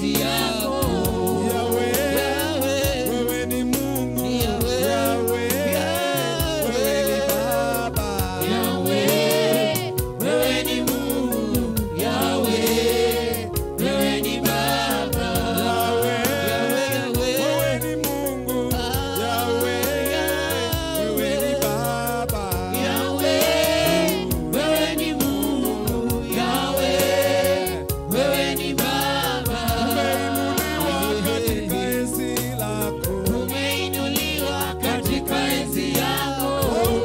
enzi yako. Wewe ni Mungu. Wewe ni Baba. Wewe ni Mungu. Wewe ni Baba. Wewe ni Mungu. Wewe ni Baba. Wewe ni Mungu. Wewe ni Baba. Umeinuliwa katika enzi lako. Umeinuliwa katika enzi yako.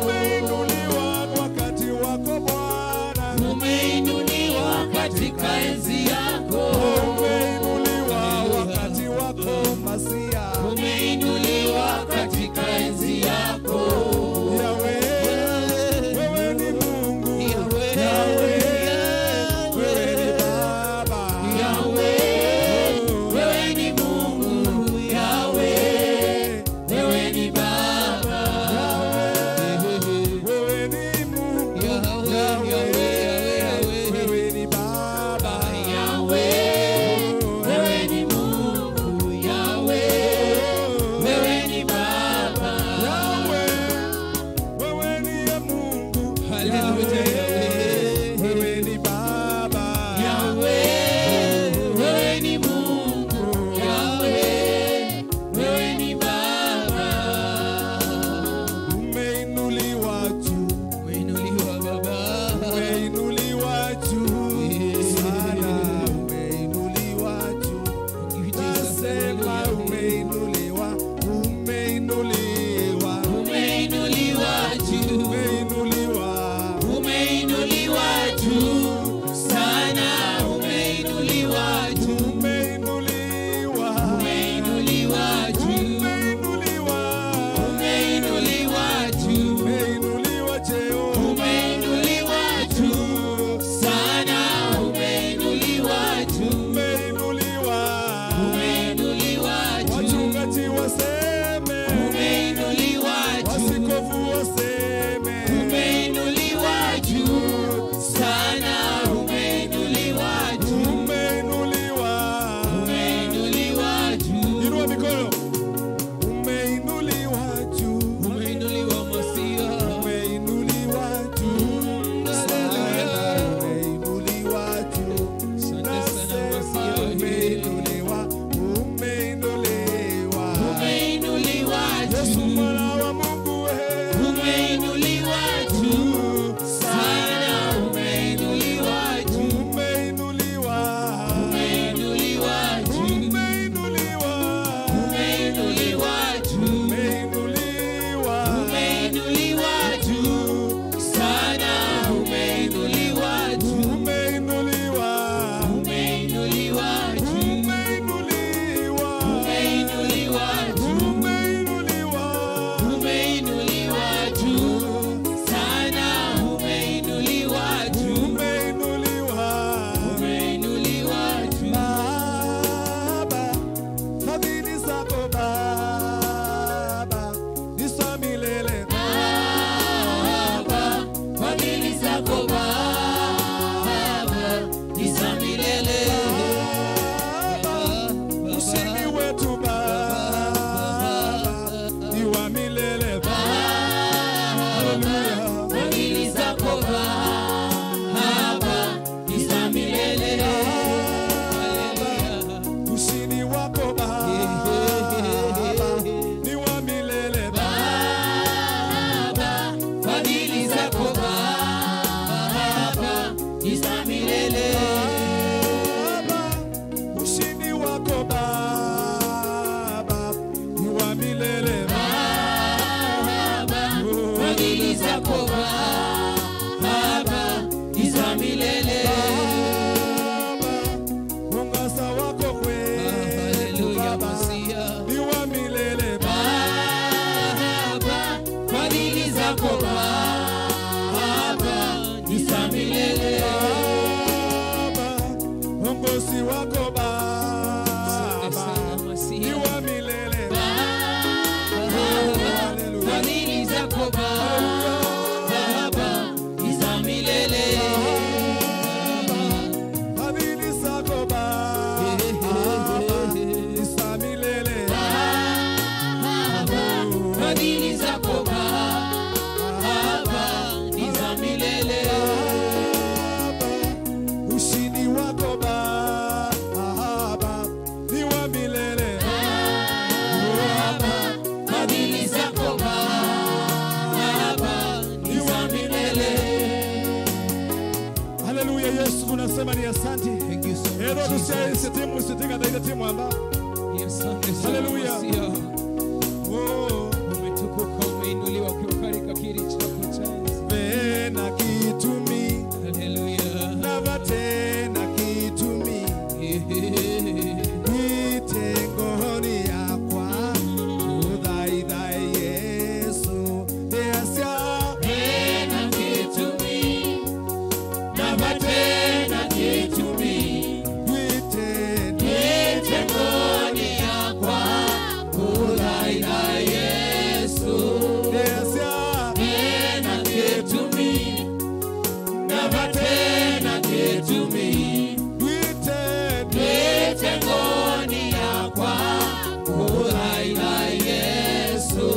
Umeinuliwa wakati wako Bwana. Umeinuliwa katika enzi yako. Umeinuliwa wakati wako Masia. Umeinuliwa katika enzi yako. Wewe ni Mungu. Wewe ni Baba. Wewe ni Mungu. Wewe ni Baba. Wewe ni Mungu. Wewe ni Baba. Wewe ni Mungu. Wewe ni Baba. Wewe ni Mungu. Hallelujah. Wewe ni Baba. Wewe ni Mungu. Wewe ni Baba. Umeinuliwa juu. Umeinuliwa Baba. Umeinuliwa juu sana. Umeinuliwa juu. Nasema umeinuliwa. Umeinuliwa. Umeinuliwa juu. Umeinuliwa. Umeinuliwa juu sana. Umeinuliwa juu. Umeinuliwa. Umeinuliwa juu. Umeinuliwa. Umeinuliwa juu. Umeinuliwa Jehova. Umeinuliwa juu sana. Umeinuliwa juu. Umeinuliwa. Umeinuliwa juu. Wachungaji waseme. Umeinuliwa juu. Wasikofu waseme. Umeinuliwa juu sana. Umeinuliwa juu. Umeinuliwa. Umeinuliwa juu. Inua mikono. Umeinuliwa juu. Umeinuliwa Masia. Umeinuliwa juu. Hallelujah. Umeinuliwa juu. Asante sana Nasema Masia. umeinuliwa. Umeinuliwa. Umeinuliwa Yesu juu. mwana wa Mungu Umeinuliwa juu sana. Umeinuliwa juu. Umeinuliwa. Umeinuliwa juu. Umeinuliwa. Umeinuliwa juu. Umeinuliwa. Umeinuliwa juu sana. Umeinuliwa juu. Umeinuliwa. Umeinuliwa juu. Umeinuliwa. Umeinuliwa juu. Umeinuliwa. Umeinuliwa juu sana. Umeinuliwa juu. Umeinuliwa. Umeinuliwa juu. Baba, fadhili zako Baba, ni za milele. Baba, fadhili zako Baba ni za milele. Baba, ushindi wetu Baba, ni wa milele. Hallelujah. Fadhili zako Baba ni za milele. Hallelujah. Ushindi wako Baba, ni wa milele. Baba, fadhili zako Baba ni za milele. Baba, ushindi wako Baba, ni wa milele. Baba, fadhili zako Baba ni za milele. Baba, mwangaza wako kwetu Hallelujah, Baba, Masia. ni wa milele. Baba, fadhili zako Baba ni za milele. Baba, uongozi wako Baba, Asante sana, Masia. ni wa milele. Baba, fadhili zako Baba ni za milele. Fadhili zako Baba, Hallelujah. Oh, umetukuka, umeinuliwa katika kiti chako cha enzi. Bena kitumi. Hallelujah. Nabatena kitumi. Itengoni yakwa. Udai Yesu. Easya. Bena kitumi. Nabatena kitumi. Itengoni yakwa. Udai Yesu. Easya. Bena kitumi. Nabatena kitumi. Itengoni yakwa. Udai Yesu.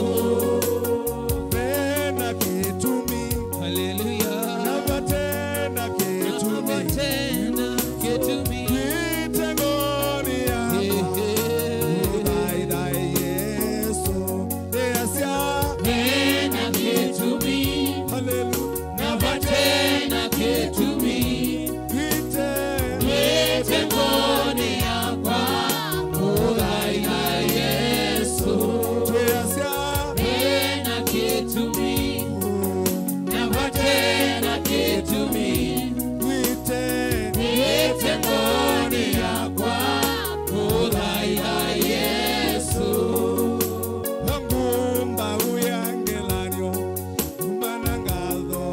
Bena kitumi. Hallelujah. Nabatena kitumi. Tena kitumi. Itengoni yakwa. Udai Yesu. Easya. Bena kitumi. Hallelujah. Nabatena kitumi. Itengoni yakwa. Udai Yesu. Bena kitumi. Nabatena kitumi. Itengoni yakwa. Udai Yesu. Angumba uyangelanyo umanangalo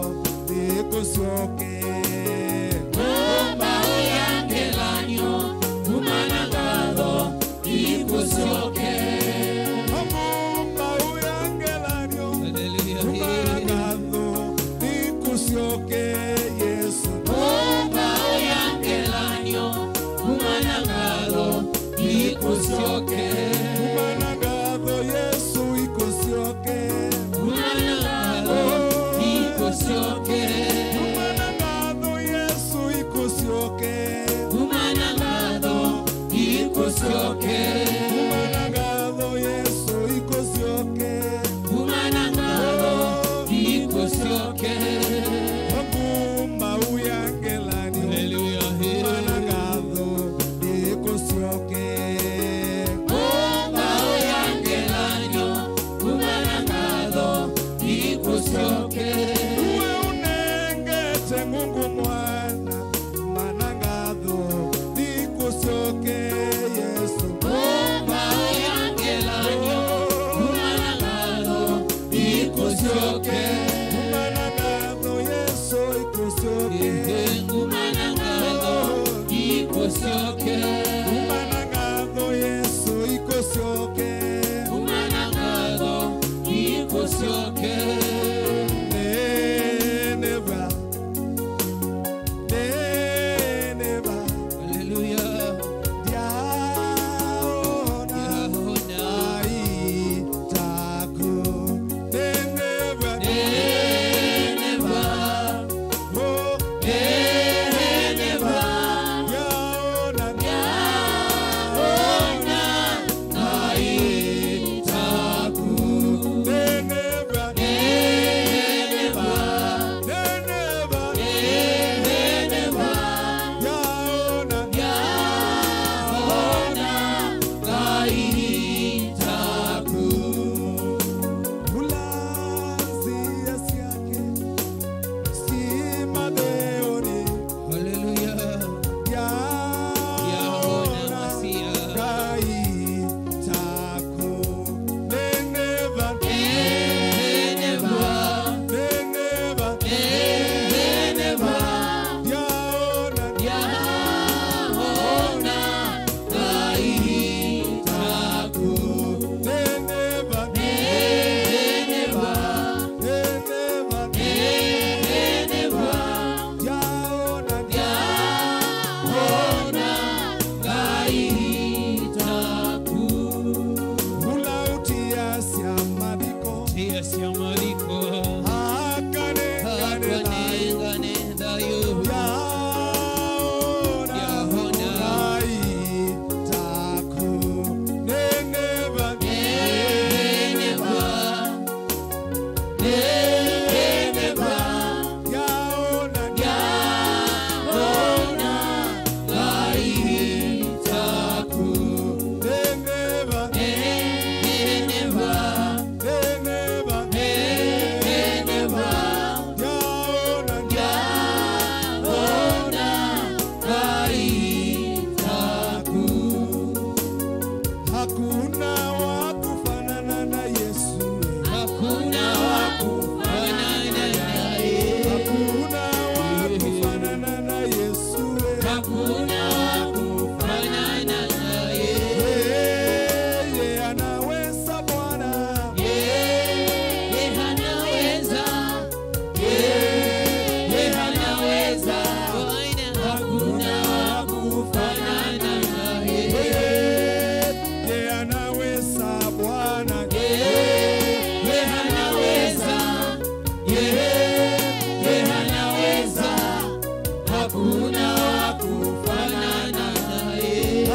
ikusoke. Omba uyangelanyo, umanangalo, ikusoke. Angumba uyangelanyo Hallelujah. umanangalo ikusoke Yesu. Omba uyangelanyo, umanangalo, ikusoke. Umanangalo Yesu ikusoke. Umanangalo, ikusoke. Umanangalo Yesu ikusoke. Umanangalo, ikusoke. Umanangalo Yesu ikusoke. Umanangalo, ikusoke. Angumba uyangelanyo Hallelujah. umanangalo ikusoke. Omba uyangelanyo, umanangalo, ikusoke. Uwe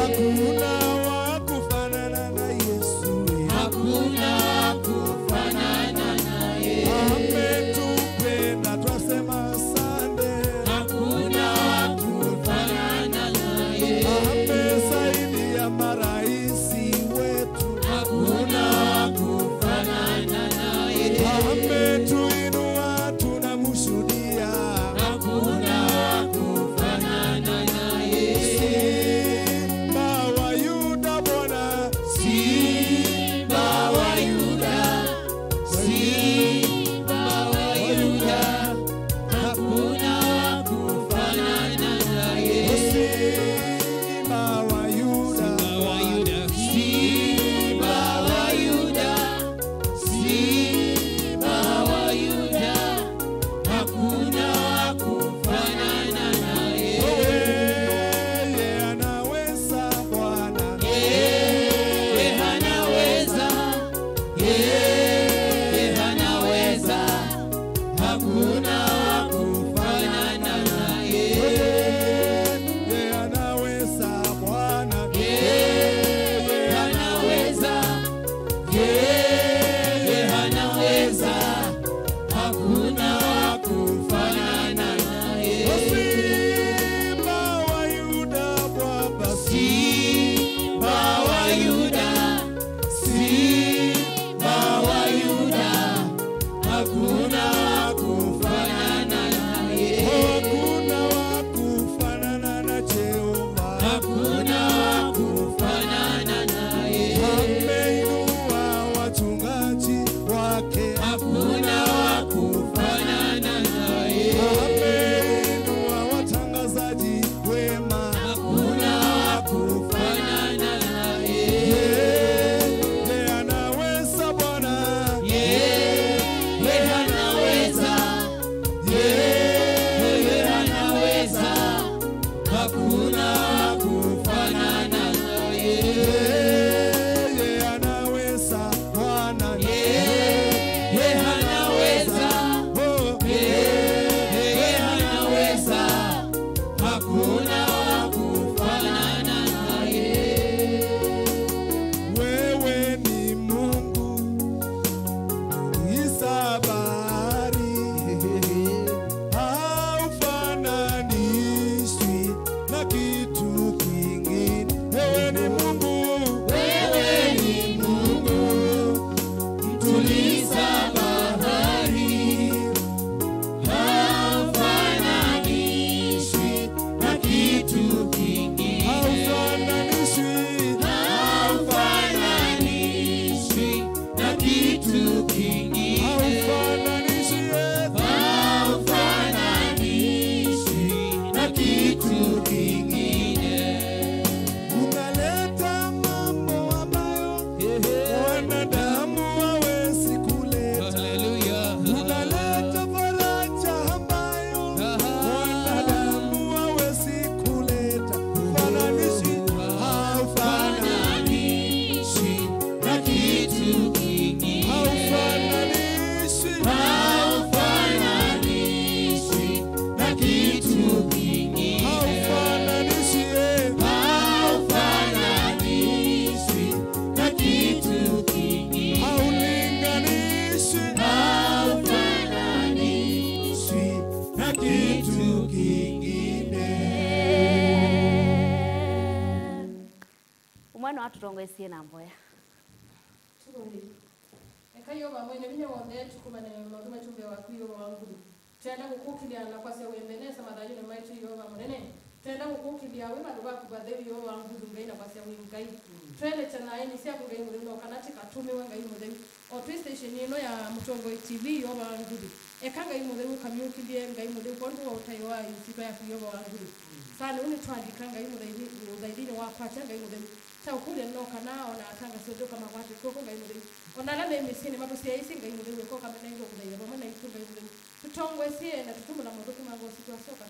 hakuna wa kufanana na Yesu. hakuna kufanana naye. Ametupenda twasema asante. Hakuna kufanana naye. Amesaidia maraisi wetu. Hakuna kufanana naye. Ametuinua tunamshuhudia. Hakuna kufanana naye. Simba wa Yuda Bwana, Simba wa Yuda, Simba wa Yuda, hakuna kufanana naye. Simba wa Yuda, Simba wa Yuda, Simba wa Yuda, hakuna kufanana naye. yeye anaweza Bwana, Yeye anaweza, yeye anaweza, hakuna kufanana naye. yeye anaweza Bwana, Yeye anaweza, yeye anaweza, hakuna kufanana naye. Simba wa Yuda Bwana, Simba wa Yuda, Simba wa Yuda, hakuna kufanana naye. hakuna wa kufanana na Jehova. Hakuna kufanana naye. Ameinua wachungaji wake. Hakuna kufanana naye. Ameinua watangazaji wema. Hakuna kufanana naye. Yeye anaweza Bwana, Yeye anaweza, yeye anaweza, hakuna kufanana naye. yeye anaweza Bwana, Yeye anaweza, oh, yeye anaweza, hakuna kufanana naye. wewe ni Mungu isabari, haufananishwi na kitu kingine. Wewe ni Mungu, Wewe ni Mungu, mtuliza bahari, haufananishwi na kitu kingine. haufananishwi, Haufananishwi na kitu kingine. haufananishwi, Haufananishwi na kitu kingine. unaleta mambo ambayo wanadamu hawezi kuleta. Hallelujah. Unaleta faraja ambayo wanadamu hawezi kuleta. Fananishi, Haufananishwi na kitu kingine. haufananishi, Haufananishwi na kitu kingine. haufananishi, Haufananishwi na kitu kingine. haulinganishi, Haufananishwi na kitu kingine. umwana watutongoesie na mboya ekayo bamwene binye wonde tukumane madume tumbe wakwiyo wangu tenda kukukilia na kwase wembenesa madajine maitu yo bamwene tenda kukukilia we maduba kubadhebi yo wangu dumbe na kwase wingai trele chana ini sia kungai mulino kanati katume wanga imo dei o station ino ya Mutongo TV yo wangu ekanga imo dei ukamyukilie ngai mo dei kontu wa utaiwa isiba ya kuyo wangu sana uni twandikanga imo dei uzaidini wa kwacha ngai mo dei ta ukule no kanao na atanga sodo kama watu koko ngai mo dei onala me misini mabusi ya isi ngai mo dei ko kama naigo kudai baba na itu ngai mo dei tutongwe sie na tutumula modoku mango situasoka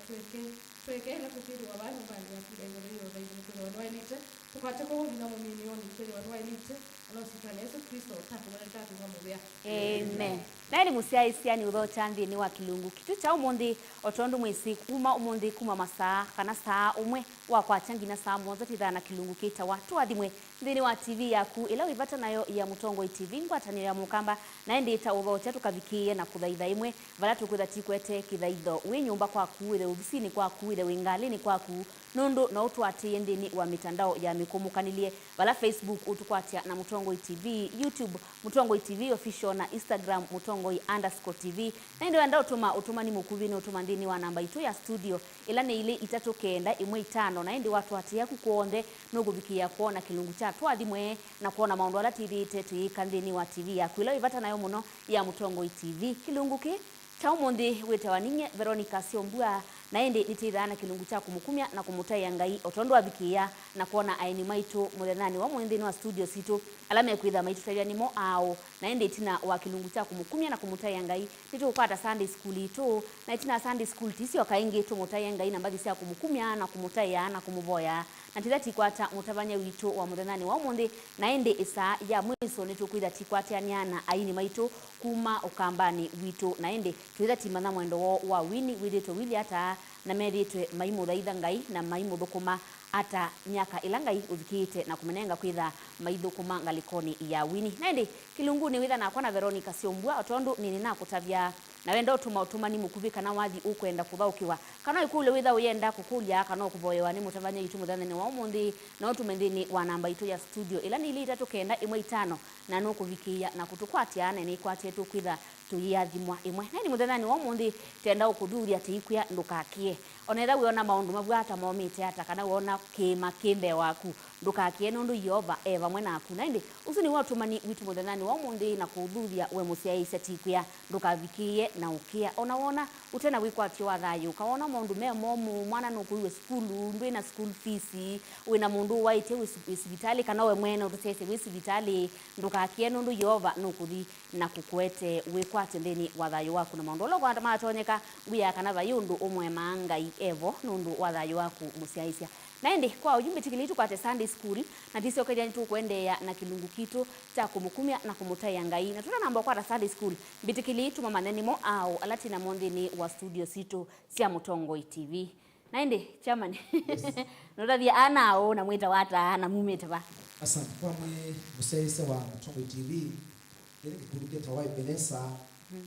tweke na tutiri wa bana bali ya kidai mo dei yo dai mo dei wa nwailite tukateko na mo milioni tiri wa nwailite Anasikana Yesu Kristo takumuleta tumwambia. Amen. Nani musiaisia ni uthocha nthini wa kilungu kitu cha umuthi otondu mwisi kuma umuthi kuma masaa kana saa umwe wa kwachangi na saa moja tithana kilungu kita wa Tuathimwe nthini wa TV yaku ila wivata nayo ya Mutongo TV ngwatanio ya mukamba na ndita uthocha tukavikie na kuthaitha imwe vala tukwitha tikwete kithaitho wi nyumba kwaku ile ofisini kwaku ile wingalini kwaku nundu na utwatie nthini wa mitandao ya mikumukanilie vala Facebook utukwatia na Mutongo TV, YouTube Mutongo TV official na Instagram Mutongo_TV na ndio anda utumani mukuvini utuma ndini wa namba itu ya studio ila ni ile 391 na ndio watu atia kukuonde nugubikia kuona kilungu cha Tuathimwe na kuona maundu ala tirite tuika ndini wa TV ya kwila ivata nayo muno ya Mutongo TV kilungu ki cha umuthi witawa ninye Veronica Siombua na ende nitithana kilungu cha kumukumya na kumutai Ngai otondo abikia na kuona aini maitu muthethani wa mwendini wa studio situ alame kwitha maitu tarianimo ao na ende itina wa kilungu cha kumukumya na kumutai Ngai nitukwata Sunday school itu na itina Sunday school tisio kaingi tumutai Ngai na mbathi cia kumukumya na kumutai na kumuvoya na tithati kwata mutavanya witu wa muthethani wa umuthi na ende isa ya mwiso nitukwitha tikwatianiana aini maitu kuma ukambani witu na ende tithati mana mwendo wa wini widito wili ata na meritwe maimu thaitha Ngai na maimu thukuma ata miaka ila Ngai uthikite na kumenenga kwitha maithukuma ngalikoni ya wini na ende kilungu ni witha na kwa na Veronica Siombua otondu nini na kutavya na wenda utumani mukuvika na wathi ukwenda kuthaukiwa kana ikule witha uyenda kukulya kana kuvoyewa ni mutavanya itu muthethani wa umuthi na utumendini wa namba itu ya studio ila ni ile 395 na no kuvikia na kutukwatia na ni kwatie tu kwitha tuyathimwa imwe na ni muthethani wa umuthi tenda ukuthuria tiikya ndukakie onetha wiona maundu mabwata momite ata kana wona kima kimbe waku ndukakie nundu Yehova vamwe naku na indi usu ni watumani witu muthethani wa umuthi na kuthuria we musiaise tikya ndukavikie na ukia ona wona utena wikwatio wa thayu kaona maundu me momu mwana nukuiwe skulu ndwina school fees wina mundu waite wisibitali kana we mwene utese wisibitali ndukakie nundu Yehova nukuthi na kukwete wikwate ndeni wa thayu waku na maundu lo kwa matonyeka wiya kana vayundu umwe Ngai evo nundu wa thayu waku musiaisia na ende kwa ujumbe tikilitu kwa Sunday school na tisio kenya nitu kuendea na kilungu kitu cha kumukumya na kumutai Ngai na tuna namba kwa Sunday school bitikilitu mama nenimo au alati na mondini wa studio situ cia Mutongo TV na ende chairman nodathia ana au na mwita wata na mumete ba asante kwa mwe musaise wa Mutongo TV ile kikurukia tawai Benesa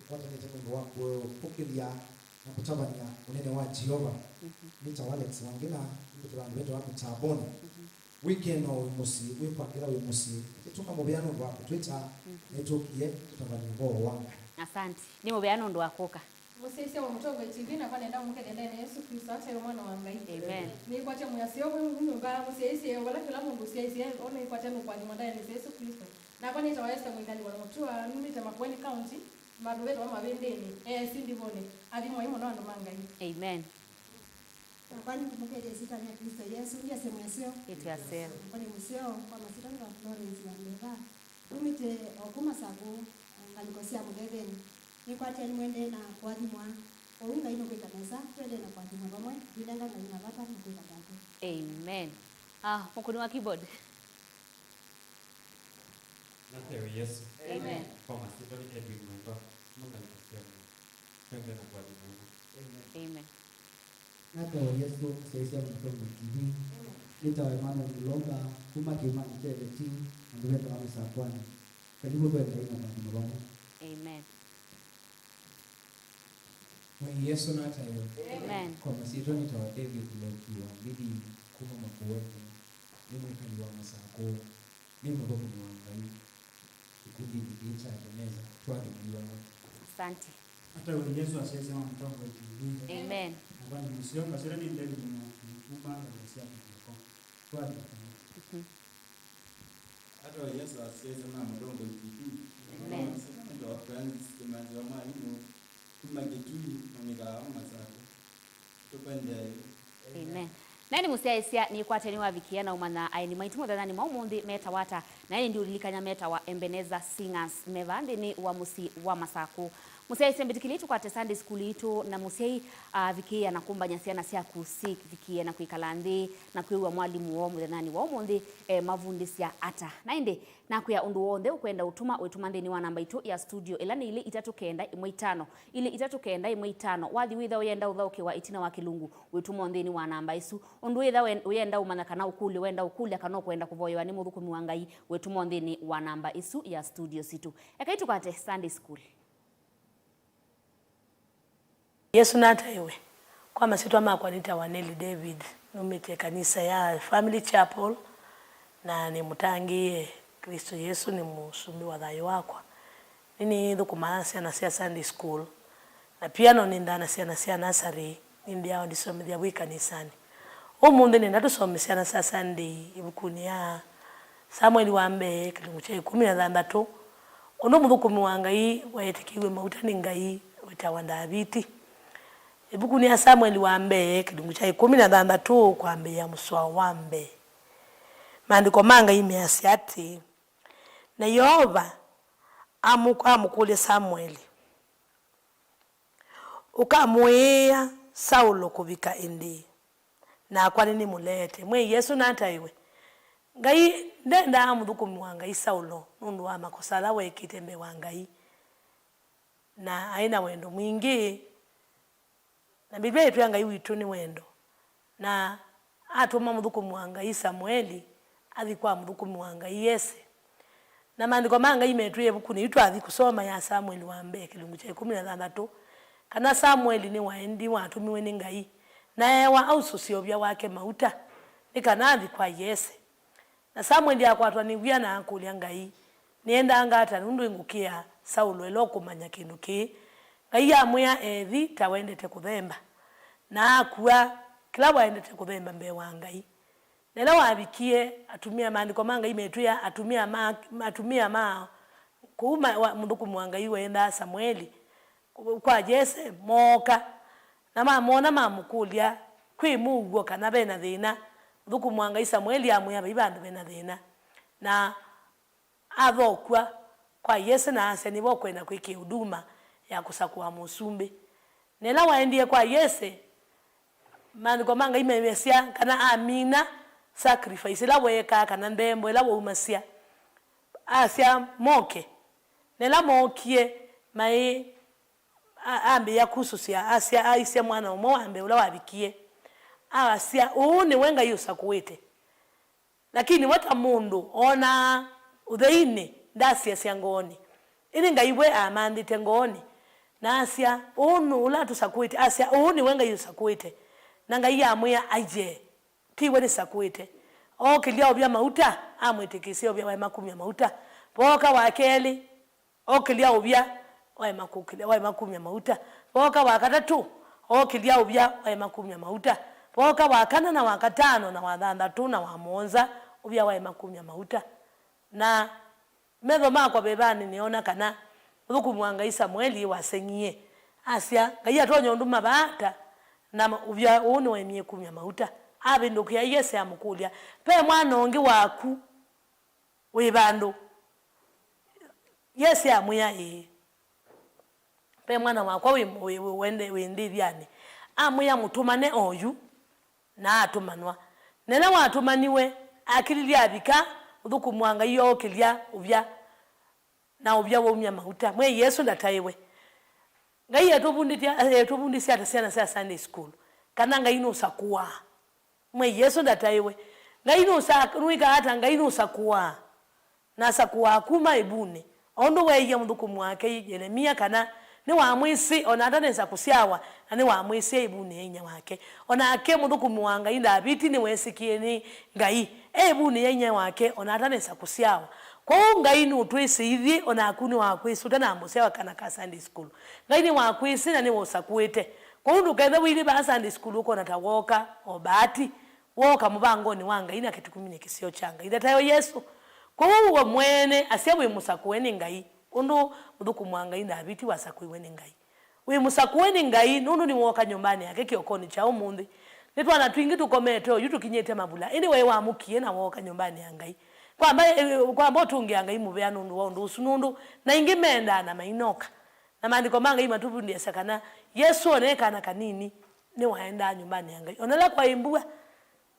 watu nitendo wako pokelia na kutabania unene wa Jehova nita Alex wangina ndio wetu wako tabona weekend au musi wepakira we musi tuka mubeano wako Twitter netokie tutabania ngo wanga asante ni mubeano ndo wakoka Musisi wa Mutongo TV na kwa nenda mke dende Yesu Kristo acha mwana wa Ngai amen ni kwa chama ya sio mungu ngara musisi wala kila mungu sisi ona kwa chama kwa nyuma ndani Yesu Kristo na kwa nita waesa mwingani wala mtua mimi tama kwa county maduweto wa mabendeni sindivone adi moyo na ndo Ngai amen kwani kumukele sita ya Kristo Yesu ndiye semesio itu asema kwani musio kwa masita nga Florence ya Mbeva umite okuma sago ngalikosia mugeveni ni kwati ani mwende na kwathimwa owinga ino kwika mesa twende na kwathimwa vamwe bilenga na ina vata na kwika tatu amen mukuni wa keyboard Natewe Yesu. amen Kwa masito ni Edwin Mwendo. Munga nikasia Mungu. Twende na kwa Mungu. amen Natewe Yesu sasa Mutongo TV nita Emmanuel Mulonga kuma kimani tele team ndio kama msakwani karibu kwa ina kwa Mungu amen Mwe Yesu na tayo. amen Kwa masito nitawa David Lokiwa bidi kuma makuwepo. Mimi kaliwa masako. Mimi kwa wa Ngai. Kikundi kicha meza Tuathimwe. asante hata Yesu asiyesema Mutongo TV amen ambani msio kasira ni ndani mkubwa na msia kwa Tuathimwe hata Yesu asiyesema Mutongo TV amen ndio friends kama ndio mwalimu kuma kitui na masako tupende amen nani musiaisia ni kwateni wavikia na umana aini maitu muthethani ma umuthi meta wata na ndi ulilikanya meta wa Ebeneza Singers mevandi ni wa musi wa masaku Musei sembetikilia tukwate Sunday school itu na musei vikia na kumba nyasiana sia kusik vikia na kuikala nthi na kuiwa mwalimu wo muthenani wo mundi mavundisia ata nainde na kuya undu wonde ukwenda utuma nthini wa namba itu ya studio ila ni ile 391 ile 391 wathi witha uyenda uthauke wa itina wa kilungu wituma nthini wa namba isu undu witha uyenda umanya kana ukuli wenda ukuli kana kwenda kuvoywa ni muthukumi wa Ngai wituma nthini wa namba isu ya studio situ ekaitu kwate Sunday school. Yesu nataiwe kwa masitwa makwa nita Waneli David numite kanisa ya Family Chapel na ni mutangie Kristo Yesu ni musumi wa thayo wakwa nini thukuma ciana cia Sunday school na pia no nindana ciana cia nursery ndia ndisomithia wi kanisani umundi ni ndatusomithia ciana cia Sunday ibukuni ya Samuel wa mbe kilungu cha 16 ono muthukumi wa Ngai wayetikiwe mautani Ngai witawa Davidi ibukuni ya Samuel wa mbe kilungu cha 16 kwa mbe ya muswa wa mbe maandiko manga imeasi ati na Yehova amukule Samuel ukamwea Saulo kubika indi na kwa nini mulete mwe Yesu nataiwe Ngai ndenda amudhukumi wa Ngai Saulo nundu wa makosala wekite mbe wa Ngai na aina wendo mwingi na Biblia yetu ya Ngai witu ni wendo na atuma mudhukumi wa Ngai Samueli athikwa mudhukumi wa Ngai Yese na maandiko manga imetu yebukuni itu athi kusoma ya Samuel wa mbe kilungu cha 16 kana Samueli ni waendi watumiwe ni Ngai na ewa aususiobya wake mauta nikana athi kwa Yese na Samueli akwatwa ni wia na akulia Ngai nienda angata nundu ingukia Saulo elokumanya kindu ki Ngai amwya ethi tawendete kuthemba na akua kila waendete kuthemba mbe wa Ngai nela wabikie atumia maandiko manga imetu ya atumia ma kuma mudhukumu wa Ngai wenda Samueli kwa Yese moka na mamona mamukulia kwi mugo kana bena thina mudhukumu wa Ngai Samueli amwya bibandu bena thina na athokwa kwa Yese na ase nibo kwenda kwiki huduma ya kusakua musumbi nela waendie kwa Yese maandiko manga imemesia kana Amina sacrifice la weka kana ndembo la umasia asia moke nela mokie mai ambe ya kususia asia aisia mwana umo ambe ula wabikie asia une wenga yusa kuwete lakini wata mundu ona utheine ndasia cia ngoni ili Ngaiwe amandite ngoni na asia unu ula tusakuite asia une wenga yusa kuwete na Ngai amwya aije tiwe ni sakuite okilia obya mauta amwetekisia obya wa makumi ya mauta boka wakeli okilia obya wa makumi ya mauta boka wakatatu okilia obya wa makumi ya mauta boka wakana na wakatano na wathandatu na wamonza obya wa makumi ya mauta na metho makwa bebani niona kana thukumi wa Ngai Samueli wasengie asia Ngai atonyo nduma bata na ubya unu wa 10 ya mauta abindukia Yese amukulia pe mwana ongi waku webandu Yese amwya pe mwana wakwa wende byane amwya mutumane oyu na atumanwa nena watumaniwe akililia abika uthukumu wa Ngai yokilia ubya na ubya wo umya mauta mwe Yesu ndataiwe Ngai atubundisia atasiana cia Sunday school kana Ngai no sakua mwe Yesu ndataiwe Ngai no sakuika hata Ngai no sakua na sakua kuma ibune ondo weye muthukumu wake Yeremia kana ni wa mwisi ona ataneza kusiawa na ni wa mwisi ibune yenya wake ona ake muthukumu wa Ngai Davidi ni wesikie ni Ngai ibune yenya wake ona ataneza kusiawa kwa Ngai no twisithi ona akuni wa kwisuta na musewa kana ka Sunday school Ngai ni wa kwisi na ni wosakuite kwa undu kaitha wili ba Sunday school uko natawoka obati woka mubangoni wa Ngai na kitu kumine kisio changa idatayo Yesu kwa uwo mwene asiawe musakueni Ngai undu muthukumu wa Ngai Davidi wasakuiweni Ngai we musakueni Ngai nundu ni woka nyumbani yake kiokoni cha umundi nitwana twingi tukomete yutu kinyete mabula anyway wa mukie na woka nyumbani ya Ngai kwa motungi Ngai mubea nundu wa ndu sunundu na ingimenda na mainoka na maandiko manga imatubundia sakana Yesu onekana kanini ni waenda nyumbani ya Ngai onala kwa imbua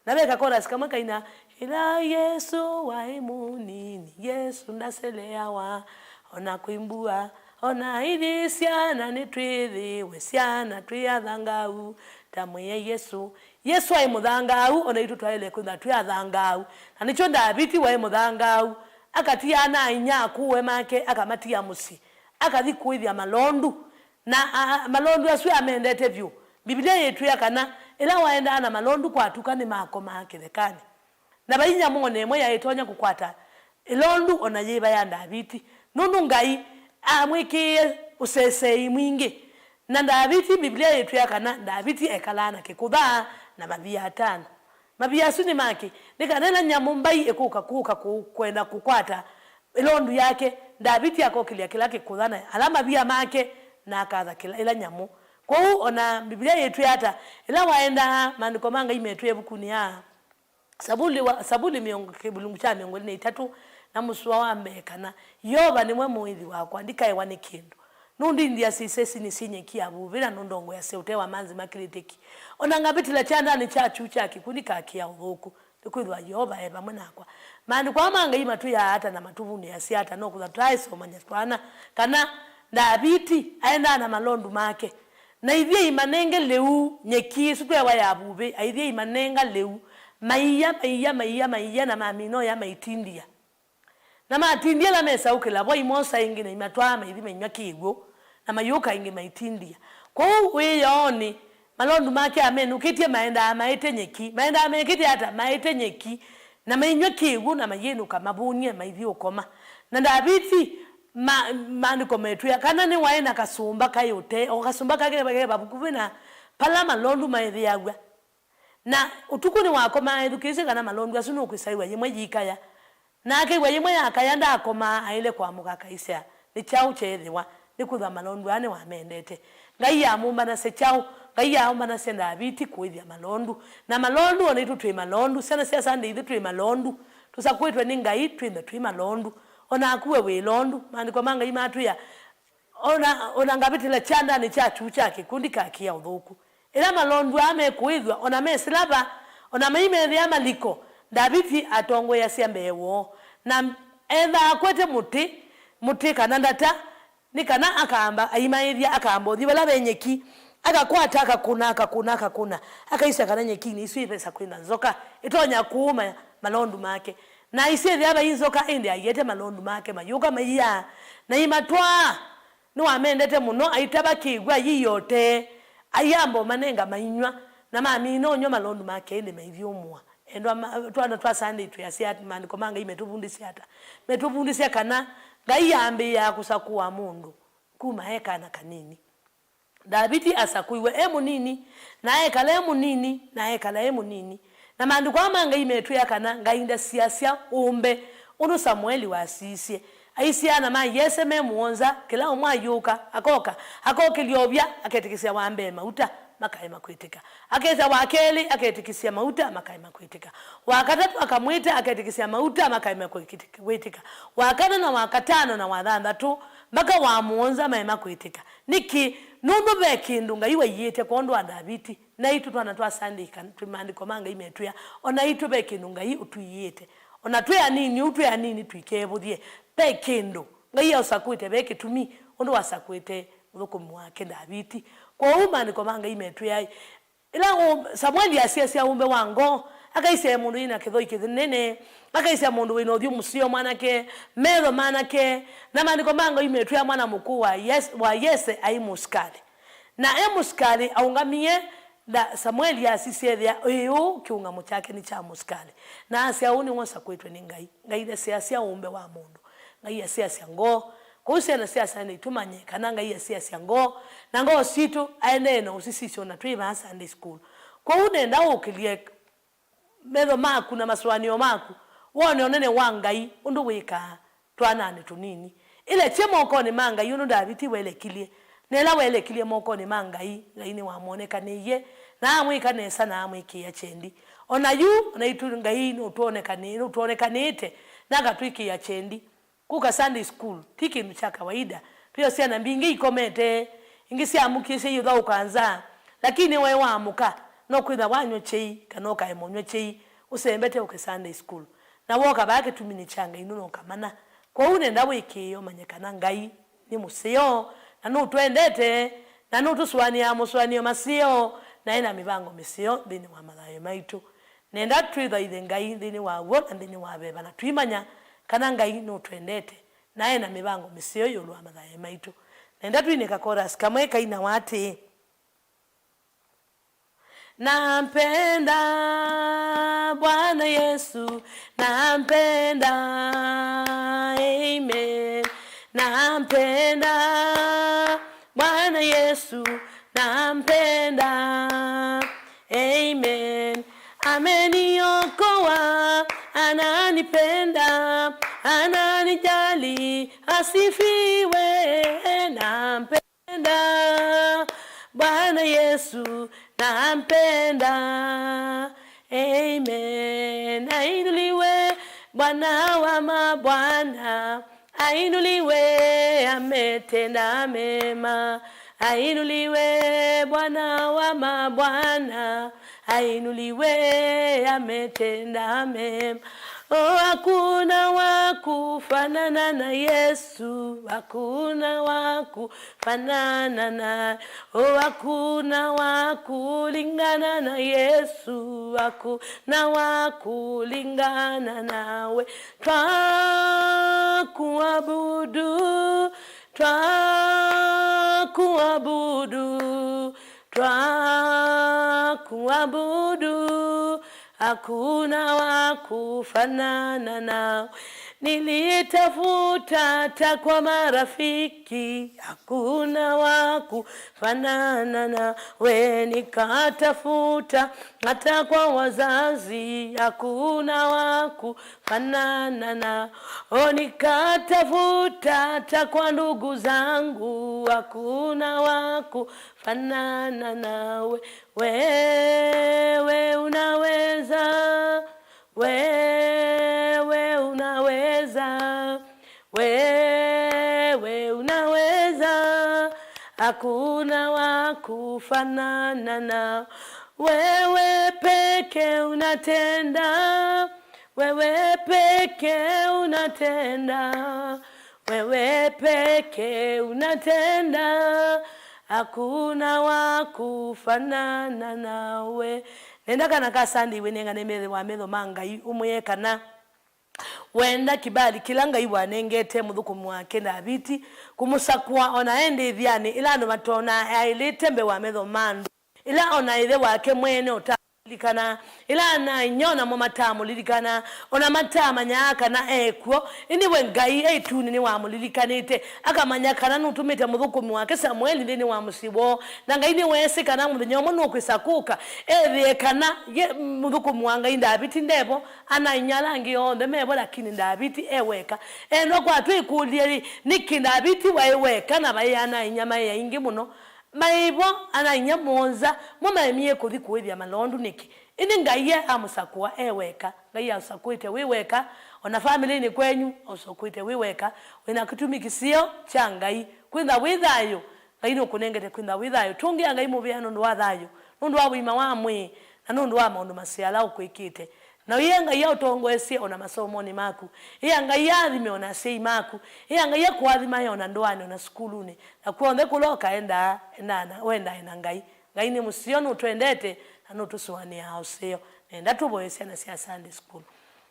na beka chorus kama kaina ila Yesu waimu nini Yesu ndaselea wa ona kuimbua ona idi siana ni twithi we siana twiathangau tamwe Yesu Yesu ai muthangau ona itu twaile kwitha twiathangau na nicho Davidi wai muthangau akatia na inya kuwe make akamatia musi akathi kuithia malondu na malondu asu amendete vyu Biblia yetu yakana ila waenda na malondu kwatuka ni mako makethekani na bainya mone mwe yaitonya kukwata ilondu ona yiba ya Davidi nunu Ngai amwikie usesei mwingi na Davidi Biblia yetu yakana Davidi ekalana kikutha na mabia 5 mabia suni make nikanena nyamumbai ekuka kwenda kukwata ilondu yake Davidi akokilia kila kikuthana alama bia make na akatha kila ila nyamu kwa hiyo ona Biblia yetu hata ila waenda maandiko manga imetu ebukuni ya sabuli miongo kibulungu cha miongo ni 3 na muswa wa mbekana yoba ni mwe muithi wa kuandika ewani kindu nundi ndia sisesi ni sinye kiabu vila nundongo ya seutewa manzi makiritiki ona ngabitila chanda ni chachu chaki kunika kia uhuku tukwithwa yoba eba mwenakwa maandiko manga imatu ya hata na matuvuni ya siata no kutha traiso manyatwana kana Davidi aenda na malondu make na ithie imanenge leu nyeki sukwe wa yabube aithie imanenga leu maiya na mamino ya maitindia na matindia la mesa ukela boy mosa ingine imatwa maithi menywa kigo na mayuka ingi maitindia kwa we yoni malondu make amenukitie maenda maite nyeki maenda amekiti hata maite nyeki na menywa kigo na mayenu kama bunye maithi ukoma na Davidi maandiko metu ya kana ni waena kasumba kayote o kasumba kage babukuvina pala malondu maithi yagwa na utukuni wako maedukise kana malondu asunu kwisaiwa yemwe yikaya nake gwe yemwe yakayanda akoma aile kwa mugaka isia ni chau chethiwa nikutha malondu ane wamendete Ngai amumba na se chau Ngai amumba na se Davidi kuithia malondu na malondu ona itu twi malondu sana sia sande itu twi malondu tusakwetwe ni Ngai twi malondu ona akuwe we londu maandiko manga imatu ya ona ngabitila chanda ni chachu chake kundika kia uthuku ila malondu ame kuithwa ona mesilaba ona maime ya maliko Davidi atongo ya siambewo na edha akwete muti kana ndata nikana akamba aimairia akamba othi bala benyeki akakwata akakuna akaisa kana nyeki ni isu pesa kwenda nzoka itonya kuuma malondu make na isi yaba inzoka ende ayete malondu make mayuka maiya na imatwa no amendete muno aitabakigwa yiyote ayambo manenga mainywa na mami no nyo malondu make ende maivyomwa endo twana twa Sunday tu ya siat maandiko manga imetubundisia hata metubundisia kana Ngai yambe ya kusakuwa mundu kuma heka na kanini Davidi asakuiwe emu nini na ekala emu nini na ekala emu nini na maandiko manga imetu ya kana Ngai nda siasia umbe unu Samueli wasisie aisiana ma yeseme muonza kila umwa yuka akokiliobya aketikisia wambe mauta makaima kwitika akeza wakeli aketikisia mauta makaima kwitika wakatatu akamwita aketikisia mauta makaima kwitika wakana na wakatano na wadhanda tu mpaka wamuonza maima kwitika niki nundu bekindu Ngai wayete kondo wa Davidi na itu twana twa Sunday kan tumandiko manga imetuya ona itu bekindu Ngai utuyete ona tuya nini utuya nini twikebuthie bekindu Ngai usakwite bekitumi ondo wasakwite urukumu wake Davidi kwa umandiko manga imetu yai ila Samueli asia umbe wango akaise mundu ina kithoi kithinene akaise mundu wino othio musio manake mero manake na mandiko manga imetu ya mwana mkuu wa Yese aimuskali na emuskali aungamie da Samueli asisethia uyu kiungamo chake ni cha muskali na asia uni wonsa kwetwe ni Ngai da sia umbe wa mundu Ngai asia ngo kuhusu na siasa ni tumanye kananga iya siasa ngo na ngo situ aeneno usisisho na twiva Sunday school kwa unenda ukilie medo maku na maswanio maku wone onene wangai undu wika twanane tunini ile chemo koni manga yuno Davidi wele kilie nela wele kilie moko ni manga Ngai ni wamoneka niye na amwika nesa na amwiki ya chendi ona yu na itu Ngai no tuoneka nite na gatwiki ya chendi kuka Sunday school tiki mcha kawaida pia siana mbingi ikomete ingisi amukise yuda ukanza lakini wewe wamuka no kwitha wanyo chei kanoka emonyo chei usembete uke Sunday school na woka bake tumini changa inuno kamana kwa unenda wikiyo manyekana ngai ni musio na no twendete na no tuswania muswanio masio na ina mibango misio thini wa mathayo maitu nenda twitha ithe ngai thini wa wo na thini wa beba na twimanya kana ngai no twendete na ina mibango misio yulu wa mathayo maitu nenda twinika chorus kamwe kaina wati nampenda Bwana Yesu nampenda amen nampenda Bwana Yesu nampenda amen ameniokoa ananipenda ananijali asifiwe nampenda Bwana Yesu nampenda amen ainuliwe Bwana wa mabwana ainuliwe ametenda mema ainuliwe Bwana wa mabwana ainuliwe ametenda mema oh hakuna wakufanana na Yesu hakuna wakufanana na oh hakuna wakulingana na Yesu hakuna wakulingana nawe twakuabudu hakuna wakufanana nao nilitafuta hata kwa marafiki hakuna wakufanana nawe nikatafuta hata kwa wazazi hakuna wakufanana nao nikatafuta hata kwa ndugu zangu hakuna wakufanana nawe wewe unaweza wewe unaweza hakuna wakufanana na wewe peke unatenda wewe peke unatenda hakuna wakufanana nawe nenda kana kasandi wenenga nemere wa metho mangai umuyekana wenda kibali kilanga iwanengete muthukumu wake na biti kumusakwa ona ende thiani ila ndo matona ailitembe wa metho mandu ila ona ithe wake mwene utalikana ila na nyona mo matamu lilikana ona matama nyaka na ekwo indiwe ngai eituni ni wa mulilikanite akamanya kana nutumite muthukumu wake Samuel ndini wa musibo na ngai ni wese kana muthinyomo no kwisakuka ethie kana muthukumu wanga indabiti ndebo ana inyalangi onde mebo lakini ndabiti eweka eno kwa twikulie nikindabiti waiweka na bayana inyama ya ingi muno maibo ana inyamonza mumaemie kuthi kuithia malondu niki ini ngai amusakwa eweka ngai asakwite wiweka ona family ni kwenyu usokwite wiweka wina kitumikisio cha ngai kwitha withayo ngai no kunengete kwitha withayo tungia ngai mubiano ndo wathayo nundu wa wima wa mwi na nundu wa maundu masiala ukwikite na yenga ya utongoesie ona masomoni maku yenga yathime ona sei maku yenga ya kwathima yona ndoani ona skuluni na kuonde kuloka enda nana wenda ina ngai ni musionu twendete na nutuswania hauseo nenda tuboesia na sia Sunday school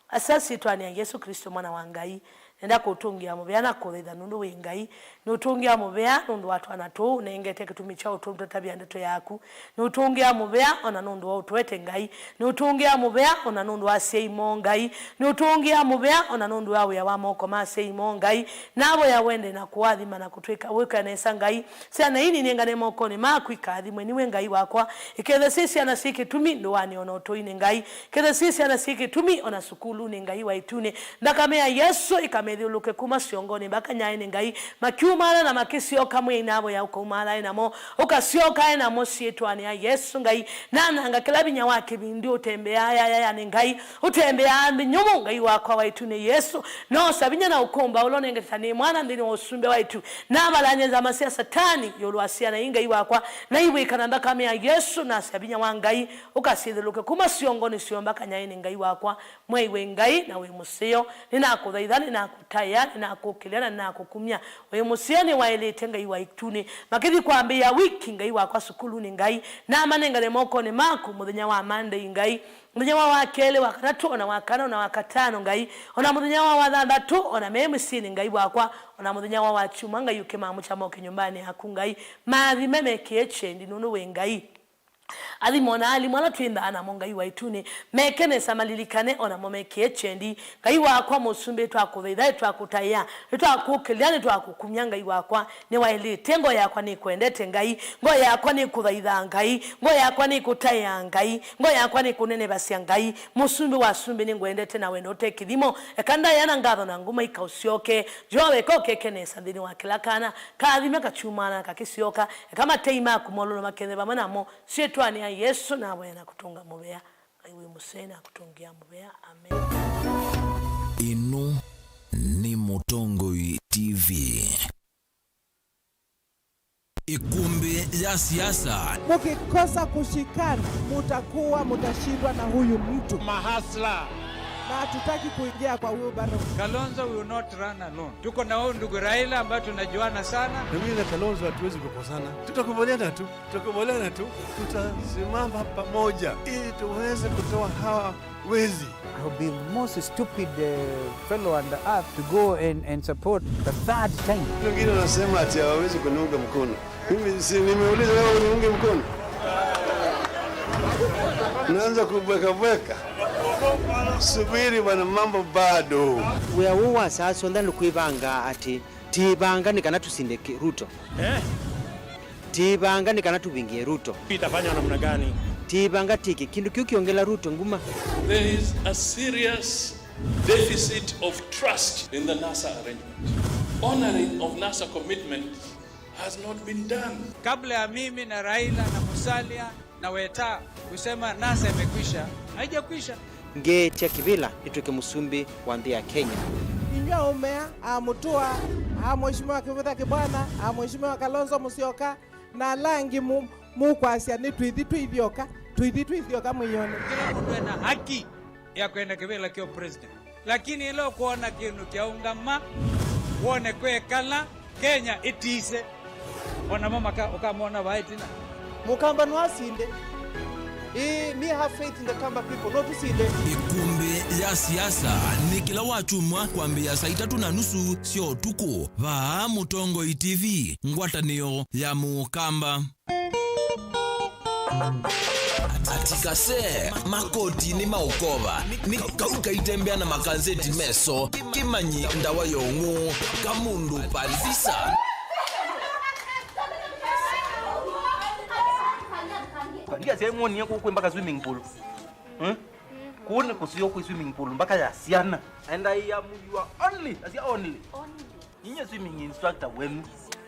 asasi twani Yesu Kristo mwana wa ngai nenda kutungia mubya na kuthitha nundu wi ngai nutungia mubya nundu watu anatu nengete kitumi cha utumta tabia ndeto yaku nutungia mubya ona nundu wa utwete ngai nutungia mubya ona nundu wa seimo ngai nutungia mubya ona nundu wa ya moko ma seimo ngai nabo ya wende na kuathima na kutwika wika nesa ngai sana ini nengane moko ni maku ikathimwe niwe ngai wakwa ikethe sisi ana siki tumi ndo wani ona utoine ngai kethe sisi ana siki tumi ona sukulu ni ngai wa itune ndakamea Yesu ikame medhuluke kuma siongoni baka nyaine ngai makiumala na makisioka mwe inabo ya ukumala inamo ukasioka inamo sietwani ya Yesu ngai nanga kilabi nyawake bindi utembea ya ngai utembea nyumu ngai wakwa waitune Yesu no sabinya na ukomba ulone ngetani mwana ndini osumbe waitu nabalanye za masia satani yolwasia na ingai wakwa na iwe kananda kame ya Yesu na sabinya wangai ukasidhuluke kuma siongoni siomba kanyaine ngai wakwa mwe ngai na we musio ninakuthaitha ninakutaya ninakukiliana ninakukumya we musio ni wailete ngai waitune makithi kwambia wiki ngai wakwa sukulu ni ngai na manengale moko ni maku muthenya wa Monday ngai muthenya wa kele wa katatu ona wa kana ona wa katano ngai ona muthenya wa thathatu ona memusini ngai wakwa ona muthenya wa chuma ngai ukema muchamoke nyumbani haku ngai mathime mekeche ndinunu we ngai ali mona ali mwana twinda ana mongai waitune mekene samalilikane ona momeke chendi ngai wakwa musumbe twakuthaitha twakutaya twakukiliane twakukumya ngai wakwa ni waili tengo yakwa ni kwendete ngai ngo yakwa ni kuthaitha ngai ngo yakwa ni kutaya ngai ngo yakwa ni kunene basia ngai musumbe wasumbe ni ngwendete na wendo tekithimo ekanda yana ngatho na nguma ikausioke jowe kokekene sandini wakilakana kathime kachumana kakisioka kama teima kumololo makene bamanamo twani ya Yesu na wena kutunga mubea aiwe musena kutungia mubea amen. Inu ni Mutongoi TV. Ikumbi ya siasa. Mukikosa kushikana mutashindwa na huyu mtu mahasla na hatutaki kuingia kwa huyo bado. Kalonzo will not run alone. Tuko na huyu ndugu Raila ambaye tunajuana sana. Mimi na Kalonzo hatuwezi kukosana. Tutakubaliana tu. Tutasimama pamoja ili tuweze kutoa hawa wezi. I will be the most stupid fellow on the earth to go and support the third time. Wengine wanasema ati hawawezi kuniunga mkono. Mimi si nimeuliza wewe uniunge mkono. Naanza kubweka. Subiri bwana, mambo bado. We are who sasa ndani kuibanga ati tibanga nikana tusindeke Ruto. Tibanga nikana tubingie Ruto. Itafanya namna gani? Tibanga tiki kindu kiongela Ruto nguma. There is a serious deficit of trust in the NASA arrangement. Honoring of NASA commitments has not been done. Kabla ya mimi na Raila na Musalia na Weta kusema NASA imekwisha, haijakwisha. Ngetia kivila ituke musumbi wa ndhi ya Kenya. Inywa umea amutua mheshimiwa Kivutha Kibwana mheshimiwa Kalonzo Musyoka na langi mukwasia ni twithioka mwiyone. Kila mtu ana haki ya kwenda kivila kio president. Lakini ilo kuona kinu kia ungama wone kwekala Kenya itise wana mama ukamwona waitina mukamba nwasinde. Me have faith in the Kamba people, not to see them. Ikumbi ya siasa ni kila wachumwa kuambia saa 3:30 sio tuko va Mutongoi TV ngwatanio ya Mukamba. Atikase makoti ni maukova ni kauka itembea na makanzeti meso kimanyi ndawa yongu kamundu palvisa. Ndia sehemu ni yako mpaka swimming pool. Kuone kusio kwa swimming pool mpaka ya siana. And I am you are only, as you only. Ninyi swimming instructor wenu.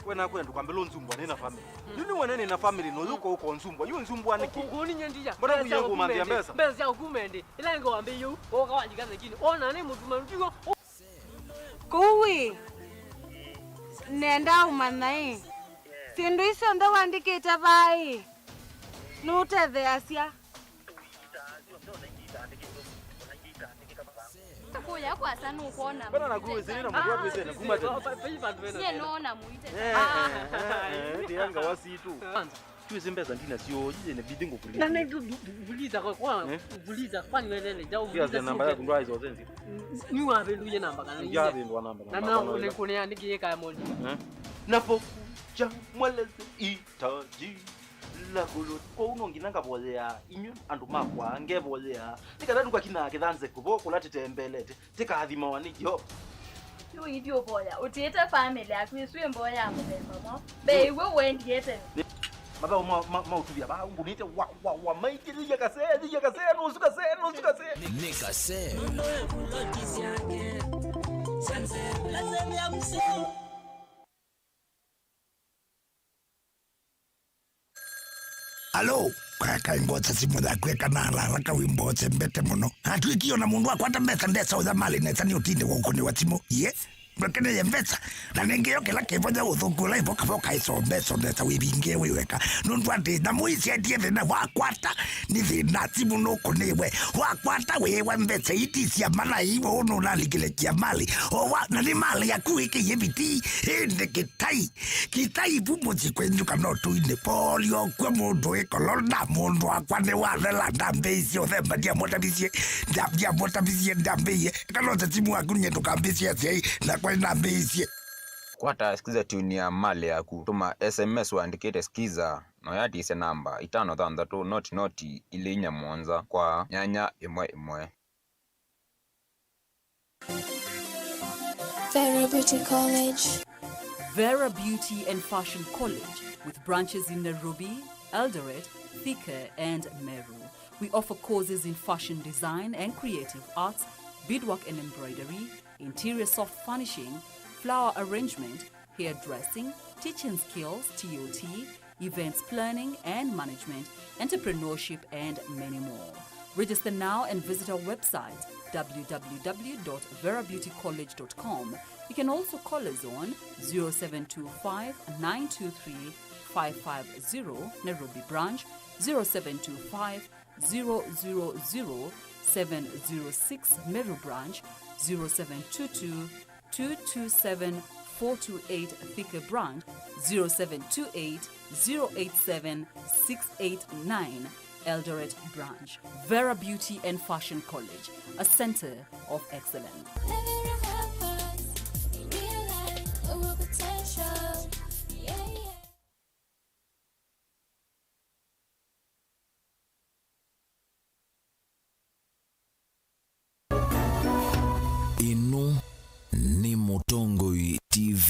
Kwena kwenda kwambela nzumbwa nena family. Yuni wanene na family no yuko huko nzumbwa. Yu nzumbwa niki. Kuni nyandija. Mbona kuyangu mandia mbesa? Mbesa ya kumende. Ila ngo ambe yu. Oka wajikaza kini. Ona ne mutuma mtigo. Kuwi. Nenda umanai. Sindu iso ndo wandikita vai. Nuthe asia. Kuya kwa sana ukona. Bana nakuwe zina mtu wapi zina kumate. Ye nona muite. Ndianga wasitu. Tuwe mbeza ndina sio jije ne bidingo kuliza. Na kuliza kwa kuliza kwani welele jau kuliza. Kia namba yako ndo aizo zenzi. Ni wapi nduye namba kana. Ya ndo namba. Na ule kunia nikieka ya moja. Napo cha mweleze itaji. La kulo ko unonginanga bolea inyu andu makwa ngebolea tikadadu kwa kina kithanze kubo kulatete mbelete tikathima wanijo yo idio boya utieta family akwiswe mboya mubemba be iwe wendiete maba ma utuvia ba ungunite wa maiki lija kase no suka se nikase Hello, kaka ingota simu da kweka na haraka wimbo tembete muno. Atwikio na mundu akwata mbesa ndesa uthamali nesa ni utinde guko ni watimu. Ye. Mwekene ya mbesa. Na nenge yoke lake voja uthukula ivoka voka iso mbesa ndesa wibinge wiweka. Nundu ati na muisi atiethe na wakwata ni thina simu nuko niwe. Wakwata wewe mbesa itisi ya mana iwo unu nalikile kia mali. Owa na ni mali ya kuike yebiti. Hende kitai. Kitai pumuzi kwenjuka notu ine polio kwe mundu ekolona mundu akwane walela ndambezi othemba diamotabisie. Diamotabisie ndambeye. Kalota simu akunye tukambisie siye na kwa ndambezi. Kwata skiza tuni ya mali ya kutuma SMS waandikete skiza no yati ise namba 533 noti ile inya mwanza kwa nyanya imwe. Vera Beauty College. Vera Beauty and Fashion College with branches in Nairobi, Eldoret, Thika and Meru. We offer courses in fashion design and creative arts, beadwork and embroidery, interior soft furnishing, flower arrangement, hairdressing, teaching skills, TOT, events planning and management, entrepreneurship and many more. Register now and visit our website www.verabeautycollege.com. You can also call us on 0725 923 550 Nairobi branch, 0725 000 706 Meru branch, 0722 227 428 Thika branch, 0728 087 689 Eldoret branch. Vera Beauty and Fashion College, a center of excellence. Inu ni Mutongoi TV.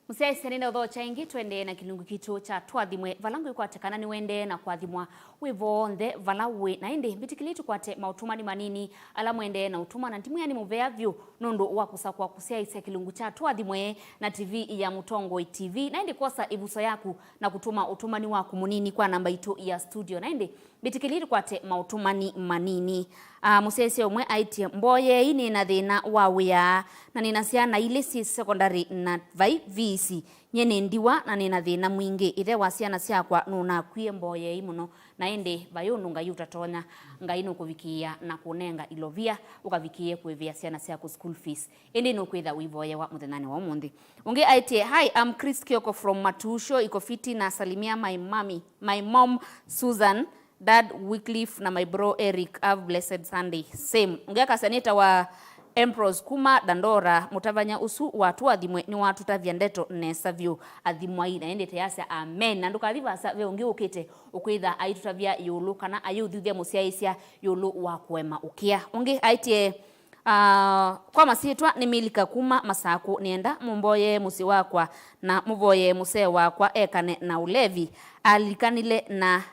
Musia isenene utho chaingi twende na kilungu kitu cha Tuathimwe valangu ikwatekana ni wende na kwathimwa wivonthe vala we na indi bitikilitu kwate mautumani manini ala mwende na utuma na timu yani muvea vyu nundu wa kusakwa kusia isia kilungu cha Tuathimwe na TV ya Mutongoi TV na indi kosa ivuso yaku na kutuma utumani waku munini kwa namba itu ya studio na indi bitikilitu kwate mautumani manini. Musese omwe aitie mboye ini na thina wa wia na nina ciana ile si secondary na vai visi nyene ndiwa na nina thina mwingi ithe wa ciana ciakwa nuna kwie mboye imuno na ende bayunu ngai utatonya ngai no kuvikia na kunenga ilovia ukavikie kwevia ciana ciaku school fees ende no kwitha wivoye wa muthenani wa mundi unge aitie hi I'm Chris Kioko from Matusho iko fiti na salimia my mom Susan, Dad Wycliffe na my bro Eric. Have blessed Sunday. Same. Ngeka sanita wa Empress Kuma Dandora mutavanya usu watu Tuathimwe ni watu tavya ndeto nesa vyu athimwa ina endete yasa amen. Na ndukathiva sa ve ungi ukite ukwitha aitutavya yulu kana ayuthithia musiaisia yulu wa kwema ukia. Ungi aitie kwa masitwa ni milika kuma masaku nienda mumboye musi wakwa na muvoye muse wakwa ekane na ulevi alikanile na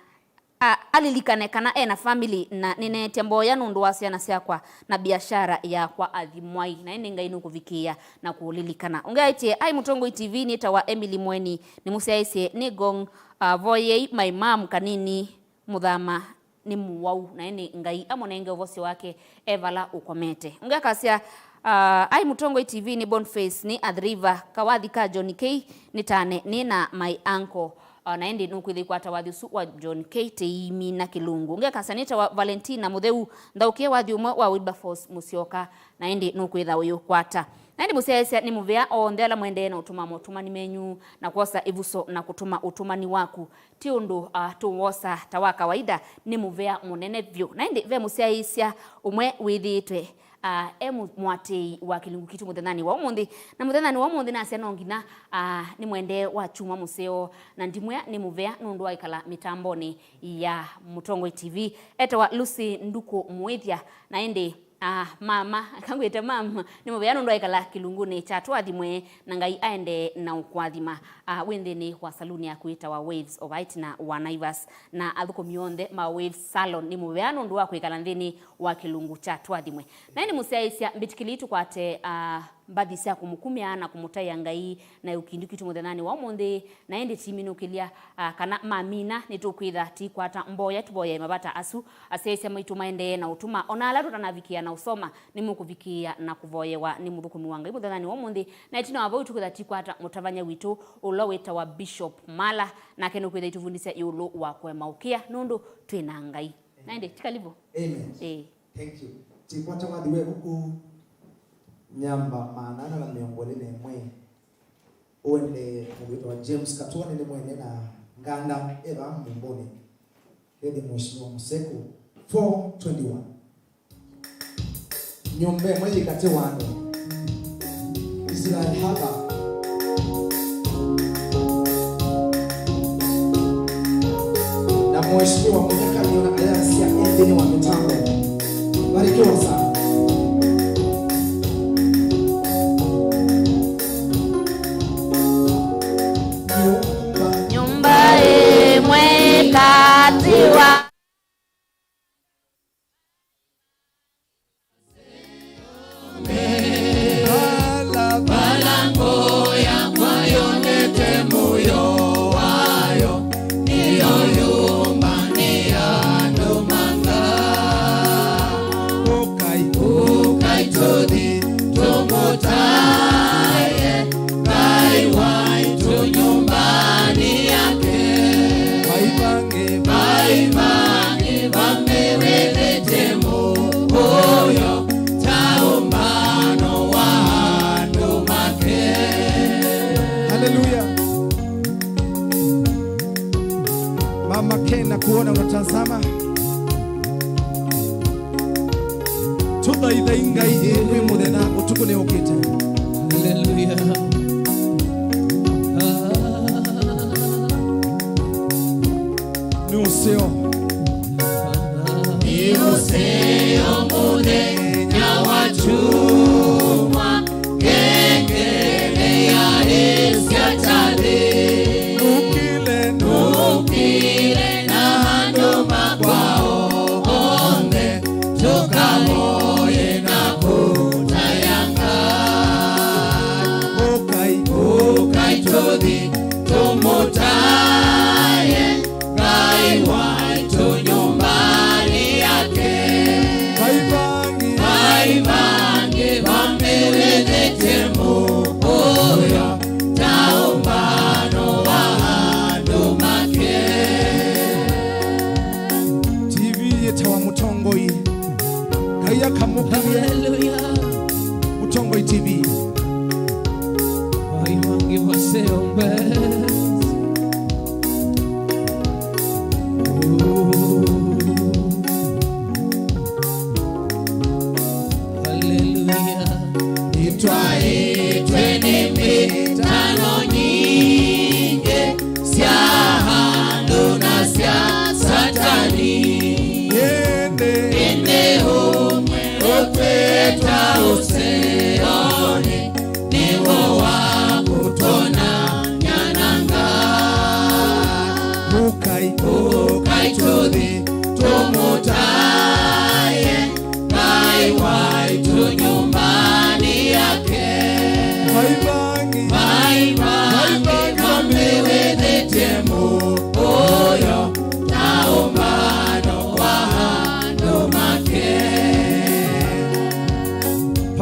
alilikane kana ena family na nene temboya nundu wa ciana ciakwa na biashara ya kwa athimwai na ene ngai nukuvikia na kulilikana ungaitie ai Mutongo TV ni tawa Emily Mweni ni musiaise ni gong voyei my mom kanini muthama ni muwau na ene ngai amonenge vosi wake evala ukomete ungakasia ai Mutongo TV ni Boniface ni Adriva kawathi ka John K ni tane ni na my uncle na endi nukwithi kwata wathi usu wa John K teimi na Kilungu nge kasanita wa Valentina Mutheu ndaukie wathi umwe wa Wilberforce Musyoka na endi nukwitha uyu kwata na endi musiaisia ni muvea o ndela mwende na utuma motumani menyu na kuosa ivuso na kutuma utumani waku ti undu tuwosa tawa kawaida ni muvea munene vyo na endi ve musiaisia umwe withitwe emu mwatei wa Kilungu kitu muthenani wa umundi na muthenani wa umundi na asia nongina ni mwende wa chuma museo na ndimwe ni muvea nundu wa ikala mitamboni ya Mutongo TV etwa Lucy Nduko Mwethia na ende mama kangwete mama ni muvea nundu wa ikala Kilunguni cha Tuathimwe na ngai aende na ukwathima wendeni wa saluni ya kuita wa Waves of Light na wa Naivas na athuko mionde ma Waves Salon ni muvea nundu wa kuikala ndini wa Kilungu cha Tuathimwe na ni musiaisia mbitikilitu kwate bathi cia kumukumia na kumutai ngai na ukindu kitu muthenani wa umundi na endi timinu kilia kana mamina nitukwitha ti kwata mboya tuboya mabata asu asesia maitu maende na utuma ona ala tutanavikia na usoma ni mukuvikia na kuvoyewa ni muthukumi wa ngai muthenani wa umundi na itina wabo tukwitha ti kwata mutavanya witu ulo weta wa Bishop Mala na kenu kwitha ituvundisia yulu wa kwemaukia nundu twina ngai na endi tikalivo amen thank you ti kwata wathi we buku nyamba maana na miongoni mwe uende mwito wa James Katwani ni mwene na nganda eva mboni hedi mheshimiwa Museku 421 nyombe mwe ikate wano Israel haba na mheshimiwa mwenye kamiona alasi ya endini wa mitambo barikiwa sana katiwa Balango ya kwayonete moyo wayo niyo yumbani ya domanga ukai tudi tumutaye kaiwai tu nyumbani yake Baibange vamewelete moyo taumbano wa ndumake. Haleluya. Mama Kena kuona unatazama tudaitha ingai kwi muthena utuku ni ukite. Haleluya. Useo muthenya wa chuma ngengere ya isiatali nukile na handu makwao onde tukamoye na kutayanga ukai tuthi tumutaye ngai wa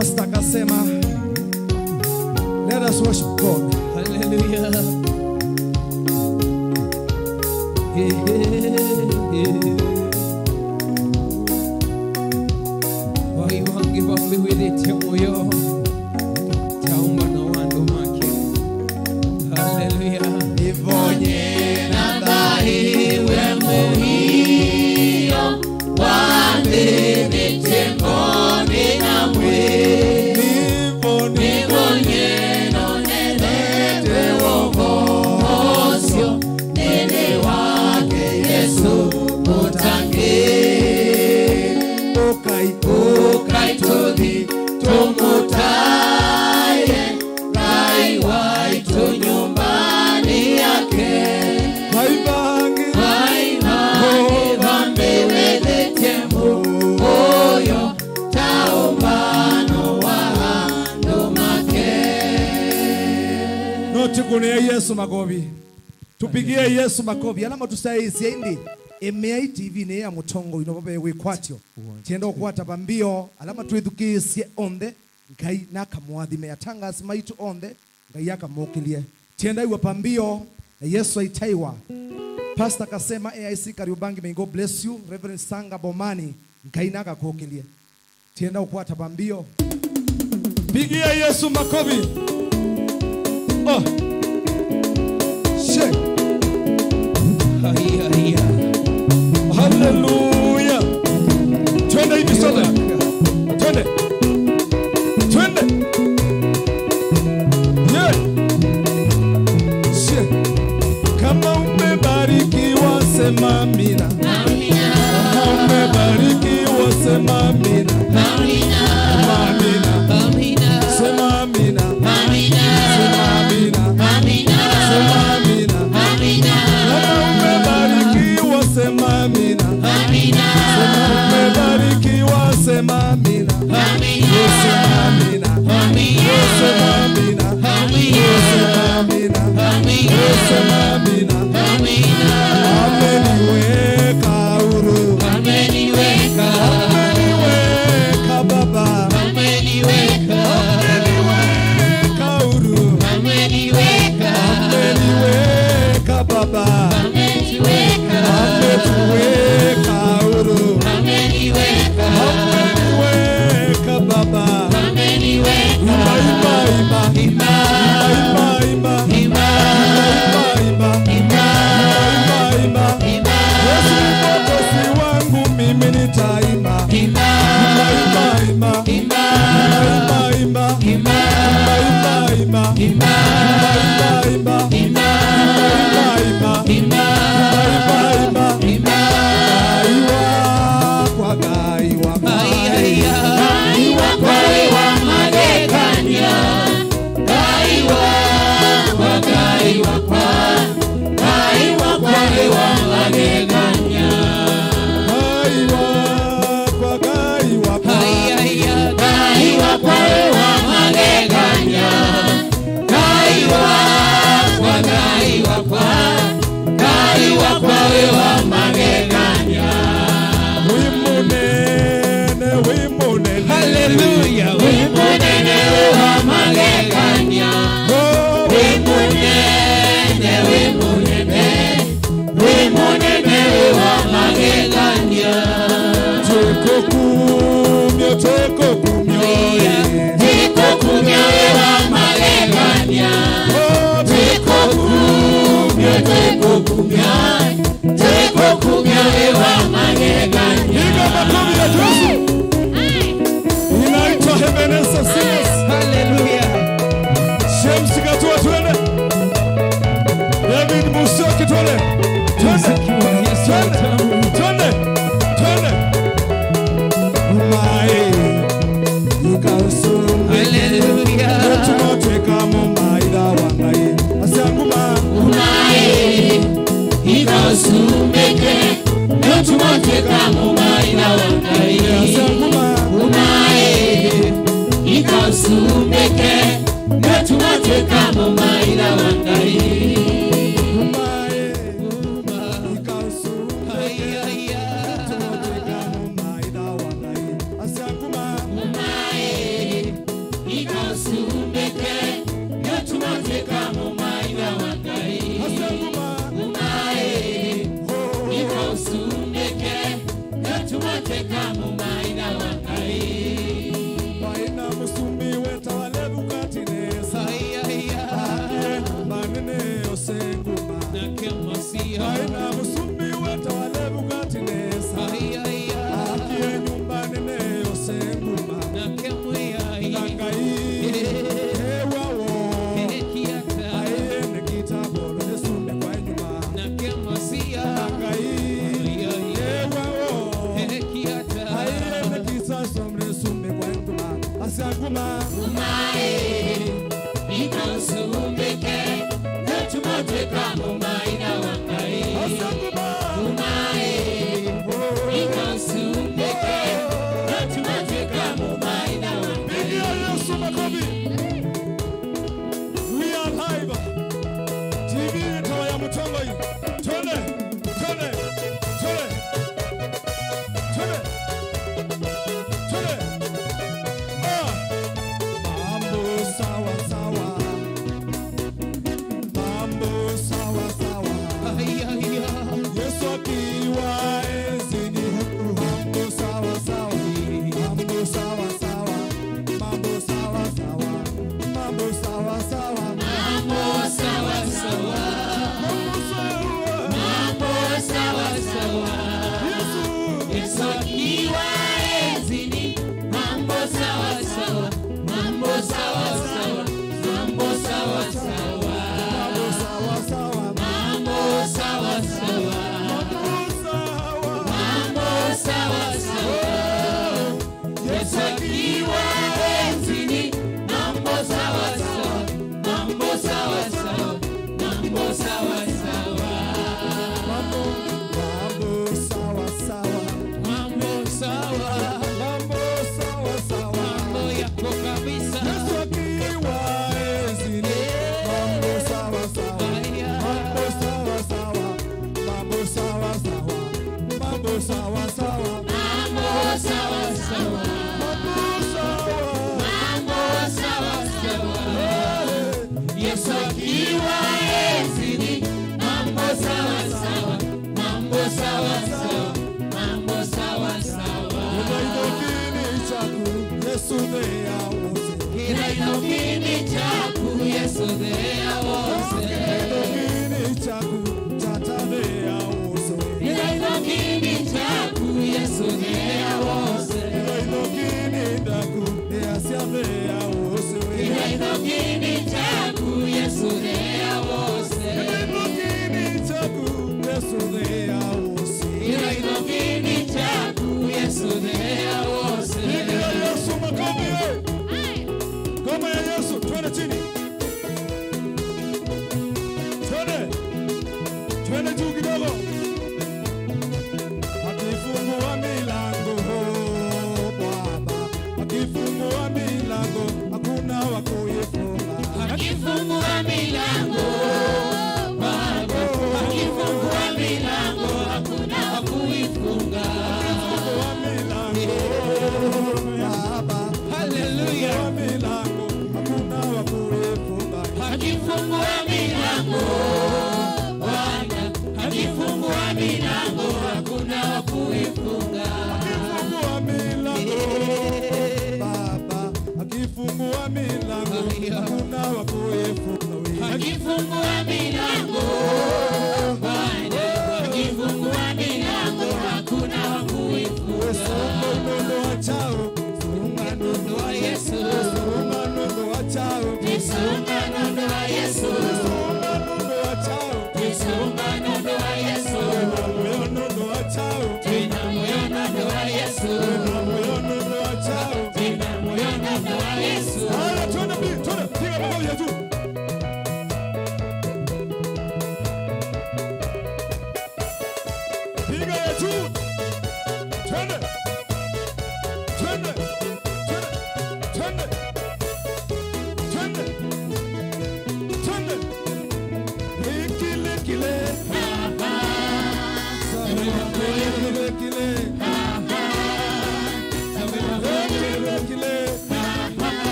Pastor akasema, let us worship God. Hallelujah. Waiwangi bambi widetia moyo taumba na wandu make. Hallelujah. Ivonye na dahiwe muhiyo wande vitengoni na mwe. Ivonye nonelete wogosyo nene wake Yesu mutange. Ukai todi tumutaye kai wai tu nyumbani yake. Waivangi vambe welete moyo taumano wahando make. Notukunia Yesu makobi. Tupigie Yesu makobi. Alama tusaisi indi. NGAI TV ne ya mutongo inobabe wekwatyo. Tienda okwata bambio alama tuithukisye onde ngai nakamwathime yatanga simaitu onde ngai yakamokilie. Tienda iwa pambio na Yesu aitaiwa. Pastor kasema AIC Kariubangi, may God bless you. Reverend Sanga Bomani ngai nakakokilie. Tienda okwata bambio. Pigia Yesu makobi. Oh. She. Haya. Hallelujah. Twende hivi sote. Twende. Yeah. Kama umebarikiwa sema amina. Amina. Kama umebarikiwa sema amina. Amina. Amina. Amina. Sema amina. Amina. Sema amina. Amina. Sema amina. Amina. Kama umebarikiwa sema amina. Amina. Sema umebarikiwa sema amina. Amina. Sema amina. Amina. Sema amina. Amina. Sema amina. Amina. Sema amina. Amina. Ameniweka huru. Ameniweka. Ameniweka Baba. Ameniweka. Ameniweka huru. Ameniweka. Ameniweka Baba. Ameniweka. Ametuweka huru. Ameniweka. Ameniweka Baba. Ameniweka. Ima. Yesu mwokozi wangu mimi nitaimba. Ima. Hallelujah. Wimunene wa magegania. Wimunene wa magegania. Teko kumyo wa magegania. Teko kumyo wa magegania. Inaitwa Asaguma Umae Ikosumbeke Natumote Kama Ina Wangai Asaguma Umae Ikosumbeke Natumote Kama Ina Wangai Yesu makobi. We are live. TV Toya Mutongo. Tone.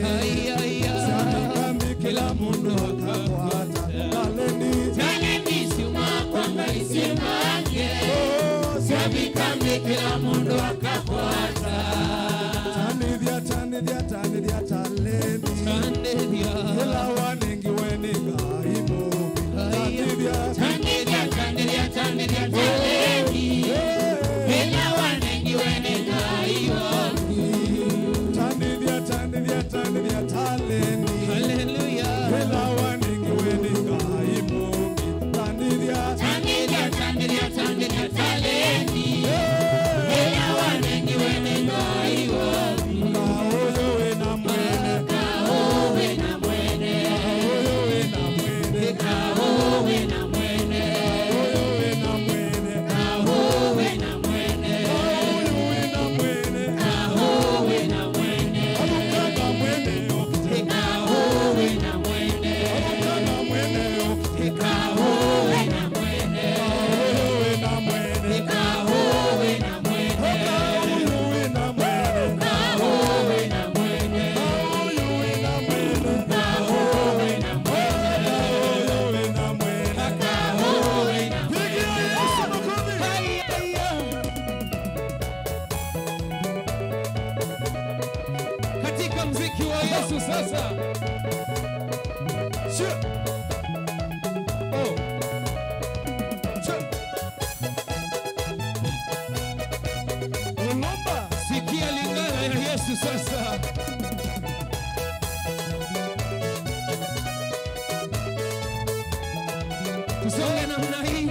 Ay, ay, ay. sasa. Oh. Olomba, sikia lingala ya Yesu sasa. Tusonge namna hii.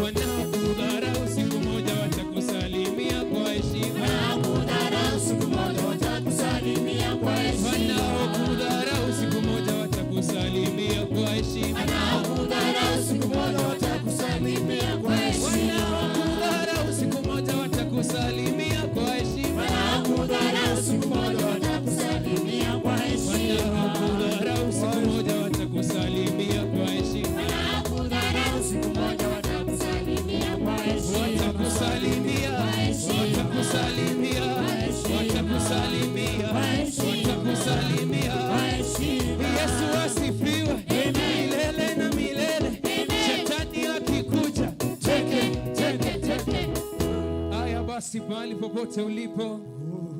Wanakudharau siku moja watakusalimia kwa heshima. Wanakudharau siku moja watakusalimia kwa heshima. Wanakudharau siku moja watakusalimia kwa heshima. Wanakudharau siku moja watakusalimia kwa heshima. Wanakudharau siku moja watakusalimia kwa heshima. Wanakudharau siku moja watakusalimia kwa heshima. Wanakudharau siku moja watakusalimia kwa heshima. Wanakudharau siku moja watakusalimia, watakusalimia. Yesu asifiwe milele na milele. Shetani akikuja teke. Haya basi, mahali popote ulipo,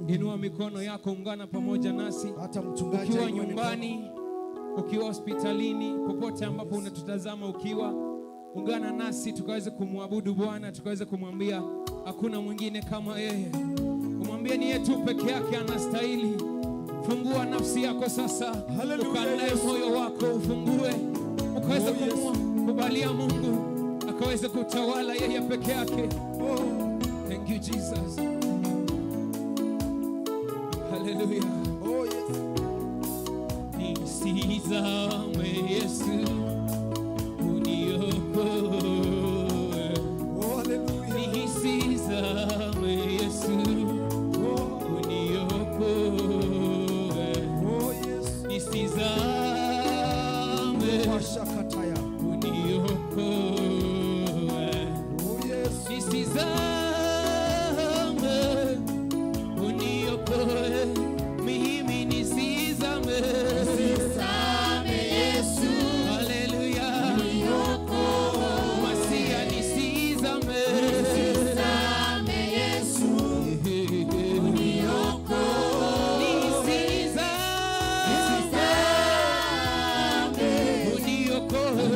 inua mikono yako, ungana pamoja nasi. Hata mchungaji ukiwa nyumbani, ukiwa hospitalini, popote ambapo unatutazama ukiwa, ungana nasi tukaweze kumwabudu Bwana, tukaweze kumwambia hakuna mwingine kama yeye. Umwambie ni yeye tu peke yake anastahili. Fungua nafsi yako sasa, ukanae moyo wako ufungue, ukaweze kubalia Mungu akaweze kutawala yeye peke yake. Oh, thank you Jesus. Hallelujah. Oh yes. Nisizame Yesu uniokoe. Oh hallelujah. Nisizame Yesu uniokoe. Oh yes. Nisizame washakataya uniokoe. Oh yes. Nisizame uniokoe. Mimi nisizame Yesu. Hallelujah. Uniokoe. Masia nisizame Yesu. Uniokoe. Nisizame uniokoe.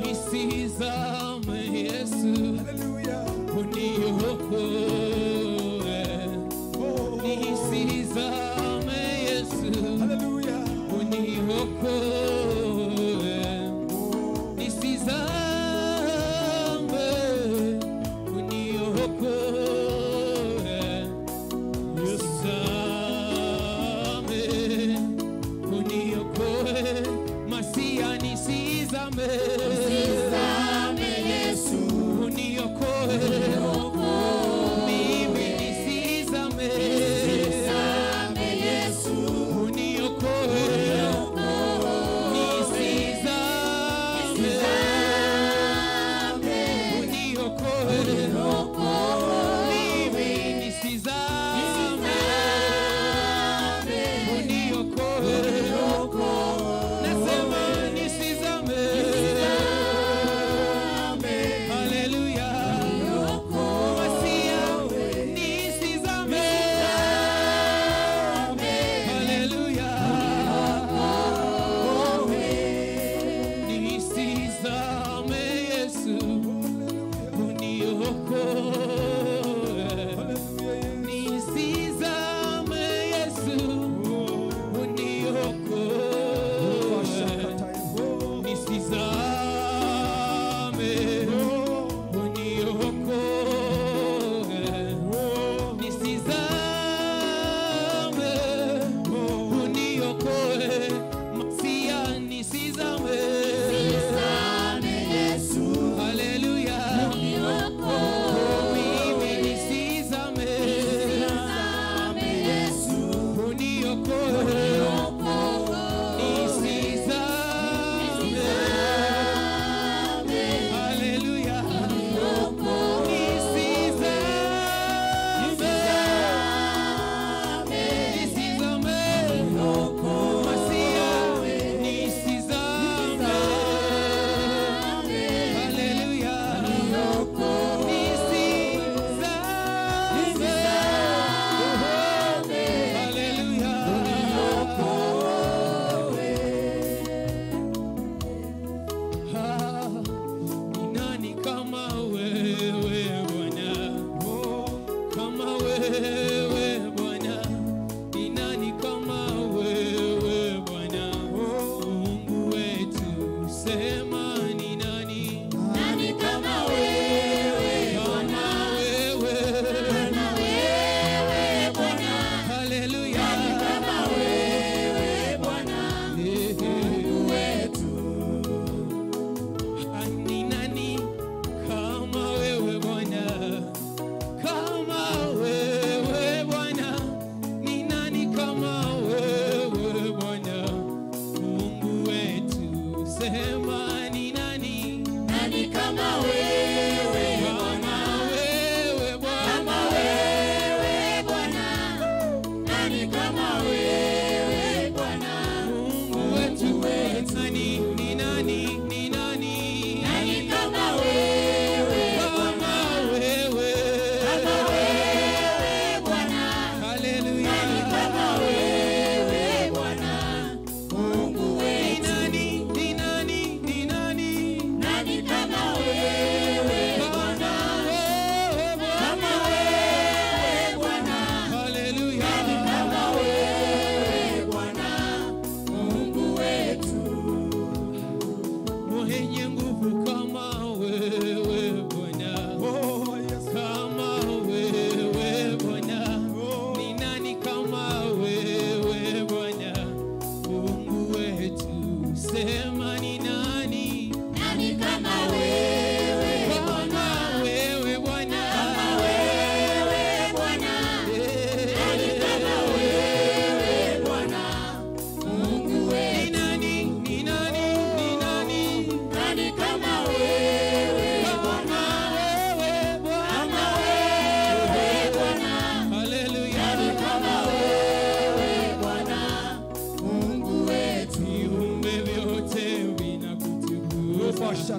Nisizame Yesu. Hallelujah. Uniokoe. Nisizame Yesu. Hallelujah. Uniokoe. Nisizame uniokoe. Nisizame uniokoe. Masia nisizame Yesu. Uniokoe. Mimi nisizame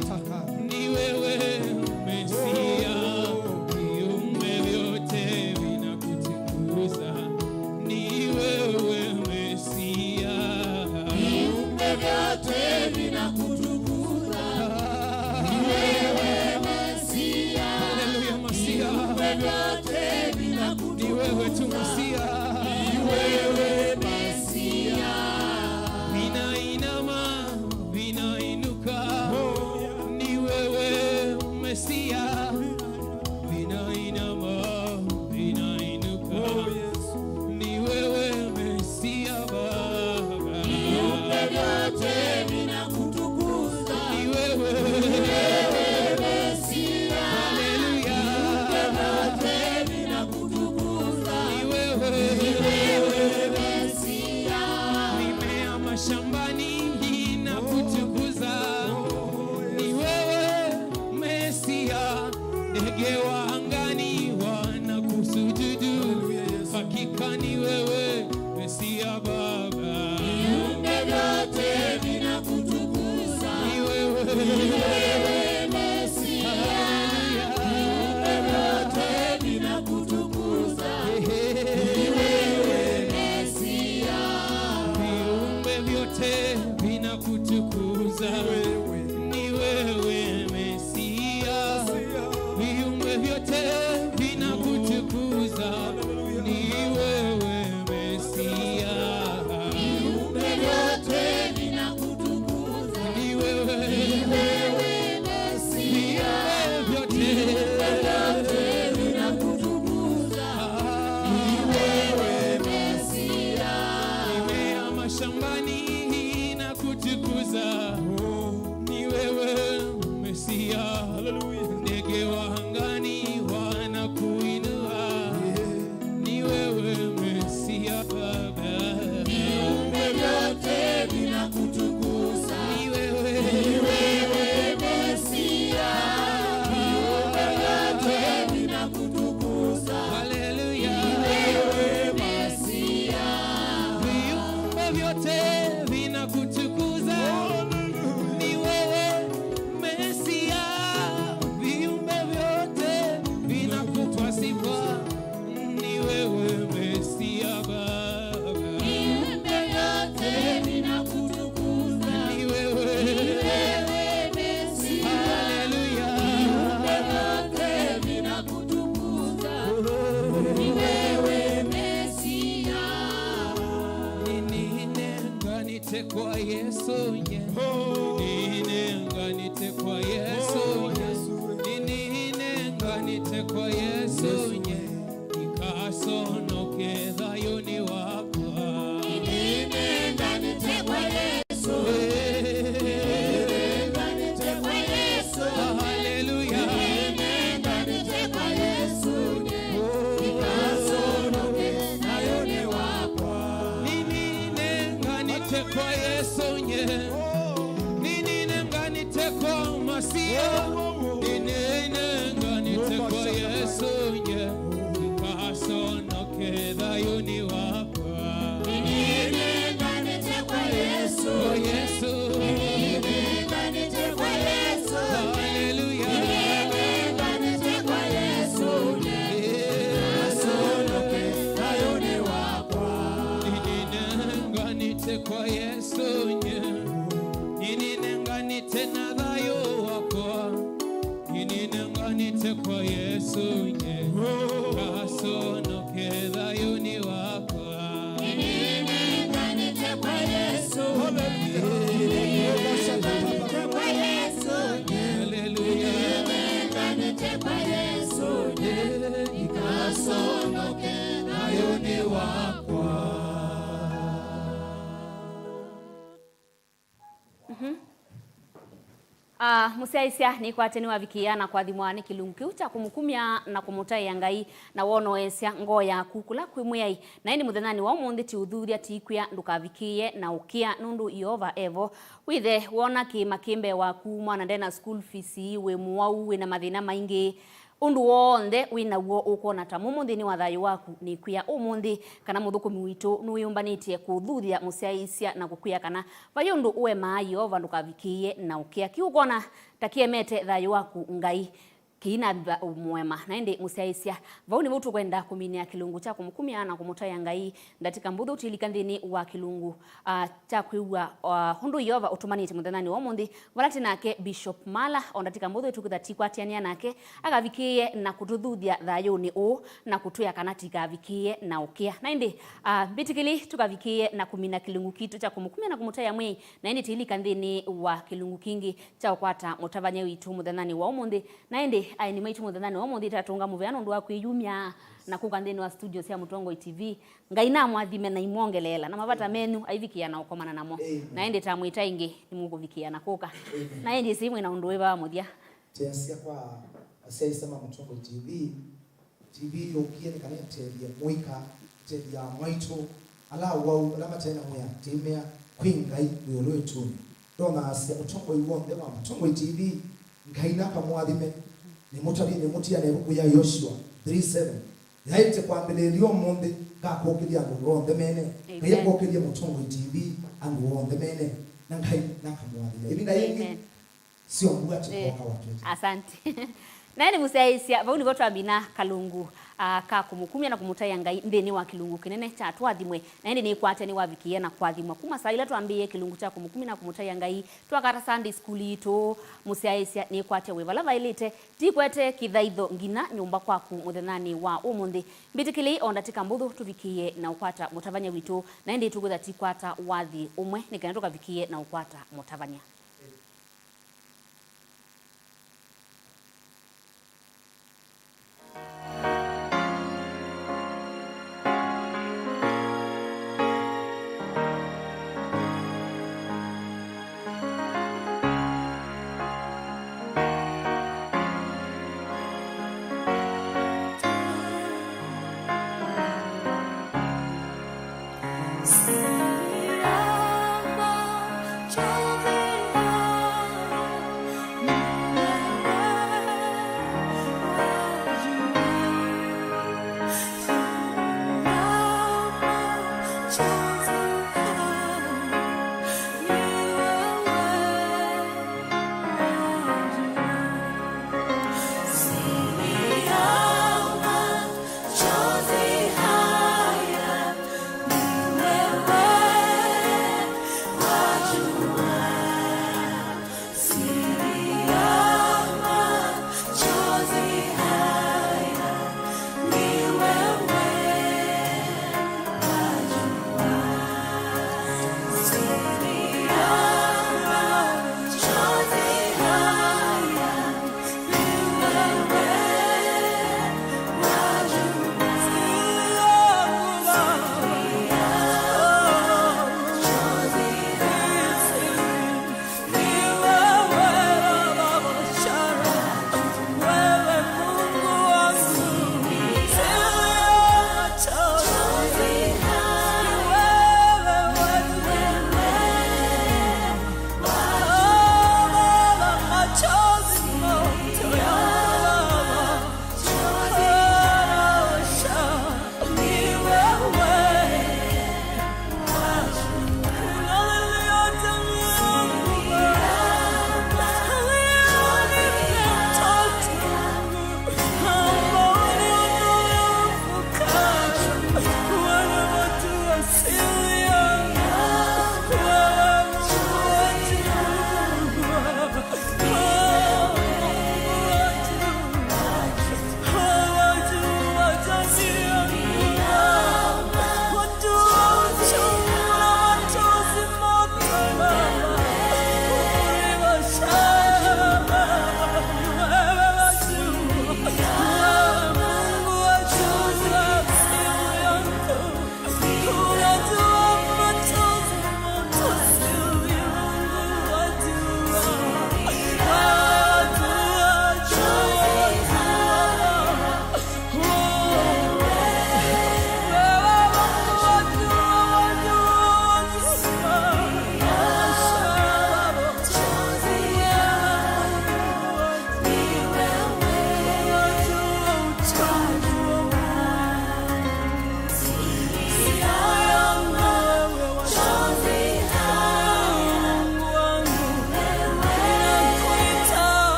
shataka. Ni wewe Mesia, viumbe vyote vinakutukuza. Ni wewe Mesia, viumbe vyote vinakutukuza. Ni wewe Mesia, haleluya Mesia, viumbe vyote vinakutukuza. Ni wewe tu Mesia, ni wewe Mesia. Vinainama, vinainuka, ni wewe Mesia. Vinainama, vinainuka, ni wewe Mesia Baba. Viumbe vyote vinakutukuza. Ni wewe Mesia, haleluya. Viumbe vyote vinakutukuza. Ni wewe Mesia. Mimea mashambani inakutukuza. Ni wewe Mesia. Ndege wa angani wanakusujudu. Hakika ni wewe Mesia Baba. Viumbe vyote vinakutukuza. Ni wewe Mesia. Viumbe vyote vinakutukuza. Ni wewe Mesia. Viumbe vyote vinakutukuza. Ni wewe Mesia. Viumbe vyote vinakutukuza. Ni wewe Mesia. Viumbe vyote vinakutukuza. Ni wewe Mesia. Viumbe vyote vinakutukuza. Ni wewe Mesia. Mimea mashambani inakutukuza. Ni wewe Mesia. Haleluya. Ndege wa angani wanakuinua. Ni wewe Mesia Baba. Viumbe vyote vinakutukuza. Ni wewe Mesia. Viumbe vyote vinakutukuza. Haleluya. Ni wewe Mesia. Viumbe vyote vinakutukuza. Ni wewe Mesia. Viumbe vyote vinakupa sifa. Ni wewe Mesia Baba. Viumbe vyote vinakutukuza. Ni wewe Mesia. Haleluya. Viumbe vyote vinakutukuza. Ni wewe Mesia. Ninenganite kwa Yesu nye. Ninenganite kwa Yesu nye. Ninenganite kwa Yesu nye. Ikasonoke thayuni wakwa. Ninenganite kwa Yesu. Ninenganite kwa Yesu. Haleluya. Ninenganite kwa Yesu nye. Ikasonoke thayuni wakwa. Ninenganite kwa Yesu nye. Ninenganite kwa Masia. Ninenganite kwa Yesu nye. Ikasonoke thayuni wakwa. Ninenganite kwa Yesu. Kwa Yesu. Ninenganite kwa Yesu. Haleluya. Ninenganite kwa Yesu nye. Ikasonoke thayuni wakwa. Ninenganite kwa Yesu nye. Ninenganite na thayo wakwa. Ninenganite kwa Yesu nye. Ikasonoke thayuni wakwa. Ninenganite kwa Yesu. Ninenganite kwa Yesu nye. Haleluya. Ninenganite kwa Yesu nye. Ikasonoke thayuni wakwa. Musiaisia ni kwateni wavikiana kwa thimwani kilungu kiu cha kumukumia na kumutai Ngai na wono esya ngo yaku kula kwimuyai na ini muthenani wa umuthi ti uthuria ti kwia ndukavikie na ukia nundu iova evo withe wona ki makimbe waku mwana ndena school fees we muwau we na mathina maingi undu wonde wina wo ukona ta mumundi ni wathayo waku ni kwia umundi kana muthukumi witu nuyumbanitie kuthuthia musiaisia na gukwia kana vayundu uwe maayo vandu kavikie na ukia kiukona takiemete thayo waku Ngai kina mwema na indi musiaisia vauni vutu kwenda kuminia kilungu cha kumkumia na kumutaya Ngai ndatika mbuthu utilika nthini wa kilungu cha kwiwa hundu yova utumanite muthanani wa mundi walati nake Bishop Mala ondatika mbuthu tukuthatikwatia nake agavikie na kututhuthia thayuni u na kutuya kana tikavikie na ukia na indi bitikili tukavikie na kumina kilungu kitu cha kumkumia na kumutaya mwi na indi tilika nthini wa kilungu kingi cha ukwata mutavanye witu muthanani wa mundi na indi aini maitu muthanani wa mundi tatunga muveano ndu wa kwiyumya na kuka nthini wa studio cia Mutongo TV Ngai na mwathime na imongelela na mavata menu aivikia na ukomana namo na indi tamwita ingi ni mukuvikia na kuka na indi simu ina undu weva muthia tiasia kwa asaisema Mutongo TV yokie ni kana teria mwika teria maitu ala wau alama tena mwa timea kwingai uyolwetu dona asia Mutongo iwonde wa Mutongo TV Ngai na pamwathime ni mutia ne buku ya Yoshua 3:7 yaite kwambelelio monde gakokiria ngo mene kaya kokiria Mutongo TV angu mene na Ngai na kamwathime ibinda yingi sio mbwate kwa watu asante na ni musiaisia vauni votu ambina kalungu ka kumukumia na kumutaya Ngai nthini wa kilungu kinene cha Tuathimwe na indi ni kwate ni wavikie na kwathimwa kuma saila tuambie kilungu cha kumukumia na kumutaya Ngai twakata Sunday school itu musiaisia ni kwate wevala vailite tikwete kithaitho ngina nyumba kwaku muthanani wa umundi mbitikili ondatika mbuthu tuvikie na ukwata mutavanya witu na indi tukutha tikwata wathi umwe nikana tukavikie na ukwata mutavanya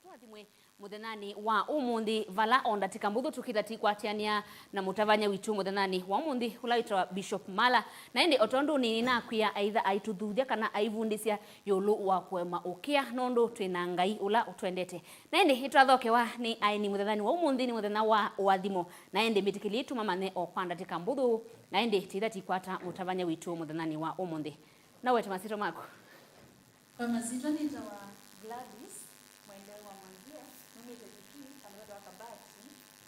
Tuathimwe muthenani wa umundi vala onda tikambuthu tukithati kwatiania na mutavanya witu muthenani wa umundi ulaitwa Bishop Mala na indi otondu ni nakwia aitha aituthuthia kana aivundisia yulu wa kwema ukia nondu twina Ngai ula utwendete na indi itwathokewa ni aini muthenani wa umundi ni muthena wa wathimo na indi mitikilitu mamane okwanda tikambuthu na indi tithati kwata mutavanya witu muthenani wa umundi na wete masito mako kwa masito nitawa Gladys mwendeo wa mwanzia mimi teziki ambazo wakabati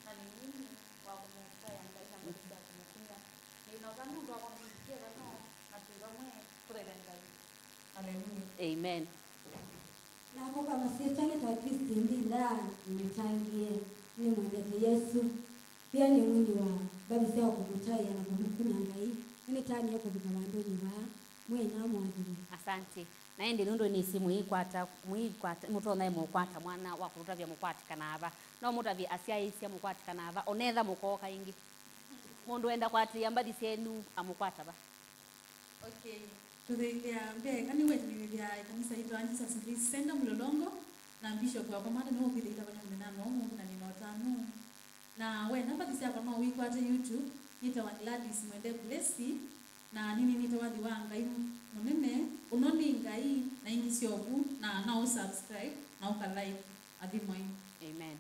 na ni mimi wa kumweka ya Ngai na mwisha kumkumia ni naozanu ndo wa kumsikia no na tugamwe kurele Ngai. Haleluya. Amen. Na kwa masito nitawa Kristo ndinda nimetangie ni mwendete Yesu pia ni mwini wa babi sawa kumutaya na kumkumia Ngai ni tani yako bikabandu ni ba mwena mwanzire. Asante. Na indi nundo ni simu ikwata muto nae mukwata mwana wa kurutavya mukwati kanava no mutavya asiaisia mukwati kanava onetha mukoka ingi mundu enda kwati ambadi senu amukwata ba. Okay, tuthia mbega ni wetu ni ya kanisa hili anji sasa hivi senda mlolongo na bishop wa komanda no kidita kwa mnano na ni notano na we namba kisia kama wikwata YouTube nitawa Gladys mwende blessi na nini nitawadhi wa Ngai munene unoni Ngai na ingi siobu na nao subscribe na uka-like adhimoi. Amen.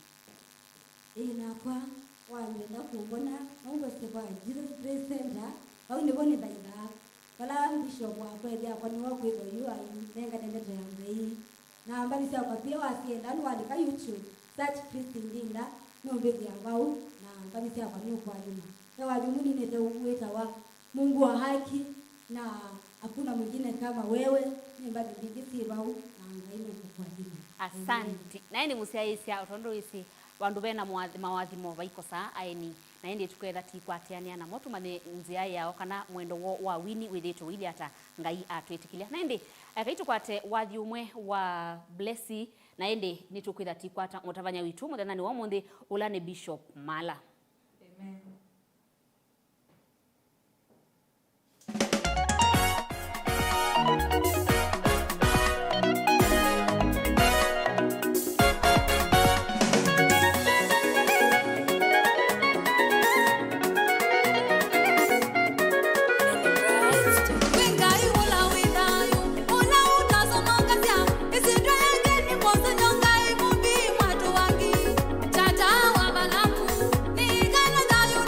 Inakwa wamenda kumbona mungu stepa Jesus Praise Center au nibone daida kala bishop wa kweli kwa ni wako hiyo yu nenga nende ya Ngai na ambali sio kwa pia wasienda ni walika YouTube search Kristo ndinda no mbezi ya wao na ambali sio kwa ni kwa nyuma na wajumuni nende uweta wa Mungu wa haki na hakuna mwingine kama wewe ni mbadi bigiti bau na Ngai ni kwa jina. Asante. Na indi musiaisia otondo isi wandu bena mawathimo baikosa aeni na indi tukwetha tikwatiania na motu mane nzia yao kana mwendo wa wini withitu ili ata Ngai atwitikilia na indi akaitu kwate wathi umwe wa blessi na indi nitukwetha tikwata mutavanya witu muthenani wa mundi ula ni Bishop Mala. Amen. Tata wa malaku ni kana dayu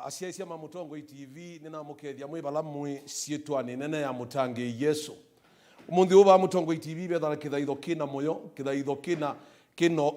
asiaisia mamutongo TV nina mukethia mwe balamwe sietwane nene ya mutange Yesu umundi uba mutongo TV bethana kithaitho kina moyo kithaitho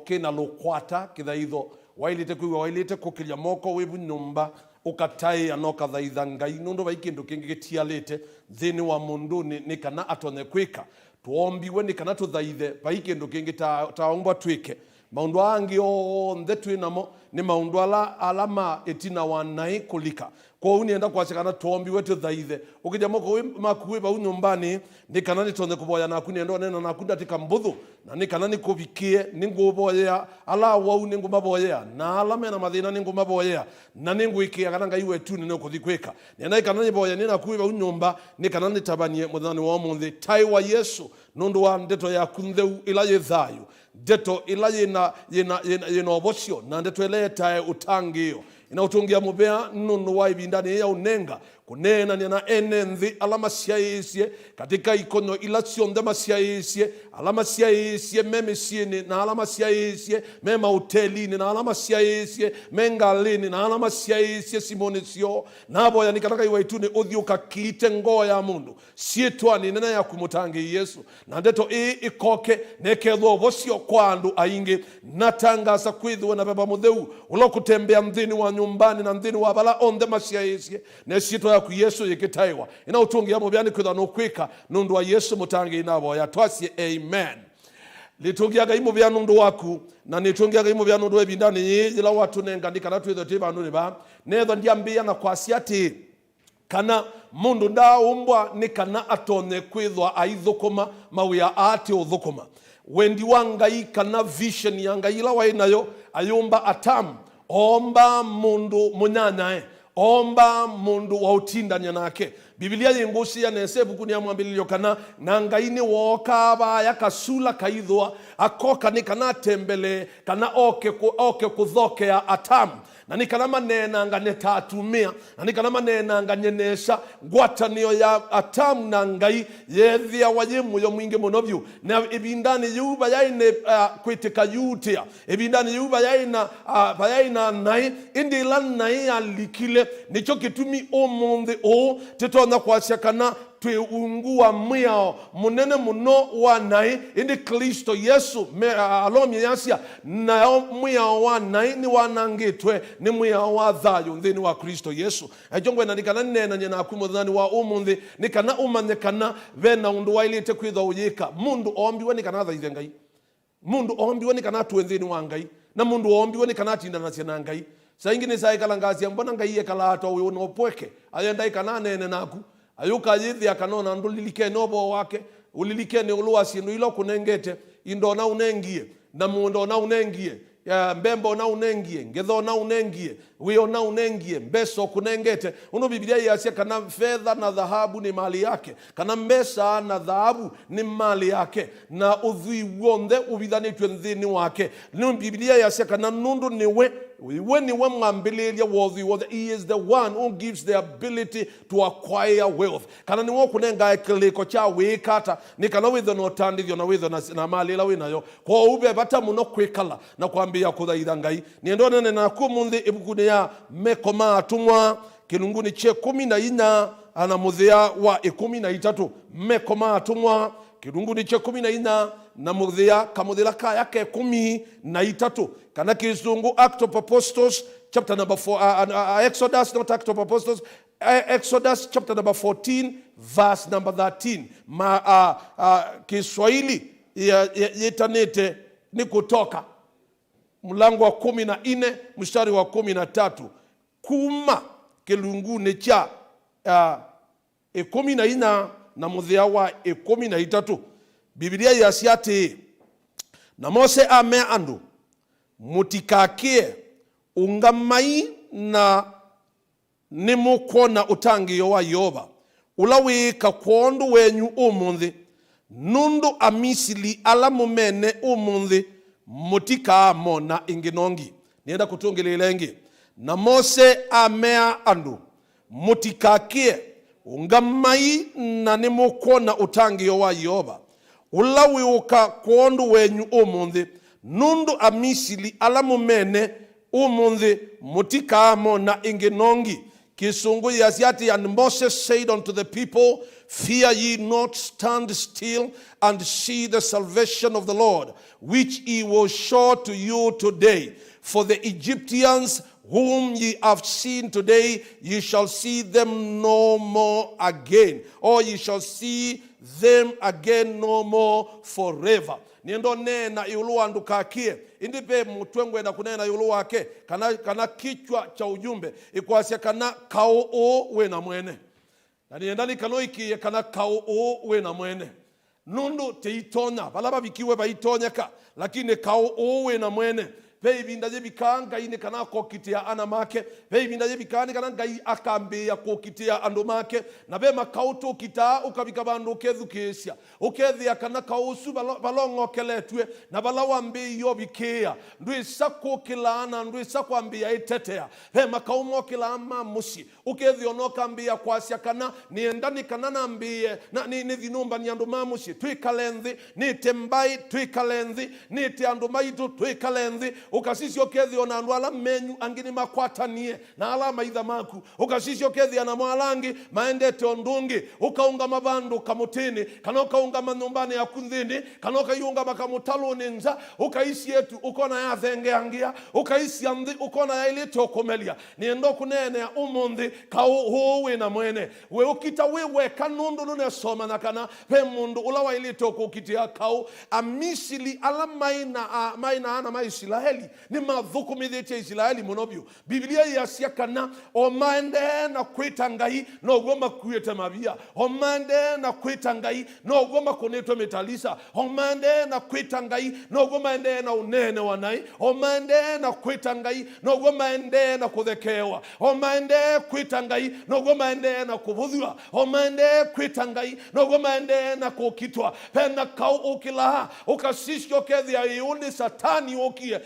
kina lokwata kithaitho wailite kukilia moko webu nyumba ukatai anoka thaitha ngai nundu baikindu kingi gitialite thini wa mundu ni kana atone kwika tuombiwe ni kana tuthaithe baikindu kingi taombwa twike maundu angi onthe twinamo ni maundu alama etina wanai kulika kwa unienda kwachikana tuombiwe tuthaithe ukija moko makuwe ba nyumbani ni kana ni tonde kuboya na kunienda nena na kundatika mbuthu na ni kana ni kubikie ni nguboya ala wau ni ngumaboya na alama na mathina ni ngumaboya na ni nguikia kana ngai wetu ni kuthikwika ni kana ni boya ni na kuwe ba nyumba ni kana ni tabanie muthani wa muthi tai wa Yesu nundu wa ndeto ya kuntheu ila yethayo ndeto ila yena obocio na ndeto eleta utangio ina utungia mubea nundu wa ibindani ya unenga kunena ni na enenthi alama siaisie katika ikono ila sionde masiaisie alama siaisie meme sieni na alama siaisie mema hotelini na alama siaisie mengalini na alama siaisie simonisio na boya ni kataka iwaituni uthiuka kite ngo ya mundu sietwani nena ya kumutangi Yesu na ndeto ikoke nekethwo bocio kwa andu aingi natangasa kwithwe na baba mutheu ulo kutembea mthini wa nyumbani na mthini wa bala onde masiaisie na sietwa ku Yesu yekitaiwa ina utungia mubyani kwitha no kwika nundu wa Yesu mutangi nabo ya twasie amen litungia ga imu bya nundu waku na nitungia ga imu bya nundu ebindani yila watu nengandika na twitho tiba nundu ba netho ndiambia na kwasiati kana mundu ndaumbwa ni kana atone kwithwa aithukuma mawia ati uthukuma wendi wangai kana vision yanga ila wainayo ayumba atam omba mundu munyanya omba mundu wa utindanya nake Biblia yengusi ya nesebu kunia mwambilio kana na ngaini woka ba yakasula kaithwa akoka ni kana tembele kana oke kuthoke ya atam na ni kana manena nga netatumia na ni kana manena nga nyenesha ngwatanio ya atam na ngai yethia wayimu yo mwingi monobyu na ibindani yuba yaine kwitika yutia ibindani yuba yaina nai indi lan nai alikile nicho kitumi omonde o tetona kwashakana tweungua mwao munene muno wa nai indi Kristo Yesu alomi yasia na mwao wa nai ni wanangitwe ni mwao wa thayo nthini wa Kristo Yesu ajongwe na nikana nena nyena akumuthani wa umuthi nikana umanyekana vena undu wailite kwitha uyika mundu ombiwe nikana thaithe ngai mundu ombiwe nikana twenthini wa ngai na mundu ombiwe nikana atindana cia ngai saingi ni sai kalangazi mbona ngai ekala ato uyo no pweke ayenda ikana nene naku ayuka yithi akanona ndulilike nobo wake ulilike ne uluasi ilo kunengete indona unengie na mundo na unengie ya mbembo na unengie ngetho na unengie wio na unengie mbeso kunengete uno Biblia yasia kana fedha na dhahabu ni mali yake kana mbesa na dhahabu ni mali yake na udhui wonde ubithanitwe nthini wake ni Biblia yasia kana nundu niwe when you mwambililia worthy, he is the one who gives the ability to acquire wealth. Kana ni wo kunenga ekiliko cha wikata ni kana witho no tandithio na witho na mali la winayo kwa ube bata muno kwikala na kwambia kuthaitha ngai ni ndone na kumunthi ibukuni ya mekoma atumwa kilunguni che 14 ana muthia wa 13 mekoma atumwa kilunguni che 14 na muthia kamuthila ka yake 13 kana kizungu Act of Apostles chapter number 4 Exodus not Act of Apostles Exodus chapter number 14 verse number 13 Kiswahili yetanete ni Kutoka mlango wa 14 mstari wa 13 kuma kilunguni cha 14 na muthia wa 13 Biblia yasiati na Mose ame andu mutikakie ungamai na nimukona utangio wa Yoba ulawika kwondu wenyu umunthi nundu amisili ala mumene umunthi mutika mona inginongi nienda kutungilela ingi na Mose amea andu mutikakie ungamai na nimukona utangio wa Yoba ulawiuka kwondu wenyu umunthi nundu amisili ala mumene umundi mutikamo na inginongi kisungu yasiati. And Moses said unto the people, fear ye not, stand still and see the salvation of the Lord, which he will show to you today. For the Egyptians whom ye have seen today, ye shall see them no more again, or ye shall see them again no more forever. Niendo nena iulu NDUKAKIE. Indipe mutwengwe na kunena iulu wake. Kana kichwa cha ujumbe. Ikuasia kana kao o we na mwene. Na niendani kanoiki kana kao o we na mwene. Nundu te itonya. Balaba bikiwe ba itonya ka. Lakini kao o we na mwene. Baby ndaje bikanga ine kana kokitia anamake. Baby ndaje bikani kana ngai akambe ya kokitia andomake. Na bema kauto kita ukabikabando kethu kesia. Ukethi akana kausu balongo keletwe na balawambe yo bikea. Ndwe sako kilana ndwe sako ambia itetea. Bema kaumo kilama musi. Ukethi onoka ambia kwasia kana niendani kana nambie na ni dhinumba ni andoma musi. Tui kalenzi ni tembai tui kalenzi ni te andomaitu tui kalenzi. Ukasisi okethi onandu ala menyu angini makwatanie na ala maitha maku. Ukasisi okethi anamwalangi maende teondungi. Ukaunga mabandu kamutini. Kanoka unga manumbani ya kunzini. Kanoka yunga makamutalo ninja. Ukaisi yetu ukona ya thenge angia. Ukaisi yandhi ukona ya ilete okomelia. Niendo kunene ya umundi kauhuwe na mwene. We ukita wewe kanundu nune soma na kana. Pe mundu ulawa ilete okukitia kau. Amisili ala maina ana maisiraheli. Ni madhuku midhete Israeli monobio. Biblia yasia kana omande na kweta ngai no goma kuete mabia. Omande na kweta ngai no goma koneto metalisa. Omande na kweta ngai no goma ende na unene wanai. Omande na kweta ngai no goma ende na kuthekewa. Omande kweta ngai no goma ende na kubudhua. Omande kweta ngai no goma ende na kukitwa. Pena kau ukilaha ukasishyo kethi ya iuni satani ukie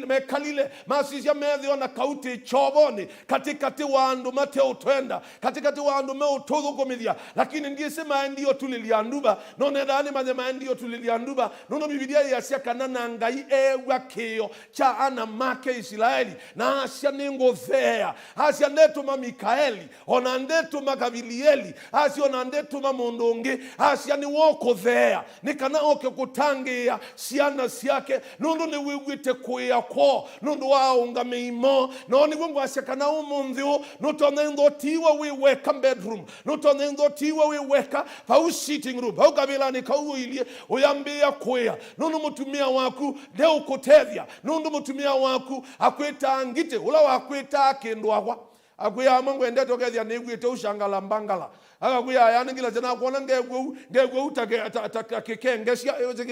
mekalile masisya medhio na kauti choboni katikati wa andu mate utwenda katikati wa andu me utudhu kumidhia lakini ndiyese maendio tulilianduba none dani maze maendio tulilianduba nono Biblia yasia kanana ngai ewa keo cha ana make Israeli na asya ningo thea asya netuma Mikaeli ona ndetuma Gabilieli asya ona ndetuma Mundungi asya ni woko thea nikana oke kutangia siana siyake nundu ni wiwite kuya ko nundu wa unga meimo noni wengu asekana umundhiu nutone ndotiwa wiweka bedroom nutone ndotiwa wiweka pa sitting room pa kabila ni kauilie uyambia kuya nundu mutumia waku deu kutethia nundu mutumia waku akweta angite ula wakweta akendwa akuya mungu ende tokethia negwite ushangala mbangala akakuya yani ngila jana kuona ngegwe utakekengesia yote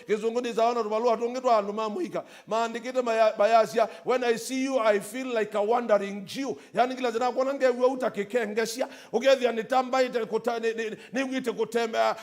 kizungu ni zaona rubalua tungetwa anu mamuika maandikite bayasia when I see you I feel like a wandering Jew yani ngila jana kuona ngegwe utakekengesia ukethia nitamba ite nigwite kutemba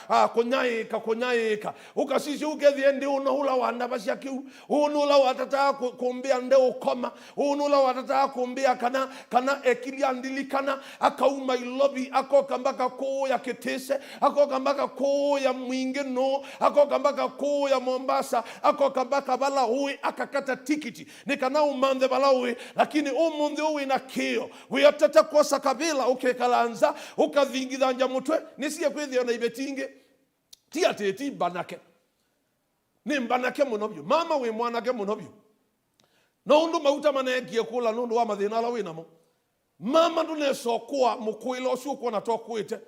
kunyaika ukasisi ukethia ndi unahula wanda basia kiu unula watata kumbia nde ukoma unula watata kumbia kana ekilia ndilikana akauma ilobi akoka mbaka koo ya Ketese akoka mbaka koo ya Mwinge no akoka mbaka koo ya Mombasa akoka mbaka Balawi akakata tikiti nikana umande Balawi lakini umundi uwi na kio wiyatata kosa kabila ukekalanza ukadhingidhanja mutwe nisiye kwethia na ibetinge tiateti banake ni mbanake munobyo mama we mwanake munobyo no undu mauta manegie kula nundu wa mathina la winamo mama nduneso kuwa mukuilo usuko na tokuite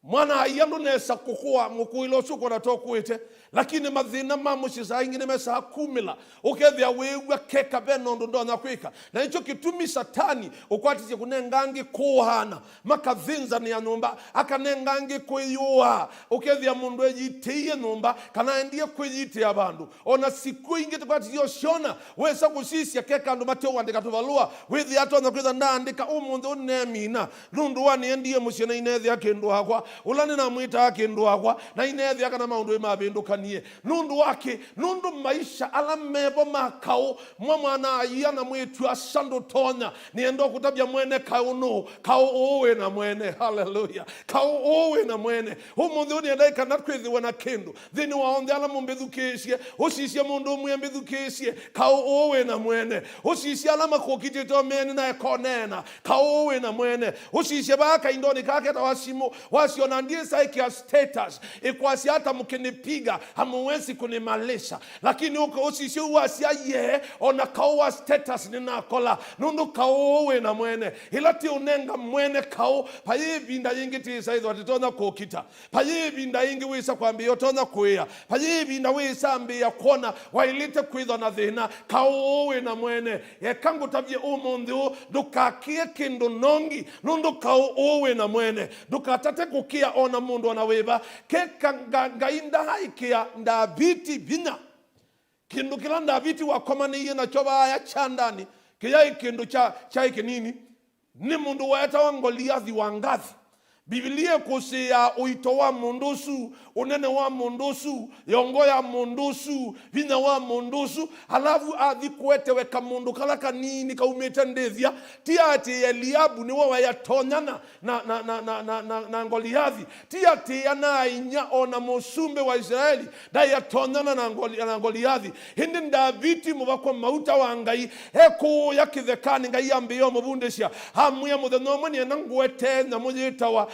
mwana ayandu nesa kukua mukuilo usuko na tokuite lakini mathina mamushi saa ingine mesa kumila ukethia wewe keka beno ndo na kwika na hicho kitumi satani ukwatisi kunengangi kuhana makathinza ni ya nyumba akanengangi kuyua ukethia mundu ejitie nyumba kana endie kuyite abandu ona siku ingite kwatisi yoshona wesa kusisia keka ndo mateo wandika tuvalua withi ato na kwitha ndandika umundu unemina nundu wani endie mushena inethia kendo hakwa ulani na mwita kindu akwa na inethi aka na maundu mabindukanie nundu wake nundu maisha ala mebo makao mwana ayia na mwitu asandu tonya niendo kutabia mwene kauno kau owe na mwene hallelujah kau owe na mwene umuthi uniendai kana kwithiwa na kindu thini waonde ala mumbithukicie ucicie mundu mwembithukicie kau owe na mwene ucicie ala makukitito meni na ekonena kau owe na mwene ucicie baka indoni kake ta wasimu wasiona ndiye saikia status ikwasi hata mkinipiga hamuwezi kunimalisha lakini uko ucicie wasia ye ona kau status ninakola nundu kau owe na mwene ilati unenga mwene kau payibinda yingiti saizo atitona kukita payibinda yingi wisa kwambia otona kuya payibinda wisa ambia kona wailite kwitho na thina kau owe na mwene yekangu tabye umundu ndukakie kindu nongi nundu kau owe na mwene ndukatate kukia ona mundu anaweba keka ngainda haikia ndabiti binya kindu kila ndabiti wakomani iye na choba ya chandani kia kindu cha ikinini ni mundu waeta wangoliathi wangathi Biblia kusia uito wa mundusu unene wa mundusu yongo ya mundusu vina wa mundusu alafu athi kwete weka mundu kala kanini kaumeta ndethia tiati Eliabu ni wa yatonyana na Goliathi tiati yana inya ona musumbe wa Israeli da yatonyana na Goliathi hindi Davidi mubako mauta wa ngai eko yakithekani ngai ambiyo mubundesha hamuya muthanomani nangwete na mujitawa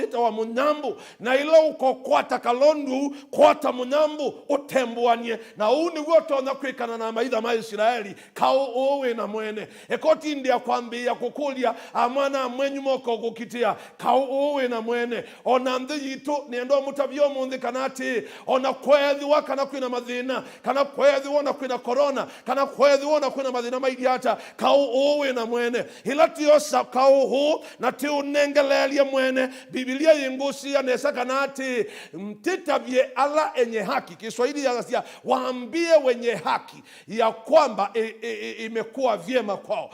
itawa munyambu na ilo uko kwata kalondu kwata munyambu utembuanie na uni woto na kwikana na maitha ma Israeli kau owe na mwene ekoti ndia kwambia kukulia amana mwenyu moko kukitia kau owe na mwene ona mthi yitu niendo mutabio munthi kanati ona kwethi wakana kwina mathina kana kwethi wona kwina corona kana kwethi wona kwina mathina maidiata kau owe na mwene hilatio sa kau hu na ti unengele mwene Biblia yengusia nesa kanati mtitabye ala enye haki Kiswahili ya waambie wenye haki ya kwamba imekuwa vyema kwao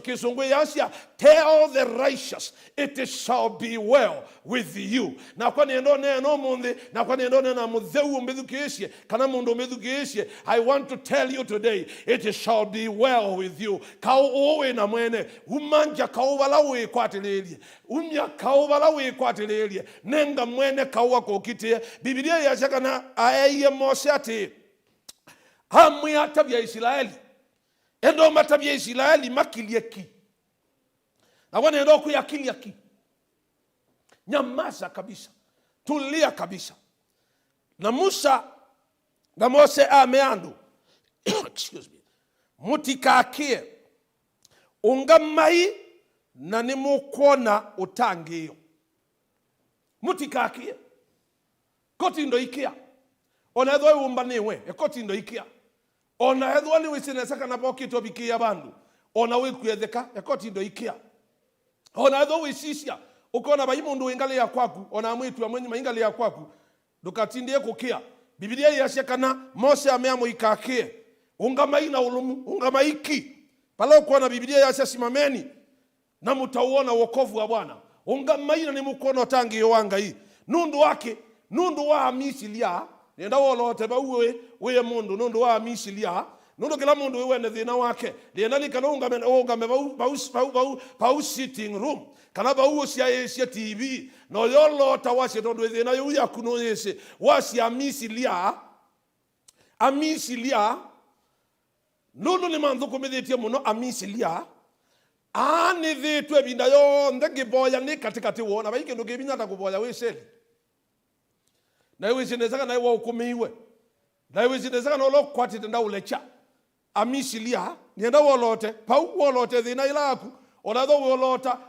Kisungu yasia tell the righteous it shall be well with you na kwa niendo neno mundi na kwa niendo na mutheu mbithukicie kana mundu mbithukicie I want to tell you today it shall be well with you kau owe na mwene umanja kau wala we kwatelelie umya kau wala we kwatelelie nenga mwene kau wako kitie Biblia yashaka na aye Mose ati hamwe atabya Israeli endo matabya Israeli makilieki na wana endo kuyakilieki nyamaza kabisa tulia kabisa na Musa na Mose ameandu excuse me NDUKAKIE ungamai na nimukona utangio NDUKAKIE koti ndo ikia ona edho umbaniwe koti ndo ikia ona edho ni wisinesa kana pokito bikia bandu ona wikuetheka koti ndo ikia ona edho wisisia ukona bayimundu ingale ya kwaku ona mwitu ya mwenye ingale ya kwaku ndukatindie kukia Biblia yashekana Mose ameamo NDUKAKIE ungamai na ulumu ungamaiki pala ukona Biblia yashasimameni na mutauona wokovu wa Bwana ungamai na nimukono tangi wanga hii nundu wake nundu wa misilia nenda wolote ba we mundu nundu wa misilia nundu kila mundu wewe ne thina wake lienda likana ungame ba sitting room kana ba usia TV no yolota wase tondu thina yu yakuno yese wasi amisilia nundu ni manthu kumithetie muno amisilia ani thitwe binda yo ngiboya ni katikati wona baike ndo gibinya ta kuboya weseli na iwe sinezaka na iwe ukumiwe na iwe sinezaka no lokwati tenda ulecha amisilia nienda wolote pau wolote thina ilaku onatho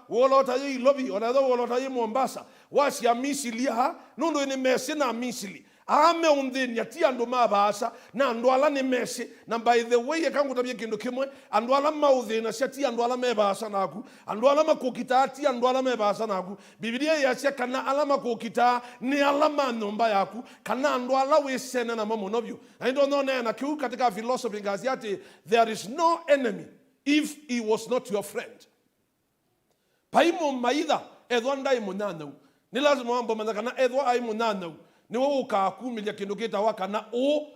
wolota yi lobi onatho wolota yi Mombasa wasi amisilia nundu ni mesi na misili ame undhinya ti andu mabasa na andu ala ni mesi na by the way yakangu tabye kindu kimwe andu ala mauthina cia ti andu ala mebasa naku andu ala makukita ti andu ala mebasa naku Biblia yacia kana ala makukita ni ala manyumba yaku kana andu ala wisene na mamonobyo I don't know na kiu katika philosophy ngazi ati there is no enemy if he was not your friend paimo maida edwanda imunana ni lazima wambo manakana edwa ai munana ni wo ukakumilia kindu gitawa kana o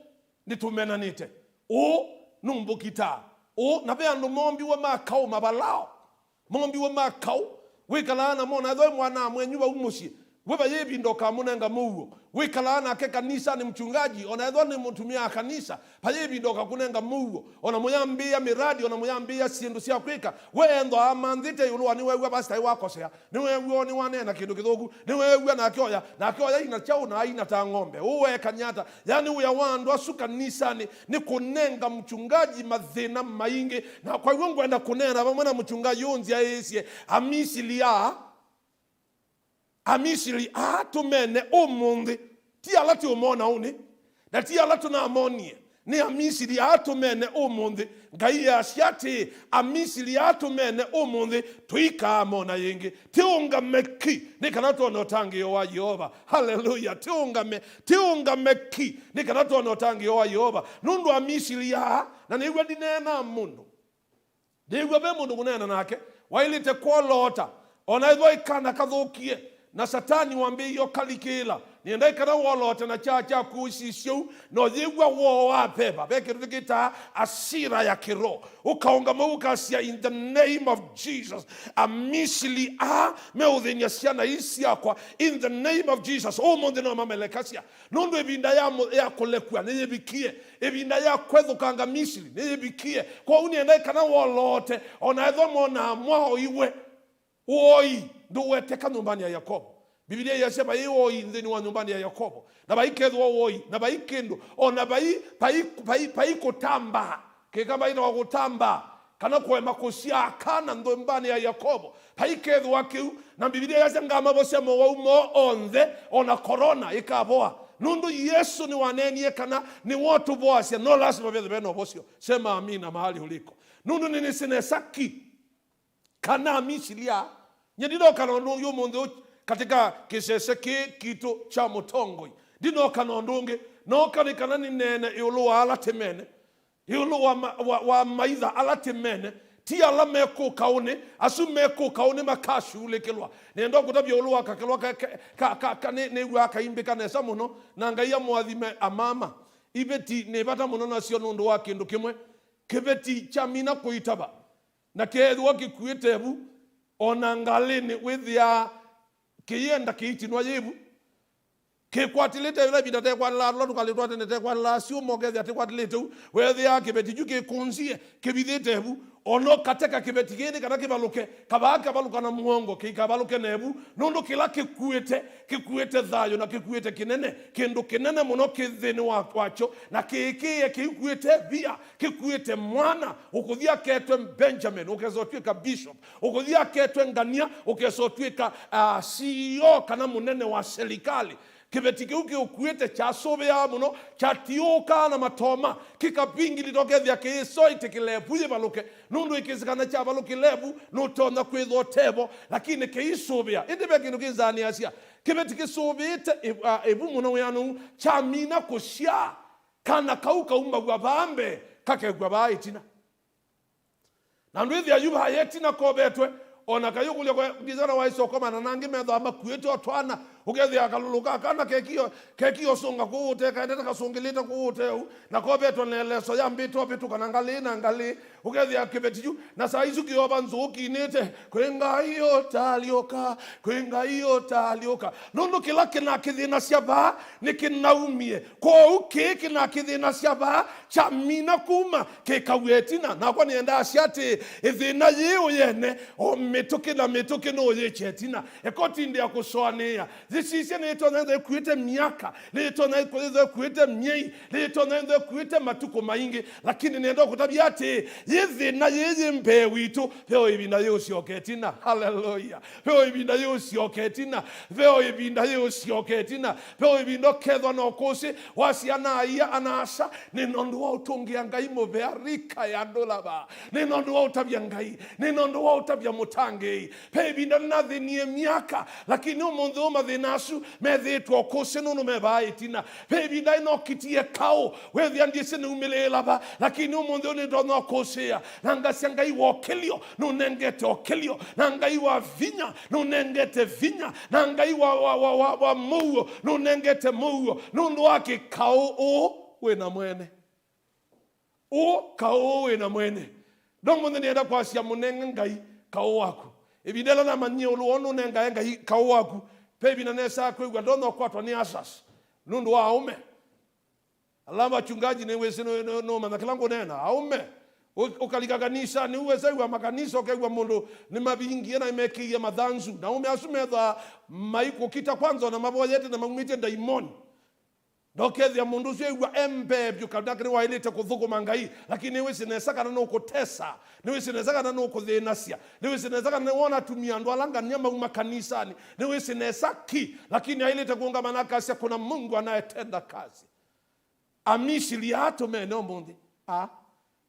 nitumenanite o numbukita o na be andu mombi wa makao mabalao mombi wa makao wikalana mona edwa mwana mwenyu wa umusi weba yebi ndoka munenga muwo wikalana ke kanisa ni mchungaji ona edwa ni mtumia kanisa payebi ndoka kunenga muwo ona muyambia miradi ona muyambia sindu sia kwika wendo amandite yulwa ni wewe basta wako sea ni wewe ni wanena kindu kithogu ni wewe na kioya ina chao na ina ta ng'ombe uwe kanyata yani uya wandu asuka nisani ni kunenga mchungaji mathina maingi na kwa hivyo ngwenda kunena bamwana mchungaji yonzi ayesie amisili atumene umundi ti alati umona uni na ti alatu na amonie ni amisili atumene umundi ngai asiati amisili atumene umundi tuika amona yengi tiunga meki ni kanato no tangi wa Yehova haleluya tiunga meki ni kanato no tangi wa Yehova nundu amisili ya na niwe dinena mundu niwe be mundu munena nake wailite kwa lota onaidwa ikana kathukie na satani wambe yo kalikila nienda kana wolote na cha kuisisyo no yegwa wo wa pepa bekirikita asira ya kiro ukaonga maukasia in the name of Jesus amisili meudhinya siana isi yakwa in the name of Jesus o monde no mamelekasia nondo ebinda ya kolekwa neyebikie ebinda ya kwetho kanga misili neyebikie kwa unienda kana wolote ona edho mona mwa iwe oi nduwe teka nyumbani ya Yakobo Biblia yasema yeye indeni wa nyumbani ya Yakobo na baikedo oi na baikendo ona pai kutamba ke kama ina wa kutamba kana kwa makosia kana ndo mbani ya Yakobo baikedo wake na Biblia yasema amabosema wa umo onde ona corona ikaboa nundu Yesu ni wanenie kana ni watu boasia no lazima bebe no bosio sema amina mahali uliko nundu ni sinesaki kana misilia nyedino kanondo yo mondo katika kisese kitu cha mutongoi dino kanondonge no kanikana ni nene yulu ala temene yulu wa maidha ala temene ti ala meko kaone asu meko kaone makashu lekelwa nendo kutabya yulu akakelwa ka ne waka imbe kana samuno nangaya mwathime amama ibeti ne bata muno na sio ndo wake ndo kimwe kebeti chamina kuitaba na kedu wakikuetebu onangalini withia kiyenda kiitinwa yebu kekwatilete bila bidate kwa la lo tukalitwa tete kwa la sio mogezi ate kwatilete withia kebeti juke kunzie kebidhetebu ono kateka kebeti gene kana kibaluke kabaka baluka na muongo kikabaluke nebu nondo kila kikuete dhayo na kikuete kinene kendo kinene muno kitheni wacho na kikie kikuete bia kikuete mwana ukuthia ketwe Benjamin ukezotwika bishop ukuthia ketwe ngania ukezotwika CEO kana munene wa serikali kibetike ukuete cha sobe ya muno cha tioka na matoma kikapingi litokethia kiso itikilebu yibaluke nundu ikizikana cha baluke lebu nutona kwitho tebo lakini kiisobia indibe kindu kizani asia kibetike sobite ebu muno yanu cha mina kushia kana kauka umba gwa bambe kake gwa baitina nandu ithia yuba yetina kobetwe ona kayukulia kwa gizana wa isoko mana nangi medho amakweto atwana ukethia kaluluka kana kekio songa kuute kaendeta kasongilita kuute na kobeto neleso ya mbito bitu kana ngali ukethia kibetiju na saizu kioba nzuki nete kwenga hiyo talioka nondo kila kina kithina siaba nikinaumie kwa ukeki na kithina siaba cha mina kuma kekawetina na kwa nienda asiate ithina yeo yene o metoke no yechetina ekoti ndia kusoania this is neto nende kuite miaka neto nende kuite miei neto nende kuite matuko maingi lakini nendo kutabiate yithi na yeye mpe witu peo ibina yosioketina haleluya peo ibina yosioketina peo ibina yosioketina peo ibindo kedwa no kosi wasiana ya anasa nenondo wa utongia ngai moberika ya dolaba nenondo wa utabia ngai nenondo wa utabia mutange pe ibina nathi ni miaka lakini umonzo mathi nasu methitwo kusino no mebaitina baby dai no kitie kao wethi andise ne umelela ba lakini umunthi ni ndo no kusia nanga sanga iwo kelio no nengete okelio nanga iwa vinya no nengete vinya nanga iwa wa muo no nengete muo no ndo wake kao o we na mwene o kao we na mwene dongo ni enda kwa sia munenge ngai kao wako ebidela na manye oluono nenga ngai kao wako pebi na nesa kwa gwa dono kwa ni asas nundo wa aume alama chungaji ne wese no manakilango nena aume ukaligaganisha ni uweze wa makanisa okegwa mundu ni mabingi na imekia madhanzu na ume asumedha maiko kita kwanza na maboyete na mamite daimoni dokezi ya mundu sio wa embe byukadakri wa ile te kuthukuma ngai lakini wewe sinesaka na ukotesa niwe sinesaka na ukuthinasia niwe sinesaka na wona tumia ndo alanga nyama makanisani niwe sinesaki lakini ile te kuungamana kasi kuna Mungu anayetenda kazi amishili hato meno mundi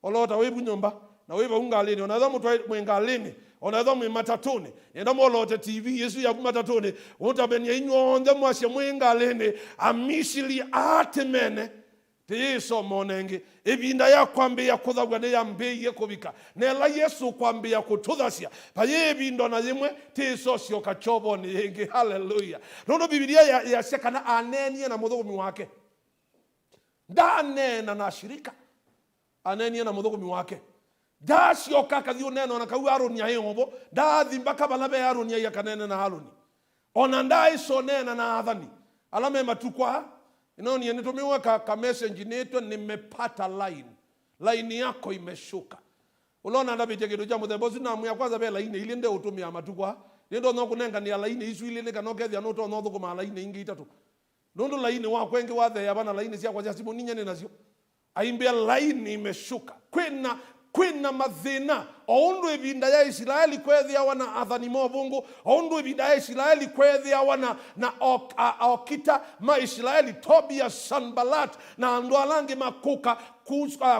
olota webu nyumba na weba ungalini onaza mtu mwengalini onaza mmatatoni enda molote TV Yesu ya matatoni utabenya inyonde mwashe mwengalini amishili atemene teso monenge ebinda ya kwambia kuthagwa ne yambeye kubika nela Yesu kwambia kututhasia paye ebindo na yimwe teso sio kachobo ni yenge haleluya nono Biblia ya sekana anenie na muthugumi wake dane na shirika anenie na muthugumi wake dasio kakathio neno na kau Aroni ya yombo dathi mpaka balabe Aroni ya kanene na Aroni ona ndai so nena na athani alame matukwa inoni yenitumiwa ka message neto nimepata line yako imeshuka ulona ndabije kitu cha muthembozi na mu ya kwanza be line ile nde utumia matukwa ndo no kunenga ni line isu ile ne kanoke no to no thukuma line ingi itatu ndo line wa kwenge wa the yabana line cia kwa simu ninye ne nacio aimbia line imeshuka kwina mathina oundu ebinda ya Israeli kwethia wana athani mobungu oundu ebinda ya Israeli kwethia wana na okita ma Israeli Tobia Sanbalat na ando alange makuka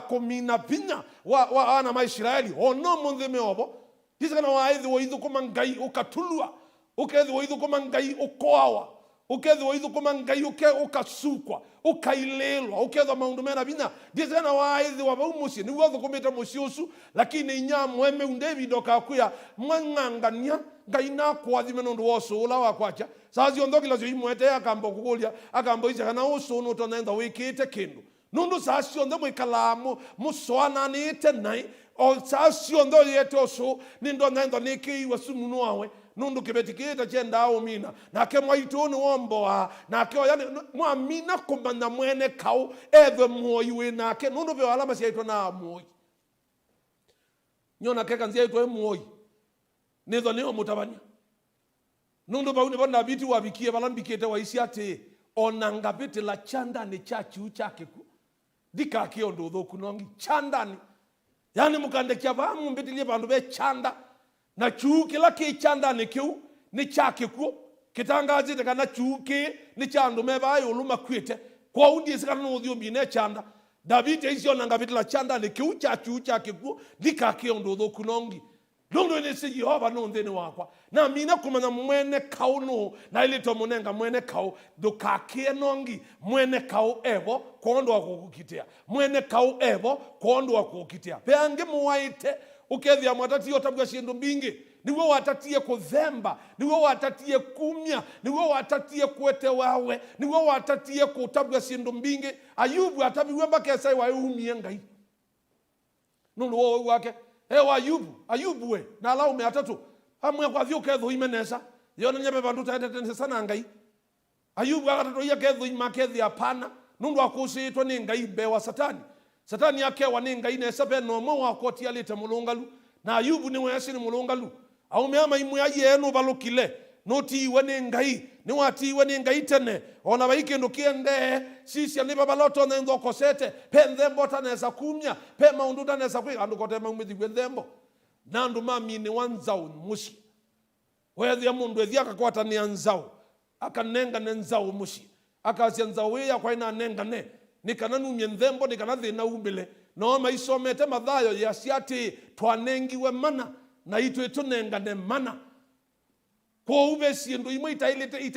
kumina vinya wa ana ma Israeli ono munthime obo disana waethi wo ithukuma ngai ukatulwa ukethi wo ithukuma ngai ukoawa ukethi wo ithukuma ngai ukasukwa ukailelwa uketha maundu mena binya disana waethi wa baumusi ni wotho kumita musiosu lakini nyamwe meundevi doka kuya mwangangania ngai na kwathime nondu woso ula wakwacha sazi ondokila zo imwete akambo kugolia akambo iza kana oso no to nenda wikite kindu nundu sasi ondo mwikalamu muswana nite nai o sasi ondo yete oso nindo nenda niki wasumunu wawe nundu kibetikita chenda au mina na kemwa itoni wombo na kyo yani mwamina kumana mwene kau eve moyo we nake nundu be alama sia ito na moyo nyona keka nzia ito moyo nizo niyo mutabania nundu bauni bana biti wabikie balambikete waisiate onanga biti la chanda ni chachi uchake ku dika kiondo dhoku nongi chandani yani mukandekia bamu mbitilie bandu be chanda na chuki la ki chanda ni kiu ni chake ku kitangazi de kana chuki ni chandu mebayo uluma kwete kwa udi sikana no dio bine chanda David isio nanga bitla chanda ni kiu chachu chake ku dika kiondo dhoku nongi Lundu ni si Jehova no ndeni wakwa na mina kumana mwene kau no na ile to munenga mwene kau NDUKAKIE nongi mwene kau evo kondo wakukitia mwene kau evo kondo wakukitia peange muwaite ukethia mwatati otabwa shindu mbingi niwe watatie kuthemba niwe watatie kumya niwe watatie kwete wawe niwe watatie kutabwa shindu mbingi Ayubu atabiwe mbake sai wa umie ngai nundu wo wake ewa Ayubu we na laume atatu amwe kwa thio ketho imenesa yona nyebe bandu taete sana ngai Ayubu atatu ya ketho imakethi apana nundu akusitwa ni ngai bewa satani yake wa ni ngai nesa be no mo akoti alite mulungalu na Ayubu ni wesi ni mulungalu au meama imu ya yenu balukile noti wene ngai ni wati wene ngai tene ona baike ndo kiende sisi ani babaloto na ndo kosete pe ndembo tanesa kumya pe maundu tanesa kwi andu kote mangmidi gwendembo nandu mami ni wanzao mushi wethi ya mundu ethia akakwata ni anzao akanenga ne nzao mushi akazia nzao ya kwa ina nenga ne nikananu myendembo nikanathi na umbile no maisomete mathayo ya siati twanengiwe mana na itwe tunenga ne mana Kwa ube siendo imwe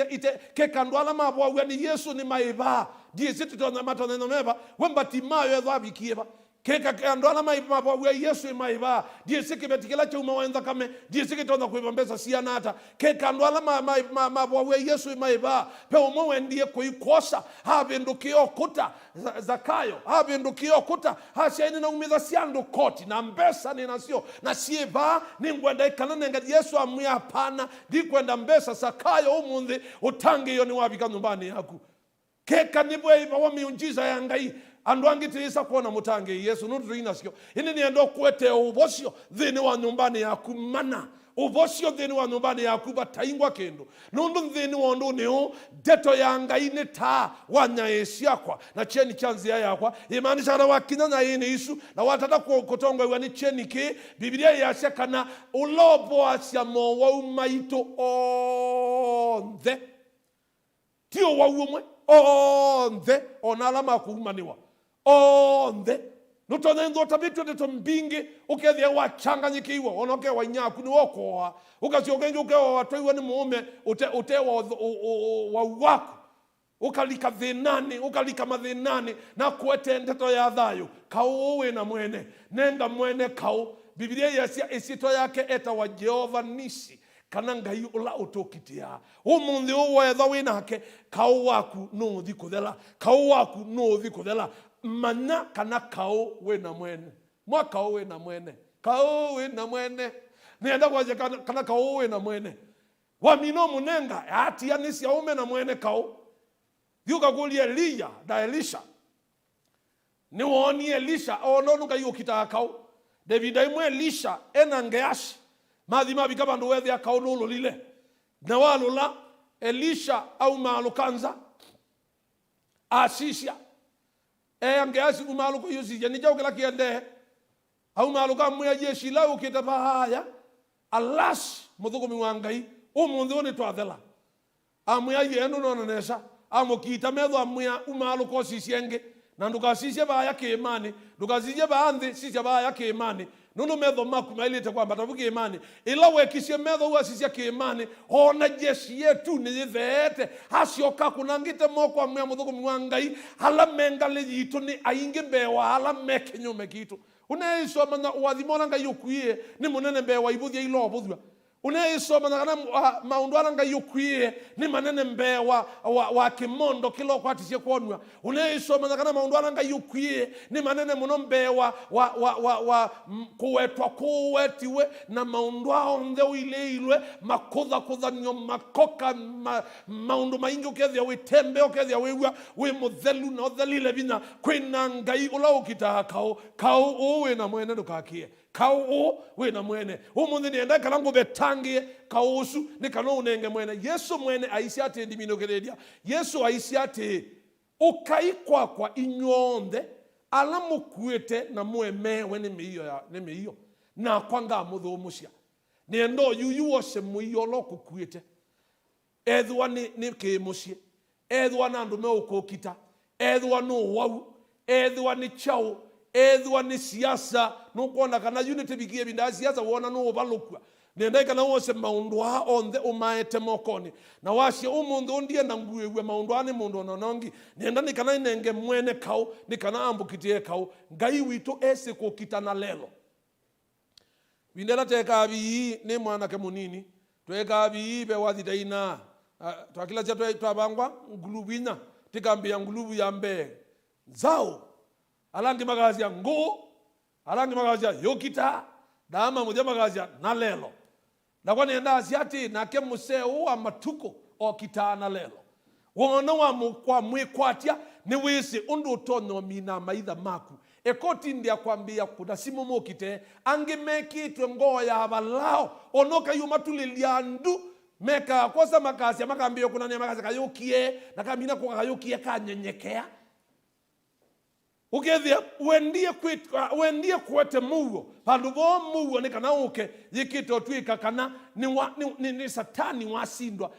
ite kekandwala mabwa ni Yesu ni maiba. Die situ tona matona no meba wemba timayo edwa bikieba. Keka kandwala mabwa Yesu ni maiba. Die sike betikela chuma wenza kame die sike tona kuibambesa sianata. Kekandwala mabwa Yesu ni maiba. Pe umo wendie kuikosa habendukio kuta Zakayo habendukio kuta hasheni na umiza siando koti na mbesa ni nasio na sieba ni ngwenda ikanane ngati Yesu amwe hapana di kwenda mbesa Zakayo umundi utange iyo ni wabika nyumbani yaku keka nibwe iba wa miunjiza ya ngai andu angitisa kuona mutange Yesu nutu inasio ini niendo kwete ubosio dhini wa nyumbani yaku mana ubosio dhini wa nyumbani yaku bataingwa kendo nundu dhini wandu niyo deto ya ngai ni taa wanya esi yakwa na cheni chanzi ya yakwa imanisha na wakina na yini isu na watata kutonga iwa ni cheni ke Biblia ya shekana ulobo asya mo wa umaito ondhe tio wa umwe ondhe onalama kuhumaniwa ondhe nutone ndo tabitu deto mbingi ukethia wachanganyikiwa onoke wa nyaku ni wokoa ukasiogenje ukewa watoiwa ni muume ute wa wako ukalika thinani ukalika mathinani na kuete ndeto ya thayo kau we na mwene nenda mwene kau Biblia yasia esito yake eta wa Jehova Nisi kana ngai ula utokitia umundi uwetha winake kau waku no thikuthela kau waku no thikuthela mana kana kau we na mwene mwa kau we na mwene kau we na mwene nienda kwaje kana kau we na mwene wa mino munenga ati ya Nisi aume na mwene kau yuka kulia Elia da Elisha ni woni Elisha ono nuka yukita kau David imwe Elisha ena ngeashi madhima bikaba ndo wethi akau nulo lile na walula Elisha au maalukanza asisha ngeashi umaluko yusi ni jauke la kiende au maluka mwe jeshi la ukitaba haya alas muthuko miwangai umundi ni twathela amwe yenu no nesa amukita medho amwe umaluko sisienge na ndukasishe ba yake imani ndukasishe ba ande sishe ba yake imani nunu medho maku mailete kwamba tavuke imani ila wekishe medho uasishe ke imani ona jeshi yetu ni thete hasioka kunangite moko amwe muthuko mwangai hala mengale yitu ni ainge bewa hala meke nyume kitu unaisoma na wathimona ngai ukwie ni munene bewa ibuthia ilobuthua unaisoma na kana maundwala ngai ukwie ni manene mbewa wa kimondo kilo kwatishe kuonwa unaisoma na kana maundwala ngai ukwie ni manene muno mbewa wa kuwetwa kuwetiwe na maundwao ndeo ile makudha nyo makoka maundu maingi ukethia witembe ukethia wiwa wi muthelu na othelile bina kwina ngai ula ukita kau uwe na mwene ndukakie kau we na mwene umundi nienda kana ngubetangie kausu ni kana unenge mwene Yesu mwene aisi ate ndiminogeredia Yesu aisi ate ukaikwa kwa inyonde alamu kuete na mwemewe ni meiyo na kwanga muthumusya niendo yuyu wose muiyo loku kuete ethwa ni kimusye ethwa na ndume ukokita ethwa no wau ethwa ni chao ethwa ni siasa nukuona kana unity bigie binda siasa wona no balukwa nenda kana wose maundu ha onthe umaete mokoni na washe umundu ndie na nguewe maundu ani mundu nonongi nenda ni kana inenge mwene kau ni kana ambukitie kau ngai witu ese kokitana lelo windela teka bi ni mwana ke munini tweka bi be wathitaina twakila cha twabangwa ngulubina tikambia ngulubu ya mbe zao alangi magazi ya ngo alangi magazi ya yokita dama mujama magazi ya nalelo na kwa nienda asiati na ke museu wa matuko okita nalelo wona wa mukwa mwikwatia ni wisi undu utonyo mina maitha maku ekoti ndia kwambia kuna simu mokite angimeki twengoya abalao onoka yumatulilia ndu meka kosa makasi ya makambio kuna ni makasi kayokie na kamina kwa kayokie kanyenyekea ukethia wendie kwete muwo pandu bo muwo ni kana uke yikito twika kana ni satani wasindwa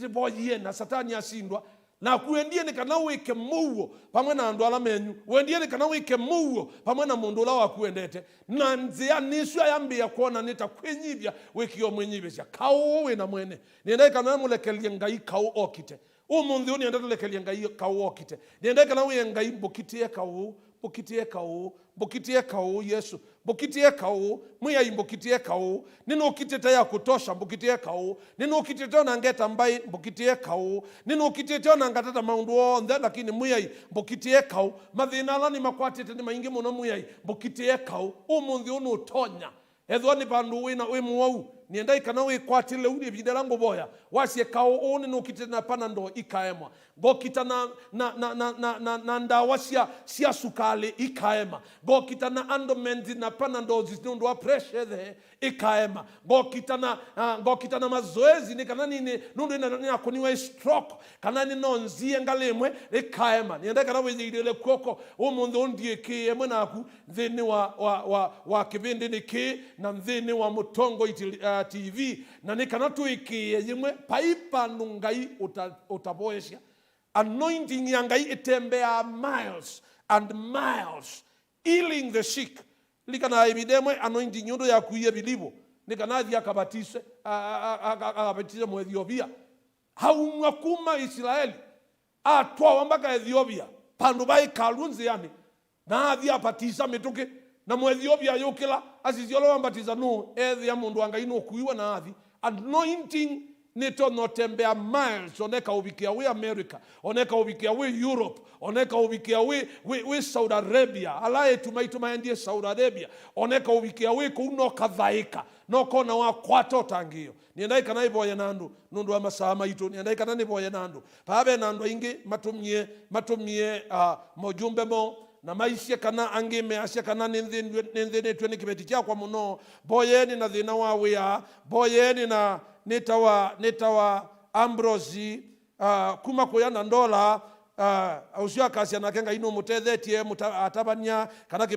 boye na satani asindwa na kuendie ni kana wike muo pamwe na andu ala menyu wendie ni kana wike muo pamwe na mundu la wa kuendete na nzia nisu ayambia kuona nitakwenyibia wikio mwenyibia kawo we na mwene niende kana mulekelie ngai kawo okite umundi uni enda tulekelie ngai kawo okite niende kana we ngai bokitie kawo bokitie kawo Yesu bokitie kawo muya imbokitie kawo nino kitete ya kutosha bokitie kawo nino kitete na ngeta mbai bokitie kawo nino kitete na ngatata maundu onde lakini muya bokitie kawo mathina la ni makwatete ni maingi muno muya bokitie kawo umundi unu utonya ethwa ni bandu wina we muwau nienda ikana we kwatile uri bidela ngoboya wasie kawo one no kitete na panando ikaemwa gokita na ndawa sia sukali ikaema gokita na andomendi na panando zinundo wa pressure the ikaema gokita na mazoezi ni kana nini nundu ina kuniwa stroke kana ni nonzie ngalemwe ikaema nienda kana we ile koko umundu ndie kiemwe naku thini wa kibindi niki na thini wa mutongo TV na ni kana tuikie yimwe paipa nungai utaboesha anointing yangai itembea miles and miles healing the sick likana ibidemwe anointing nyondo ya kuye bilibo nikana thia kabatise akabatise mu Ethiopia haumwa kuma Israeli atwa wambaka Ethiopia pandu bai kalunzi yani na thia batisa mituke na mu Ethiopia yokela asiziolo wambatiza no ethia mundu angai no kuiwa na athi anointing nito notembea miles oneka ubikia we America oneka ubikia we Europe oneka ubikia we Saudi Arabia alaye tumaendie Saudi Arabia oneka ubikia we kuno kadhaika noko na wa kwato tangio niendai kana iboye nandu nundu wa masama itu niendai kana niboye nandu pabe nandu ingi matumie mojumbe mo na maisha kana angime asya kana nindhene tweni kibeti cha kwa muno boyeni na dhina wa wea boyeni na nitawa Ambrosi kuma koyana ndola ausya kasi anakenga ino mutethetie atabania kana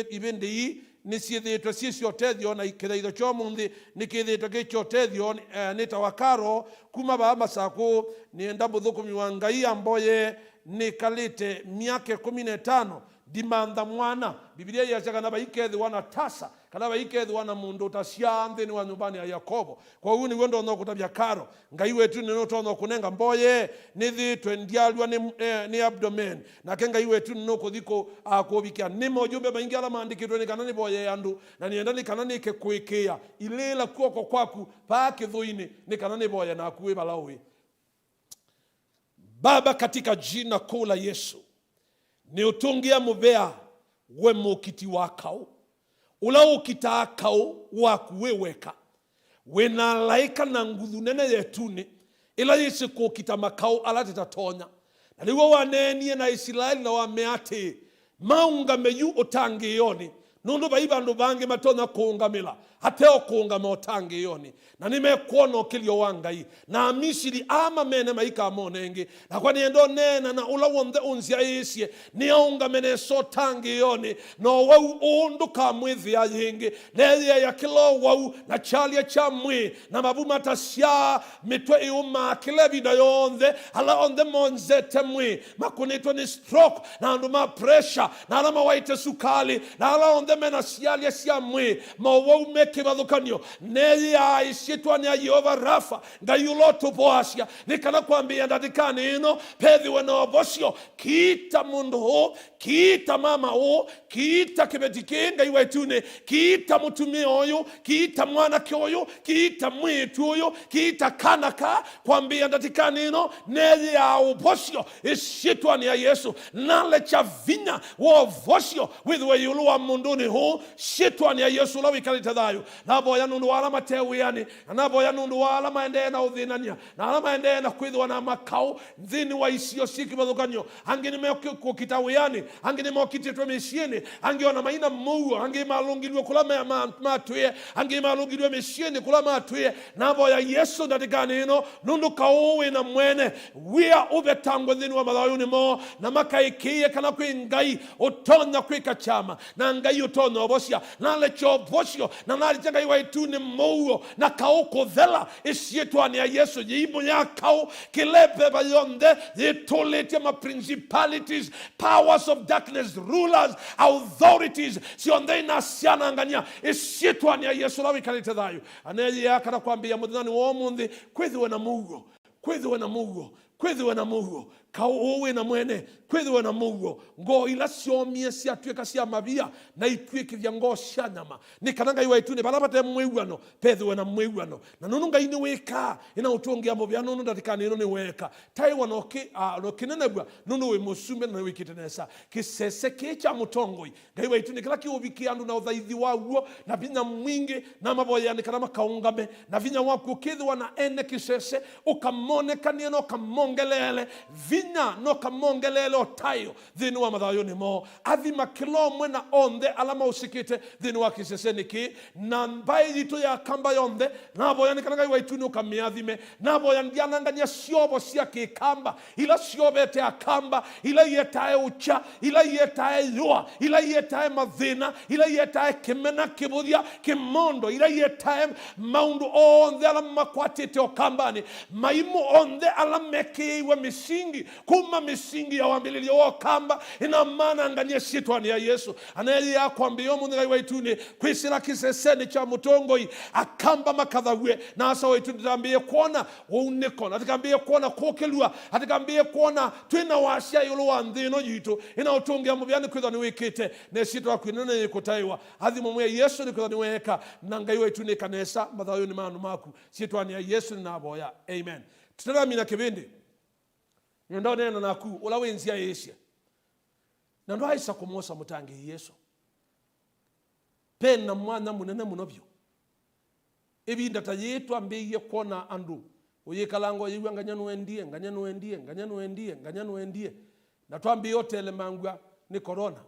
ibindi nisiyethitwe sisio tethio na ikithitho cho mundi nikithitwe gicho tethio nitawakaro kuma ba masako nienda muthukumi wa ngai amboye nikalite miaka 15 dimanda mwana Biblia yachaga na baikethi wana tasa kana baikethi wana mundu tashianthe ni wa nyumbani ya Yakobo kwa hiyo ni wendo no kutabya karo ngai wetu ni no tono kunenga mboye ni thitwe ndialwa ni abdomen na kenga wetu no kuthiko akobikia ni mojumbe maingi ala maandikitwe ni kana ni boye yandu na nienda ni kana ni kekuikia ilela kuoko kwaku pa kithuini ni kana ni boye na kuwe balawi Baba katika jina kuu la Yesu ni utungia mubea we mukiti wakao ula ukitakao wakuweweka wena laika na nguthu nene yetuni ila yisi kukita makao ala titatonya na liwa wanenie na Israeli na wameate maunga meyu otange yoni nundu baibandu bange matona kuungamila hateo kuungama otange yoni na nimekuona okilio wangai na Misiri ama mene maika amonenge na kwa niendo nena na ula wonde unzia isye ni aungamene so tange yoni no wau unduka mwithi ya yingi leya ya kilo wau na chalia cha mwi na mabuma tasya mitwe iuma kilebi na yonde ala onde monzete mwi makunitwa ni stroke na anduma pressure na alama waite sukali na ala onde mena sialia siya mwi mawau meke badhukanyo neya isitwa ni Yehova Rafa ngayuloto boasya nikana kwambia ndadikani ino pedhi wena obosyo kita mundu ho kita mama ho kita kibetikenga iwetune kita mutumi oyo kita mwana kyoyo kita mwitu oyo kita kanaka kwambia ndadikani ino neya obosyo isitwa ni Yesu nale chavinya wo vosyo withwe yuluwa munduni ho sitwa ni Yesu lawi kalitadayo nabo yanundu wala matewi yani nabo yanundu wala maende na udhinania na wala maende na kwithwa na makao nthini wa isio siki bathukanyo angini meko kitawiyani angini meko kititwe mesieni angiona maina muo angi malungilwe kula matwe angi malungilwe mesieni kula matwe nabo ya Yesu ndatigani ino nundu kaowe na mwene wia ubetango nthini wa mathayuni mo na makaikie kana kwingai utonya kwika chama na ngai utonya obosya na lecho bosyo na kali changa iwa tu ni mouo na kaoko dhela isietwani ya Yesu yibo ya kao kilepe bayonde yitolete ma principalities, powers of darkness, rulers, authorities sionde na siana angania isietwani ya Yesu lawi kalite dhayo anaye yakana kuambia mudinani womundi kwithiwe na mugo kwithiwe na mugo kwithiwe na mugo kauwe na mwene kwithiwe na mugo ngo ila siomie sia tueka sia mabia na itueke vya ngo sia nyama ni kananga iwa itune balabate mwigwano pethiwe na mwigwano na nununga ini weka ina utongia mobya nunu ndatikana ino ni weka taiwa noki nokinenebwa nunu we musume na wikitenesa kisese kecha mutongoi ngaiwa itune kila kiobiki andu na uthaithi waguo na binya mwingi na maboya ni kana makaungame na vinya waku kithiwa na ene kisese ukamonekania no kamongelele vinya no kamongelelo tayo dhinu wa madhayo ni mo athima kilo mwena onde alama usikite dhinu wa kiseseni ki na mbayi jito ya kamba yonde nabo ya nikananga iwa ituni ukamiathime nabo ya ndiananganya siobo siya ki kamba ila siobo ete ya kamba ila yetae ucha ila yetae yua ila yetae madhina ila yetae kimena kibudia kimondo ila yetae maundu onde alama kwati ete o kambani maimu onde alameke iwa misingi kuma misingi ya wambilili wa kamba ina maana angania sitwani ya Yesu anaye ya kuambia mungu ngai waituni kwisira kiseseni cha mutongoi akamba makadhawe na asa waituni tambie kuona unekona atikambie kuona kokelua atikambie kuona twina wasia yulu wa ndino yitu ina utongia mubyani kwithani wikite ne sitwa kwinene yikotaiwa athimo mwe Yesu ni kwithani weka na ngai waituni kanesa mathayo ni manu maku sitwani ya Yesu ni naboya amen tutaramina kibindi Ndo nena NAKU ula wenzia Yesu. Na ndo aisa kumosa mutangi Yesu. Pena mwana munene munobyo. Ebi ndata yetu ambeye kona andu. Uyekalango yiwe nganyanu endie. Na tuambi yote ele mangwa ni corona.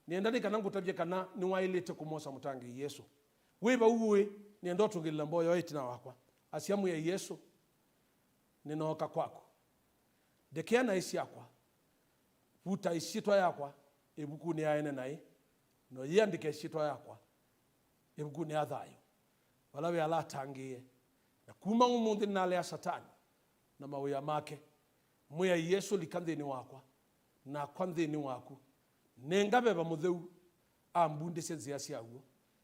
Niendani kanangu tabye kana ni wailete kumosa mutangi Yesu. Weba uwe ni ndoto ngilamba yo eti na wakwa. Asiamu ya Yesu ninaoka kwako. Dekea na isi yakwa puta isitwa yakwa ebuku ni aene nai no yandike isitwa yakwa ebuku ni adhayo walawe ala tangie na kuma umundi nale ya satani na mawe make muya Yesu likandeni wakwa na kwandeni waku nengabe ba mutheu ambunde senzi ya siaguo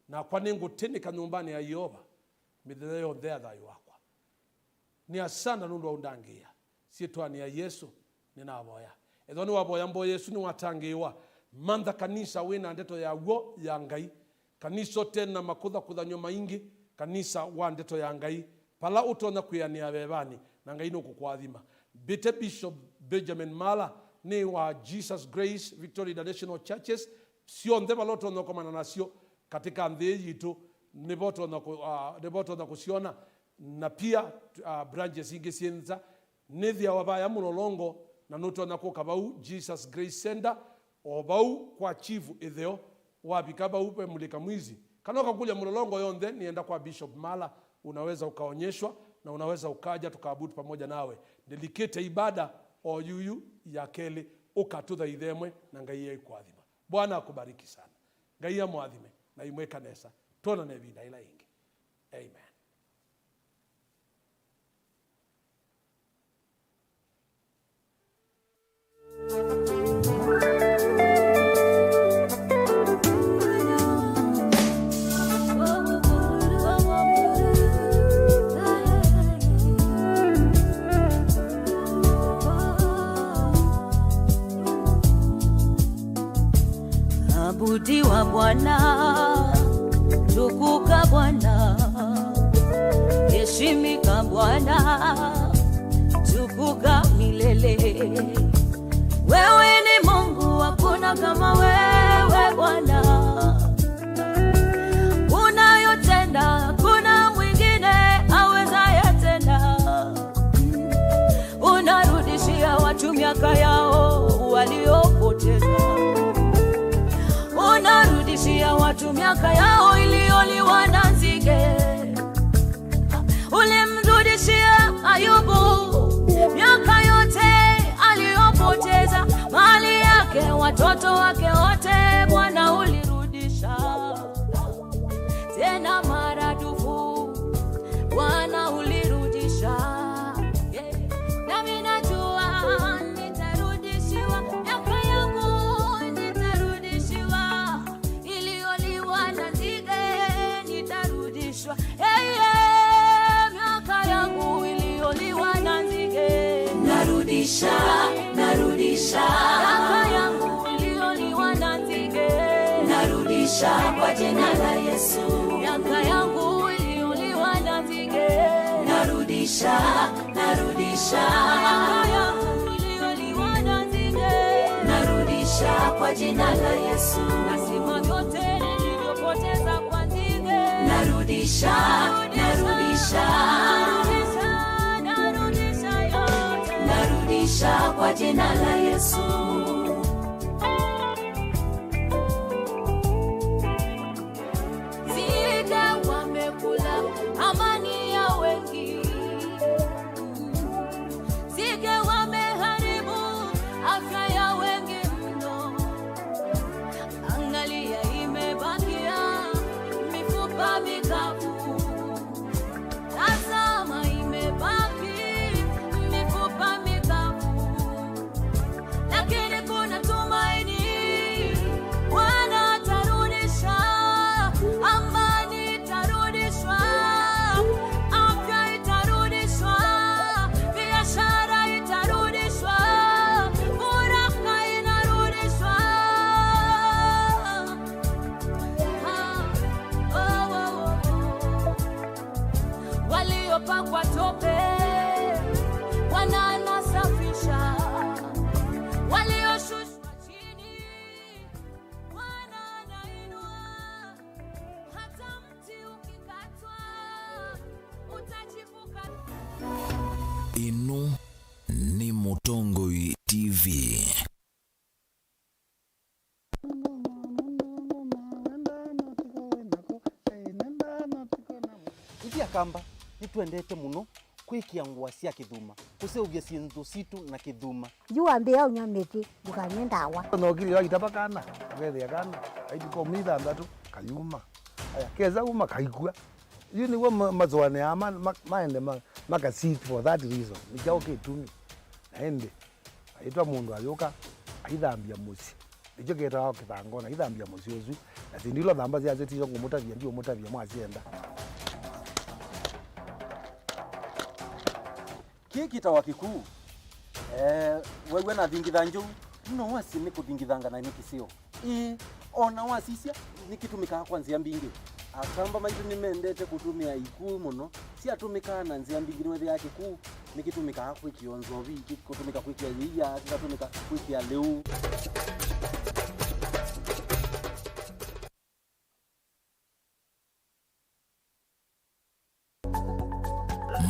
na kwa nengo tenika nyumbani ya Yehova midheyo ndea adhayo wakwa ni asana nundu undangia sitwani ya Yesu ninaboya edoni waboya mbo Yesu ni watangiwa manda kanisa wena ndeto ya go ya ngai kanisa tena makudha kudhanyo maingi kanisa wa ndeto ya ngai pala utona kuyania bebani na ngai no kukwathima bite Bishop Benjamin Mala ni wa Jesus Grace Victory International Churches sio ndeba loto no komana nasio katika ndhi yitu niboto na kusiona na pia branches ingi sienza nithia wabaya mulolongo na nuto na kokabau Jesus Grace Center obau kwa chifu itheo wabikaba upe mulika mwizi kanoka kuja mulolongo yonde nienda kwa Bishop Mala unaweza ukaonyeshwa na unaweza ukaja tukaabudu pamoja nawe delicate ibada oyuyu ya kele ukatudha ithemwe na ngai ye kwathima Bwana akubariki sana ngai ya mwathime na imwe kanesa tona na vinda ila ingi amen. Abudiwa Bwana, tukuka Bwana, heshimika Bwana, tukuka milele. Wewe ni Mungu, hakuna kama wewe Bwana. Unayotenda, kuna mwingine awezaye tena. Unarudishia watu miaka yao waliopoteza. Unarudishia watu miaka yao iliyoliwa na nzige. Ulimrudishia Ayubu miaka yote aliyopoteza, mali yake, watoto wake wote Bwana ulirudisha tena. narudisha kwa jina la Yesu. Miaka yangu iliyoliwa na nzige, narudisha. Miaka yangu iliyoliwa na nzige, narudisha kwa jina la Yesu. Nasema vyote nilivyopoteza kwa nzige, narudisha yote, narudisha kwa jina la Yesu. Nzige wamekula amani ya wengi, nzige wameharibu afya ya wengi mno. Angalia, imebakia mifupa mikavu. Tazama, imebaki mifupa mikavu, lakini kuna tumaini. Bwana atarudisha, amani itarudishwa, afya itarudishwa, biashara itarudishwa, furaha inarudishwa. Waliopakwa tope wananasafisha, walioshushwa chini wananainua. Hata mti ukikatwa utachipuka. Ino ni Mutongoi TV. Itia kamba nitwendete muno kwikia ngwa cia kithuma kuseuvia cindu citu na kithuma jua mbea unyamete dukanye ndawa no kili wa itaba kana wethia kana aidi komida ndatu kayuma aya keza uma kaikua you ni wa mazwane ya maende maka seat for that reason nikao kitumi naende aitwa mundu ayoka aithambia musi nicho ketao kithangona aithambia musi uzu na sindilo thamba cia zetiyo ngumutavia ndio mutavia mwacienda kiki tawa kikuu wewe na thingitha njuu no wasi ni kuthingithanga na nikisio ona wasisia nikitumika kwa nzia mbingi akamba maitu nimendete kutumia ikuu muno si atumika na nzia mbingi wewe yake kuu nikitumika kwa kionzo vi kutumika kwa kia kutumika kwa kia leo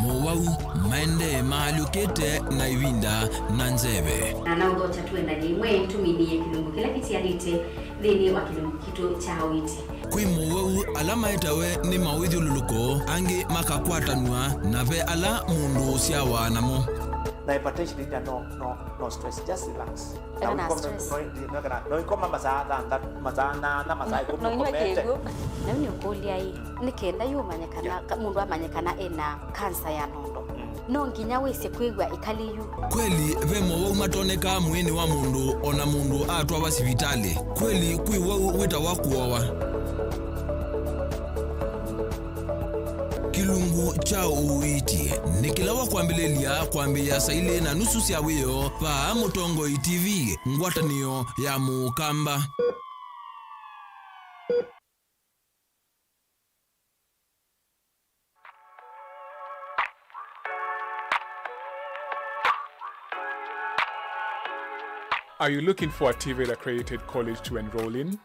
Mowau maende maalukete na ivinda na nzeve na naugo chatuenda nimwe tuminie kilungu kila kitianite thini wa kilungu kitu cha witi kwi mowau alama etawe ni mawidhi ululuko angi makakwatanua na ve ala mundu siawa namo na hypertension is no stress, just relax. No koma mazana na mazai kuma komete. Na ni ukulia hii. Nikenda yumanyekana mundu amanyekana ena kansa ya nondo. No nginya wese kwigwa ikaliyu. Kweli ve mowau matoneka mwini wa mundu ona mundu atwa basivitali. Kweli kwi wau wita wakuowa. Kilungu cha uiti nikilawa kuambilelia kuambia saile na nusu cia wiyo pa Mutongoi TV ngwatanio ya mukamba. Are you looking for a TVET-accredited college to enroll in?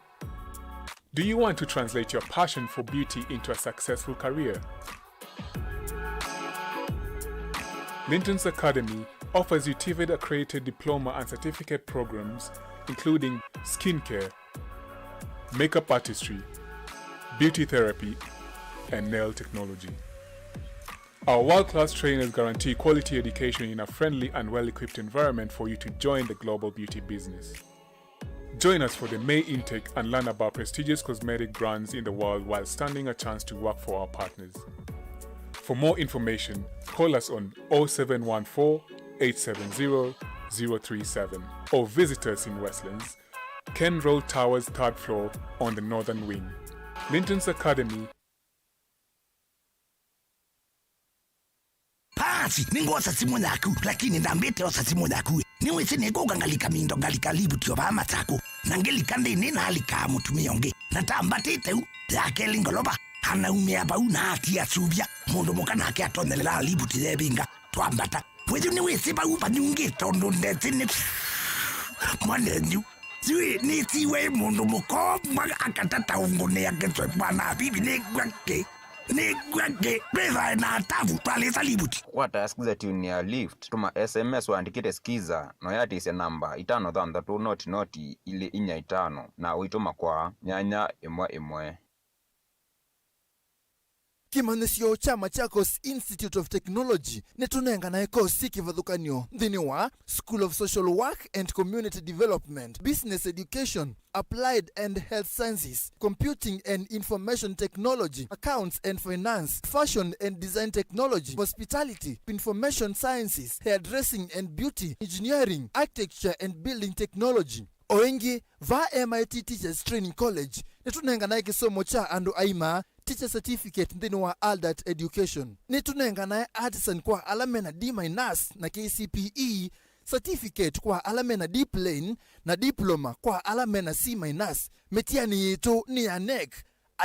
Do you want to translate your passion for beauty into a successful career? Linton's Academy offers you TVET-accredited diploma and certificate programs including skincare, makeup artistry, beauty therapy, and nail technology. Our world-class trainers guarantee quality education in a friendly and well-equipped environment for you to join the global beauty business. Join us for the May intake and learn about prestigious cosmetic brands in the world while standing a chance to work for our partners. For more information, call us on 0714 870 037 or visit us in Westlands, Ken Road Towers 3rd floor on the northern wing. Linton's Academy. Pasi, ningosa simu naku, lakini ndambete osa simu naku. Niwe sineko gangalika mindo galika libu tiyo bama tako. Nangelika ndene na halika mutumionge. natambatite u yake lingoloba anaumia bau na atia subia mundu mukana ake atondelela libuti thebinga twambata wethu ni wese bau banyungi tondo ndetini mwanenyu zui ni tiwe mundu muko akatata ungone yake bwana bibi ni gwake beza na atavu pale salibuti watasikiza tune ya lift tuma SMS waandikite skiza no yatise namba 533 ile inya 5 na uituma kwa nyanya 11 Kimanisio cha Machakos Institute of Technology netunenga na ekosi kivathukanio nthini wa School of Social Work and Community Development, Business Education, Applied and Health Sciences, Computing and Information Technology, Accounts and Finance, Fashion and Design Technology, Hospitality, Information Sciences, Hairdressing and Beauty, Engineering, Architecture and Building Technology. Oengi va MIT Teachers Training College netunenga na kisomo cha andu aima teacher certificate nthini wa adult education. Netunenga na artisan kwa alamena D- na KCPE certificate kwa alamena D plain na diploma kwa alamena C-. Metiani yetu ni ya NEC,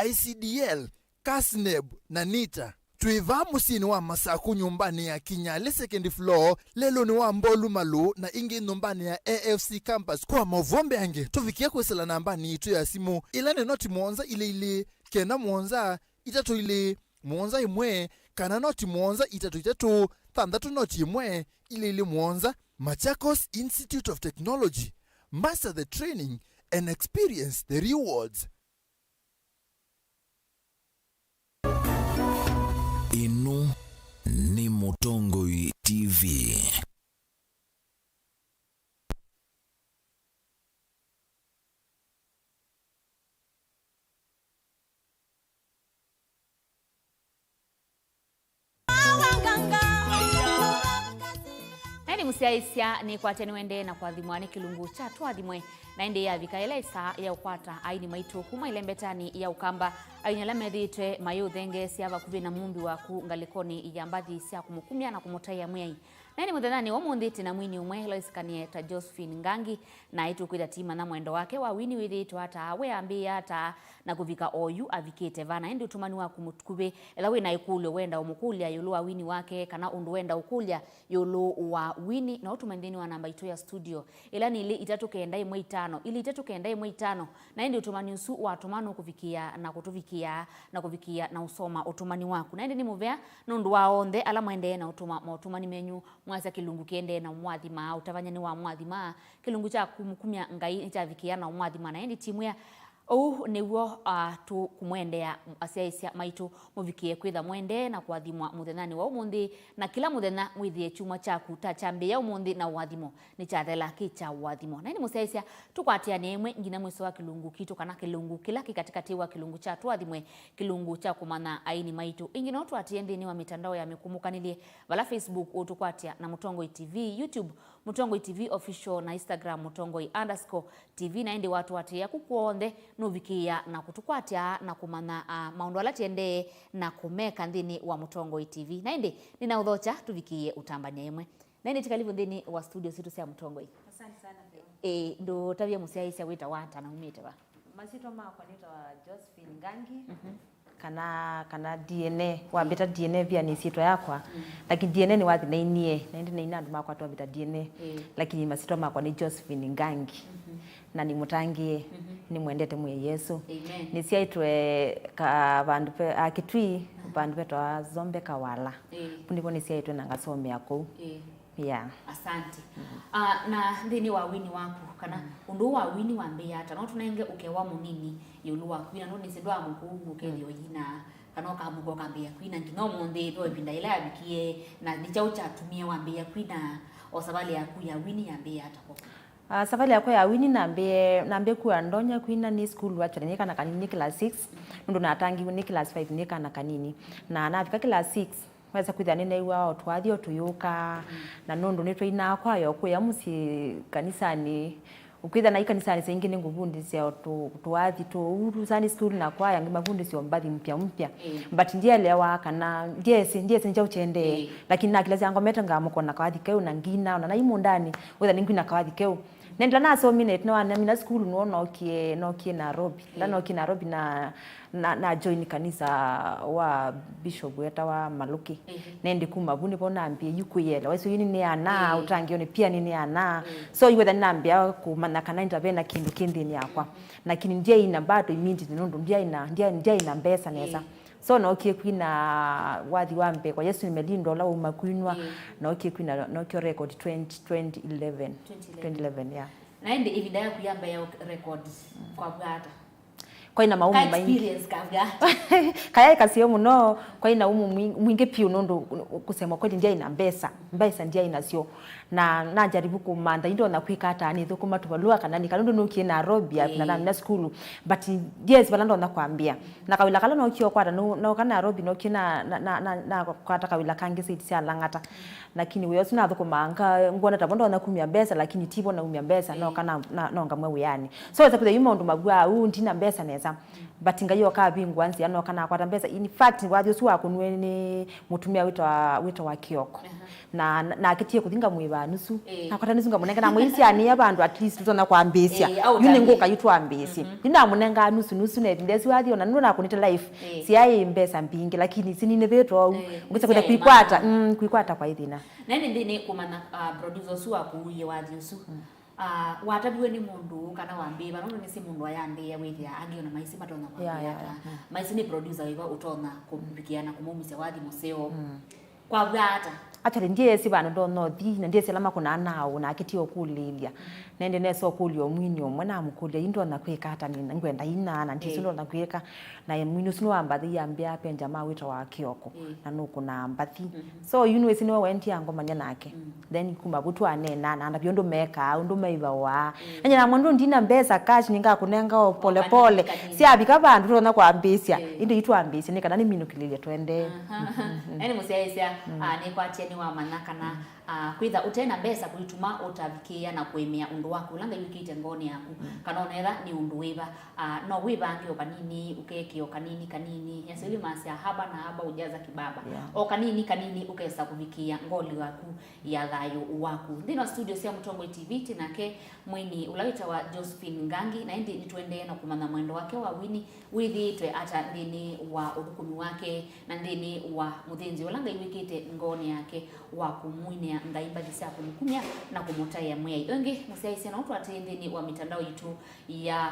ICDL, CASNEB na NITA. Tuiva musini wa Masaku nyumbani ya Kinyale second floor, lelo ni wa Mbolu Malu na ingi nyumbani ya AFC campus kwa mavombe ange. Tuvikia kwesela nambani itu ya simu ilane noti mwonza ile kena mwonza itatu ile mwonza imwe kana noti mwonza itatu thandatu noti imwe ile mwonza. Machakos Institute of Technology, master the training and experience the rewards. Inu ni Mutongoi TV. Nani musiaisia ni kwa tenuende na kwa dhimwani kilungu cha Tuathimwe na ende ya vikaela isa ya ukwata aini maitu kuma ilembetani ya ukamba ainyala medhite mayu dhenge siava kuvina mumbi wa kungalikoni ijambathi siya kumukumia na kumutaya mwei. Nani mudhanani wa mundhiti na mwini umwe Lois Kanieta Josephine Ngangi na itu kuida tima na mwendo wake wa wini withitu hata awe ambia hata na kuvika oyu avikite vana endi utumani wa kumutukube elawe na ikulu wenda umukulia yulu wa wini wake kana undu wenda ukulia yulu wa wini na utumandini wa namba ito ya studio ilani ili itatu keenda imwe 5 ili itatu keenda imwe 5 na endi utumani usu wa tumano kuvikia na kutuvikia na kuvikia na usoma utumani waku na endi ni muvea nundu wa onde ala mwende na utumani menyu mwasa kilungu kiende na mwathima utavanya ni wa mwathima kilungu cha kumukumia ngai cha vikia na mwathima na endi timu ya niwo tu kumwendea asiaisia maitu muvikie kwitha mwende na kwathimwa muthenani wa umundi na kila muthenya mwithie chuma chaku ta chambe ya umundi na wathimo ni chathela kicha wathimo na ni musiaisia tukwatia nemwe ngina mwiso wa kilungu kitu kana kilungu kila kikatikati wa kilungu cha Tuathimwe kilungu cha kumana aini maitu ingino twatie ndini wa mitandao ya mikumukanili vala Facebook utukwatia na Mutongoi TV, YouTube Mutongoi TV official na Instagram Mutongoi_TV na indi watu watia kukuonde nuvikia na kutukwatia na kumana maundu ala tiende na kumeka ndini wa Mutongoi TV na indi nina udhocha tuvikie utambania imwe na indi tikalivu ndini wa studio situ sia Mutongoi. Asante sana Ndo tavia musiaisia wita wata na umite ba masito makwa nita Josephine Ngangi kana DNA wa beta DNA pia ni sito yakwa lakini DNA ni wathi nainie na ndi naina andu makwa tu beta DNA lakini masito makwa ni Josephine Ngangi na ni mutangie ni mwendete mwe Yesu ni siaitwe ka bandu pe akitwi bandu beto zombe kawala ndipo ni siaitwe na ngasome yako asante na ndini wa wini waku kana undu wa wini wa mbia hata no tunenge ukewa munini yulu wa kwina no nisindwa muku kelio yina kana okamuko kambia kwina ngino monde to binda ila bikie na nicha uchatumia wa mbia kwina osabali ya kuya wini ya mbia hata kwa safari yako ya wini nambe kuwa ndonya kwina ni school wacho nika na kanini class 6 ndo natangi ni class 5 nika na kanini na nafika class 6 weza kwitha nene iwa twathio tuyuka na nundu nitwe ina kwayo kuya musi kanisani ukwitha na ikanisani sengi ni nguvundi cia twathi tu sani school na kwaya ngimavundi cio mbathi mpya but ndiye lewa kana ndiye nja uchende lakini na kila zango meta ngamukona kwathi keu na ngina na imu ndani wetha ningina kwathi keu nenda na so minute no ana mina school no kie Nairobi la kie Nairobi na join kanisa wa bishop weta wa Maluki nende kumabuni bona ambie yukuyela waiso yini ni ana utangione pia ni ana so you whether nambia kumana kana intervene kindu kindini yakwa lakini ndia ina bado immediately ndo ndia ina mbesa neza so no kie kwina wathi wambe kwa Yesu nimelindo la umakwinwa no kie kwina no kie record 2011 yeah na ende evidaya kuyamba ya record kwa bwata kwa ina maumu maingi experience kavya kaya kasio muno kwa ina umu mwingi pia unondo kusema kweli ndia ina mbesa ndia ina sio na jaribu kumanda ndo na kwikata ni thukuma tubalua kanani kalondo no kie Nairobi na school but yes balando na kwambia na kawila kala no kio kwata no kana Nairobi no kina na kwata kawila kangi sisi alangata lakini wewe sina thukumanga ngona tabondo na kumia mbesa lakini tibo na umia mbesa no kana no ngamwe uyani so za kuthe yumo ndo magwa ndina mbesa neza but ngayo ka bingwanzi ano kana kwata mbesa in fact wathi su akunwe mutumia wito wa kioko na akitie kuthinga mwiba nusu nakwata nusu ngamunenga na mwisi ani abandu at least tuzona kwa ambisia yune ngoka yitwa ambisia ina munenga nusu ne ndesi wathi ona nuna kunita life siai mbesa mbingi lakini sinine veto ngisa kuta kuikwata kwa ithina nene ndine kumana producer su akuye wathi usu watabiwe ni mundu kana wambiba nono nisi mundu ayande ya withia agiona maisi matona kwa maisi ni producer wiwa utona kumbikiana kumumisa wathi museo kwa bwata atari ndiye si bana ndo no di na ndiye selama kuna nawo na akitio kulilia nende neso kulio mwini omwana amukulia indo na kweka hata nina ngwenda ina na ndiye ndo na kweka na mwini sino ambathi yambia penja ma wito wa kioko na nuko na ambathi so university no wenti yango manya nake then kuma butu anena na byondo meka ndo maiva wa enya na mwandu ndina mbesa cash ninga kunenga pole pole si abika bandu rona kwa ambisia indo yitu ambisia nika nani minukililia twende ene musiaisia ni kwa cheni wa manakana kwitha utena mbesa kuituma utavikia na kuemea undu wako langa yukite ngoni yaku kanonera ni undu wiba no wiba ngio kanini ukekio kanini yasili masia haba na haba ujaza kibaba o kanini ukesa kuvikia ngoli waku ya gayo waku ndino studio sia Mutongo TV tinake mwini ulawita wa Josephine Ngangi na ndi nituende na kumana mwendo wake wa wini withitwe ata ndini wa ukumi wake na ndini wa muthinzi ulanga yukite ngoni yake wa kumwini ngaimba disa kumkumya na kumutaya mwai onge musiaisi na watu atendeni wa mitandao yetu ya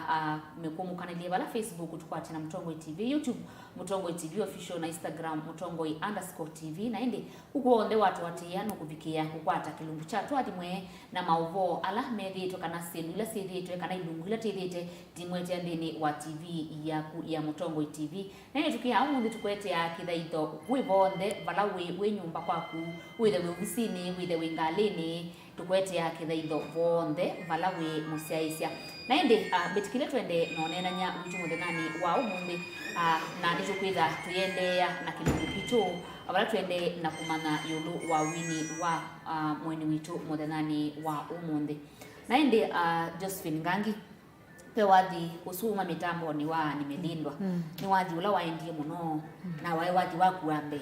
mekumu kanali bala Facebook tukwate na Mutongo TV, YouTube Mutongo TV official na Instagram Mutongo_TV na ende ukuonde watu watiyano kubikia kukwata kilungu cha Tuathimwe na mauvo ala methi to kana selula sethi to kana ilungula tethete timwete ndini wa TV ya Mutongo TV na ende tukia amundi tukwete ya kithaitho wibonde bala we nyumba kwaku withe we ofisini withe we ngalini tukwete ya kithaitho bonde bala we musiaisia na ende betikile twende nonena nya mtu muthenani wa umundi na ndizo kwitha tuyendea na kilungu kitu abala twende na kumana yulu wa wini wa mweni witu muthenani wa umundi na ende Josephine Ngangi pe wathi usuma mitambo ni wa nimelindwa ni wathi ula waendie muno na wathi wakuambe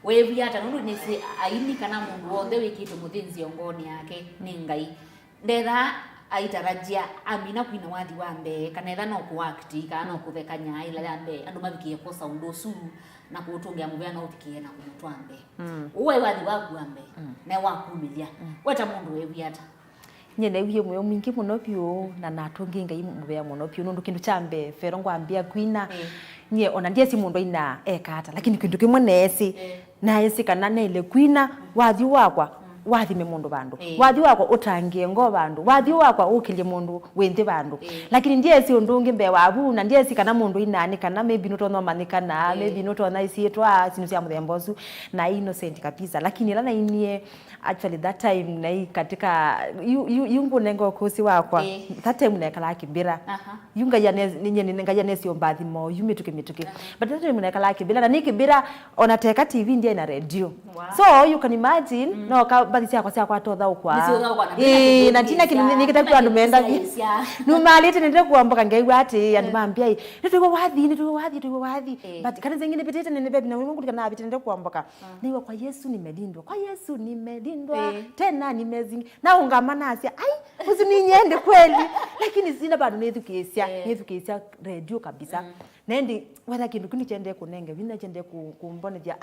wewe hata nundu nisi aini kana mundu wothe wikitu muthinzi ongoni yake ni ngai ndetha aitarajia amina kwina wathi wambe kana etha no kuakti kana no kuthekanya ila yambe andu mabikie kosa undosu na kutungia muvya na utikie na kumutwambe uwe wathi wakuambe na wakumilia weta mundu wewe hata nyene wiye muyo mwingi muno pyo na natonge ngai muvya muno pyo nundu kindu chambe fero ngwambia kwina nye ona ndiye si mundu ina ekata lakini kindu kimwe nesi na yesi kana nele kwina wathi wakwa wathime mundu bandu wathi wakwa utangie ngo bandu wathi wakwa ukilie mundu wenthe bandu lakini ndiye si undungi mbe wabu na ndiye si kana mundu inani kana maybe notono manikana maybe notona isietwa sinu sia muthembosu na innocent kabisa lakini lana inie actually that time na katika yungu nengo kosi wakwa that time nekala kibira yunga yane sio mbathi mo yumituke but that time nekala kibira na nikibira onateka TV ndiye na radio so you can imagine no bathi cia kwa totha ukwa na tina nikita kwa andu menda numalite nende kuamboka ngeiwa ati andu mambia nitwe wathi but kana zingine petete nene bebi na Mungu kana bitende kuamboka niwa kwa Yesu nimelindwa tena nimezingi na ungamana asia ai usininyende kweli lakini sina bado nethukisia radio kabisa nendi wala kindu kuni chende kunenge vina chende kumbonethia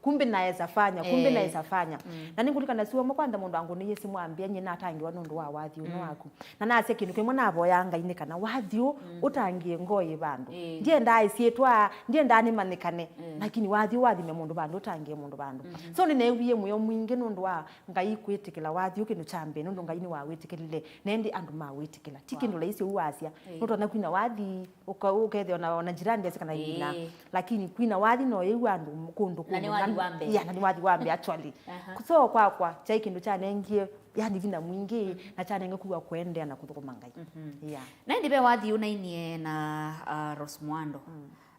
kumbe naweza fanya na ningulika na siwa mkwanda mundu wangu ni Yesu mwambia nyina atangiwa nundu wa wathi uno waku na nase kindu kimwe nabo yanga ine kana wathi utangie ngoyi bandu ndiye ndai sietwa ndiye ndani manikane lakini wathi me mundu bandu utangie mundu bandu so ni newiye muyo mwingi nundu wa ngai kwitikila wathi ukindu chambe nundu ngai ni wa witikilile nendi andu ma witikila tikindu laisi uwasia nundu na kwina wathi ukethe ona jirani ndese kana ina lakini kwina wathi no yewu andu kundu na ni wathi wambe actually so kwa chai kindu chanengie yani vina mwingi na chanenge kuwa kuendea na kuthukuma ngai na ndibe wathi unainie na Rosmuando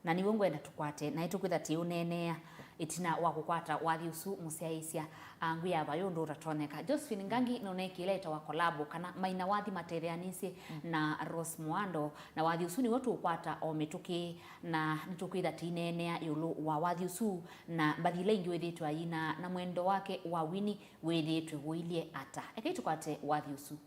na ni wongo enda tukwate na itukwitha ti unenea itina wakukwata wathi usu musiaisia angu ya bayo ndo ratoneka Josephine Ngangi nonekileta wa collab kana maina wathi materianisi na Rosmuando na wathi usu ni watu ukwata ometuki na nitukwitha ti nenea yulu wa wathi usu na bathile ingi wethitwa ina na mwendo wake wa wini wethitwe wilie ata ekitukwate wathi usu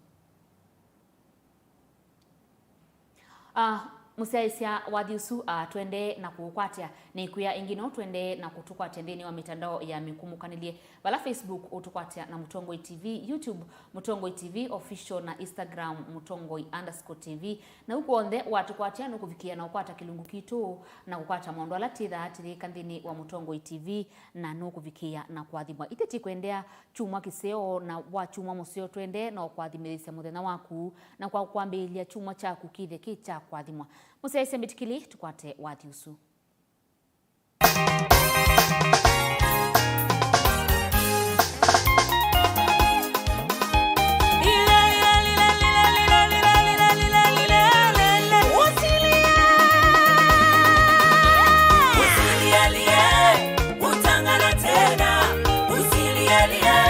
musiaisia wathi usu twende na kukwatia ni kuya ingino twende na kutukwatia ndeni wa mitandao ya mikumukanile bala Facebook utukwatia na Mutongoi TV, YouTube Mutongoi TV official na Instagram Mutongoi_TV na huko onde watukwatia no kuvikia na ukwata kilungu kitu na kukwata mondo alatitha atiri kandini wa Mutongoi TV na no kuvikia na kwathimwa iteti kwendea chuma kiseo na wa chuma museo twende na kwathimithia muthenya waku na kwa kwambilia chuma chaku kithe kicha kwathimwa musiaisia mitikili tukwate wathi usu.